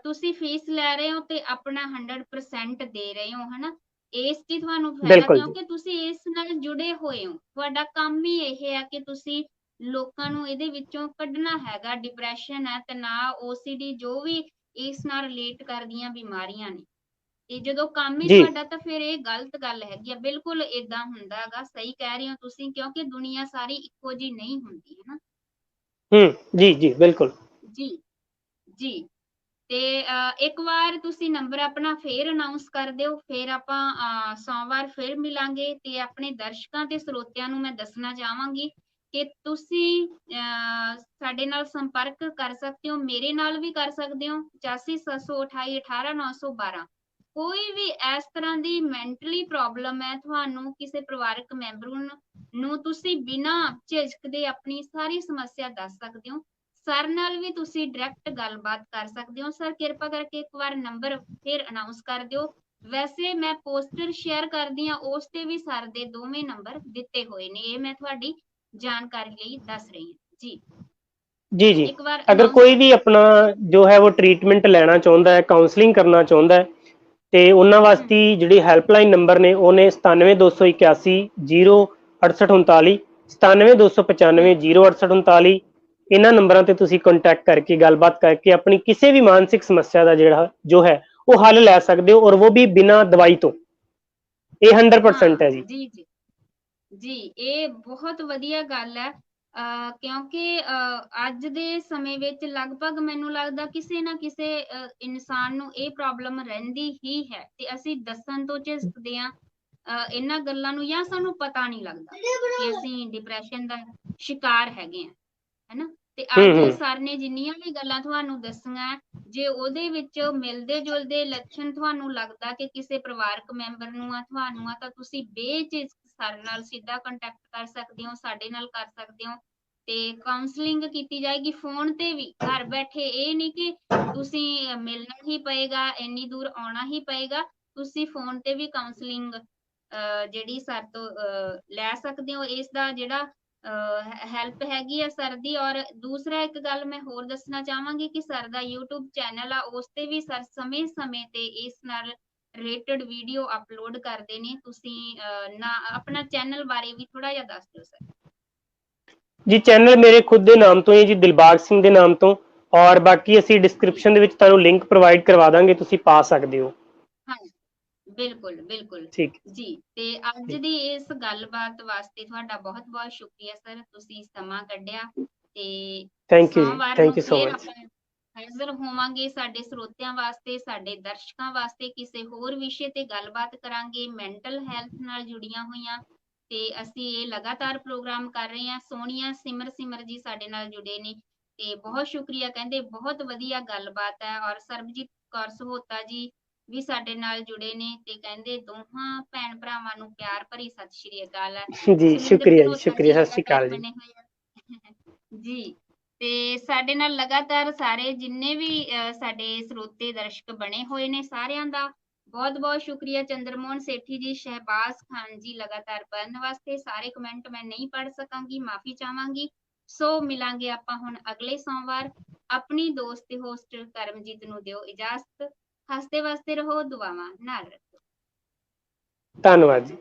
S1: ਤੁਸੀਂ ਫੀਸ ਲੈ ਰਹੇ ਹੋ ਤੇ ਆਪਣਾ 100% ਦੇ ਰਹੇ ਹੋ ਹਨਾ, ਇਸ ਦੀ ਤੁਹਾਨੂੰ ਫਾਇਦਾ,
S2: ਬਿਲਕੁਲ ਜੀ।
S1: ਕਿਉਂਕਿ ਤੁਸੀਂ ਇਸ ਨਾਲ ਜੁੜੇ ਹੋਏ ਹੋ। ਤੁਹਾਡਾ ਕੰਮ ਹੀ ਇਹ ਹੈ ਕਿ ਤੁਸੀਂ ਲੋਕਾਂ ਨੂੰ ਇਹਦੇ ਵਿੱਚੋਂ ਕੱਢਣਾ ਹੈਗਾ। ਡਿਪਰੈਸ਼ਨ ਹੈ, ਤਣਾਅ, OCD, ਜੋ ਵੀ ਇਸ ਨਾਲ ਰਿਲੇਟ ਕਰਦੀਆਂ ਬਿਮਾਰੀਆਂ ਨੇ, ਤੇ ਜਦੋਂ ਕੰਮ ਹੀ
S2: ਜੀ
S1: ਤੁਹਾਡਾ ਤਾਂ ਫਿਰ ਇਹ ਗਲਤ ਗੱਲ ਹੈਗੀ ਆ। ਬਿਲਕੁਲ ਏਦਾਂ ਹੁੰਦਾ ਹੈਗਾ, ਸਹੀ ਕਹਿ ਰਹੇ ਹੋ ਤੁਸੀਂ, ਕਿਉਂਕਿ ਦੁਨੀਆ ਸਾਰੀ ਇੱਕੋ ਜਿਹੀ ਨਹੀਂ ਹੁੰਦੀ ਹੈ ਨਾ।
S2: ਜੀ ਜੀ, ਬਿਲਕੁਲ
S1: ਜੀ ਜੀ। ਤੇ ਇੱਕ ਵਾਰ ਤੁਸੀਂ ਨੰਬਰ ਆਪਣਾ ਫੇਰ ਅਨਾਉਂਸ ਕਰ ਦਿਓ, ਫਿਰ ਆਪਾਂ ਸੋਮਵਾਰ ਫਿਰ ਮਿਲਾਂਗੇ। ਤੇ ਆਪਣੇ ਦਰਸ਼ਕਾਂ ਤੇ ਸਰੋਤਿਆਂ ਨੂੰ ਮੈਂ ਦੱਸਣਾ ਚਾਹਾਂਗੀ ਕਿ ਤੁਸੀਂ ਸਾਡੇ ਨਾਲ ਸੰਪਰਕ ਕਰ ਸਕਦੇ ਹੋ, ਮੇਰੇ ਨਾਲ ਵੀ ਕਰ ਸਕਦੇ ਹੋ, 8572818912। ਕੋਈ ਵੀ ਇਸ ਤਰ੍ਹਾਂ ਦੀ ਮੈਂਟਲੀ ਪ੍ਰੋਬਲਮ ਹੈ ਤੁਹਾਨੂੰ, ਕਿਸੇ ਪਰਿਵਾਰਕ ਮੈਂਬਰ ਨੂੰ ਤੁਸੀਂ ਬਿਨਾਂ ਝਿਜਕਦੇ ਆਪਣੀ ਸਾਰੀ ਸਮੱਸਿਆ ਦੱਸ ਸਕਦੇ ਹੋ। ਸਰ ਨਾਲ ਵੀ ਤੁਸੀਂ ਡਾਇਰੈਕਟ ਗੱਲਬਾਤ ਕਰ ਸਕਦੇ ਹੋ। ਸਰ ਕਿਰਪਾ ਕਰਕੇ ਇੱਕ ਵਾਰ ਨੰਬਰ ਫਿਰ ਅਨਾਉਂਸ ਕਰ ਦਿਓ। ਵੈਸੇ ਮੈਂ ਪੋਸਟਰ ਸ਼ੇਅਰ ਕਰਦੀ ਹਾਂ, ਉਸ ਤੇ ਵੀ ਸਰ ਦੇ ਦੋਵੇਂ ਨੰਬਰ ਦਿੱਤੇ ਹੋਏ ਨੇ, ਇਹ ਮੈਂ ਤੁਹਾਡੀ ਜਾਣਕਾਰੀ ਲਈ ਦੱਸ ਰਹੀ ਹਾਂ ਜੀ।
S2: ਜੀ ਜੀ।
S1: ਇੱਕ ਵਾਰ
S2: ਅਗਰ
S1: ਅਨਾਉਂਸ
S2: ਕੋਈ
S1: ਕਰ
S2: ਵੀ ਆਪਣਾ ਜੋ ਹੈ ਉਹ ਟ੍ਰੀਟਮੈਂਟ ਲੈਣਾ ਚਾਹੁੰਦਾ ਹੈ, ਕਾਉਂਸਲਿੰਗ ਕਰਨਾ ਚਾਹੁੰਦਾ ਹੈ, ਤੇ ਉਹਨਾਂ ਵਾਸਤੇ
S1: ਹਮ
S2: ਜਿਹੜੀ ਹੈਲਪਲਾਈਨ ਨੰਬਰ ਨੇ ਉਹਨੇ 9728106839, 9729506839। ਇਹਨਾਂ ਨੰਬਰਾਂ ਤੇ ਤੁਸੀਂ ਕੰਟੈਕਟ ਕਰਕੇ ਗੱਲਬਾਤ ਕਰਕੇ ਆਪਣੀ ਕਿਸੇ ਵੀ ਮਾਨਸਿਕ ਸਮੱਸਿਆ ਦਾ ਜਿਹੜਾ ਜੋ ਹੈ ਉਹ ਹੱਲ ਲੈ ਸਕਦੇ ਹੋ, ਔਰ ਉਹ ਵੀ ਬਿਨਾਂ ਦਵਾਈ ਤੋਂ। ਇਹ 100%
S1: ਹਾਂ
S2: ਹੈ ਜੀ।
S1: ਜੀ ਜੀ ਜੀ, ਇਹ ਬਹੁਤ ਵਧੀਆ ਗੱਲ ਹੈ। ਕਿਉਂਕਿ ਅੱਜ ਦੇ ਸਮੇਂ ਵਿੱਚ ਲਗਭਗ ਮੈਨੂੰ ਲੱਗਦਾ ਕਿਸੇ ਨਾ ਕਿਸੇ ਇਨਸਾਨ ਨੂੰ ਇਹ ਪ੍ਰੋਬਲਮ ਰਹਿੰਦੀ ਹੀ ਹੈ, ਤੇ ਅਸੀਂ ਦੱਸਣ ਤੋਂ ਝਿਜਕਦੇ ਹਾਂ। ਇਹਨਾਂ ਗੱਲਾਂ ਨੂੰ ਜਾਂ ਸਾਨੂੰ ਪਤਾ ਨਹੀਂ ਲੱਗਦਾ ਕਿ ਅਸੀਂ ਡਿਪਰੈਸ਼ਨ ਦਾ ਸ਼ਿਕਾਰ ਹੈਗੇ ਆ, ਹੈਨਾ। ਤੇ ਅੱਜ
S2: ਹੂੰ
S1: ਸਰ ਨੇ ਜਿੰਨੀਆਂ ਵੀ ਗੱਲਾਂ ਤੁਹਾਨੂੰ ਦੱਸੀਆਂ, ਜੇ ਉਹਦੇ ਵਿੱਚ ਮਿਲਦੇ ਜੁਲਦੇ ਲੱਛਣ ਤੁਹਾਨੂੰ ਲੱਗਦਾ ਕਿ ਕਿਸੇ ਪਰਿਵਾਰਕ ਮੈਂਬਰ ਨੂੰ ਆ, ਤੁਹਾਨੂੰ ਆ, ਤਾਂ ਤੁਸੀਂ ਬੇਝਿਜਕ ਸਰ ਨਾਲ ਸਿੱਧਾ ਕੰਟੈਕਟ ਕਰ ਸਕਦੇ ਹੋ, ਸਾਡੇ ਨਾਲ ਕਰ ਸਕਦੇ ਹੋ ਤੇ ਕਾਉਂਸਲਿੰਗ ਕੀਤੀ ਜਾਏਗੀ ਫੋਨ ਤੇ ਵੀ, ਘਰ ਬੈਠੇ। ਇਹ ਨਹੀਂ ਕਿ ਤੁਸੀਂ ਮਿਲਣਾ ਹੀ ਪਏਗਾ, ਇੰਨੀ ਦੂਰ ਆਉਣਾ ਹੀ ਪਏਗਾ, ਤੁਸੀਂ ਫੋਨ ਤੇ ਵੀ ਕਾਉਂਸਲਿੰਗ ਜਿਹੜੀ ਸਰ ਤੋਂ ਲੈ ਸਕਦੇ ਹੋ। ਇਸ ਦਾ ਜਿਹੜਾ ਹੈਲਪ ਹੈਗੀ ਆ ਸਰ ਦੀ। ਔਰ ਦੂਸਰਾ ਇੱਕ ਗੱਲ ਮੈਂ ਹੋਰ ਦੱਸਣਾ ਚਾਹਾਂਗੀ ਕਿ ਸਰ ਦਾ YouTube ਚੈਨਲ ਆ, ਉਸ ਤੇ ਵੀ ਸਰ ਸਮੇਂ-ਸਮੇਂ ਤੇ ਇਸ ਨਾਲ ਰਿਲੇਟਡ ਵੀਡੀਓ ਅਪਲੋਡ ਕਰਦੇ ਨੇ। ਤੁਸੀਂ ਨਾ ਆਪਣਾ ਚੈਨਲ ਬਾਰੇ ਵੀ ਥੋੜਾ ਜਿਹਾ ਦੱਸ ਦਿਓ ਸਰ।
S2: ਜੀ ਚੈਨਲ ਮੇਰੇ ਖੁਦ ਦੇ ਨਾਮ ਤੋਂ ਹੈ ਜੀ, ਦਿਲਬਾਗ ਸਿੰਘ ਦੇ ਨਾਮ ਤੋਂ। ਔਰ ਬਾਕੀ ਅਸੀਂ ਡਿਸਕ੍ਰਿਪਸ਼ਨ ਦੇ ਵਿੱਚ ਤੁਹਾਨੂੰ ਲਿੰਕ ਪ੍ਰੋਵਾਈਡ ਕਰਵਾ ਦਾਂਗੇ, ਤੁਸੀਂ ਪਾ ਸਕਦੇ ਹੋ।
S1: ਹਾਂਜੀ, ਬਿਲਕੁਲ ਬਿਲਕੁਲ
S2: ਠੀਕ
S1: ਜੀ। ਤੇ ਅੱਜ
S2: ਠੀਕ।
S1: ਦੀ ਇਸ ਗੱਲਬਾਤ ਵਾਸਤੇ ਤੁਹਾਡਾ ਬਹੁਤ ਬਹੁਤ ਸ਼ੁਕਰੀਆ ਸਰ, ਤੁਸੀਂ ਸਮਾਂ ਕੱਢਿਆ। ਤੇ
S2: ਥੈਂਕ ਯੂ ਜੀ,
S1: ਸੋਮਵਾਰ ਨੂੰ
S2: ਥੈਂਕ ਯੂ ਸੋ
S1: ਫੇਰ
S2: ਮਚ।
S1: ਆਪਾਂ ਹਾਜ਼ਰ ਹੋਵਾਂਗੇ, ਸਾਡੇ ਸਰੋਤਿਆਂ ਵਾਸਤੇ, ਸਾਡੇ ਦਰਸ਼ਕਾਂ ਵਾਸਤੇ ਕਿਸੇ ਹੋਰ ਵਿਸ਼ੇ ਤੇ ਗੱਲਬਾਤ ਕਰਾਂਗੇ, ਮੈਂਟਲ ਹੈਲਥ ਨਾਲ ਜੁੜੀਆਂ ਹੋਈਆਂ। ਤੇ ਅਸੀਂ ਇਹ ਲਗਾਤਾਰ ਪ੍ਰੋਗਰਾਮ ਕਰ ਰਹੇ ਹਾਂ। ਸੋਨੀਆ ਸਿਮਰ ਜੀ ਸਾਡੇ ਨਾਲ ਜੁੜੇ ਨੇ ਤੇ ਬਹੁਤ ਸ਼ੁਕਰੀਆ, ਕਹਿੰਦੇ ਬਹੁਤ ਵਧੀਆ ਗੱਲਬਾਤ ਹੈ। ਔਰ ਸਰਬਜੀਤ ਕੌਰ ਸਹੋਤਾ ਜੀ ਵੀ ਸਾਡੇ ਨਾਲ ਜੁੜੇ ਨੇ ਤੇ ਕਹਿੰਦੇ ਦੋਹਾਂ ਭੈਣ ਭਰਾਵਾਂ ਨੂੰ ਪਿਆਰ ਭਰੀ ਸਤਿ ਸ਼੍ਰੀ ਅਕਾਲ ਹੈ।
S2: ਜੀ
S1: ਸੁਰਿੰਦਰ
S2: ਸ਼ੁਕਰੀਆ ਜੀ,
S1: ਧਨੋਤਾ ਜੀ
S2: ਸ਼ੁਕਰੀਆ, ਸਤਿ ਸ਼੍ਰੀ
S1: ਲਗਾਤਾਰ
S2: ਅਕਾਲ ਜੀ।
S1: ਬਣੇ ਹੋਏ ਆ ਜੀ। ਤੇ ਸਾਡੇ ਨਾਲ ਲਗਾਤਾਰ ਸਾਰੇ ਜਿੰਨੇ ਵੀ ਸਾਡੇ ਸਰੋਤੇ ਦਰਸ਼ਕ ਬਣੇ ਹੋਏ ਨੇ, ਸਾਰਿਆਂ ਦਾ ਬਹੁਤ ਬਹੁਤ ਸ਼ੁਕਰੀਆ। ਚੰਦਰਮੋਹਨ ਸੇਠੀ ਜੀ, ਸ਼ਹਿਬਾਜ਼ ਖਾਨ ਜੀ ਲਗਾਤਾਰ ਪੜ੍ਹਨ ਵਾਸਤੇ। ਸਾਰੇ ਕਮੈਂਟ ਮੈਂ ਨਹੀਂ ਪੜ੍ਹ ਸਕਾਂਗੀ, ਮਾਫੀ ਚਾਹਾਂਗੀ। ਸੋ ਮਿਲਾਂਗੇ ਆਪਾਂ ਹੁਣ ਅਗਲੇ ਸੋਮਵਾਰ। ਆਪਣੀ ਦੋਸਤ ਤੇ ਹੋਸਟ ਕਰਮਜੀਤ ਨੂੰ ਦਿਓ ਇਜਾਜ਼ਤ। ਹੱਸਦੇ ਵਸਦੇ ਰਹੋ, ਦੁਆਵਾਂ ਨਾਲ ਰੱਖੋ।
S2: ਧੰਨਵਾਦ ਜੀ।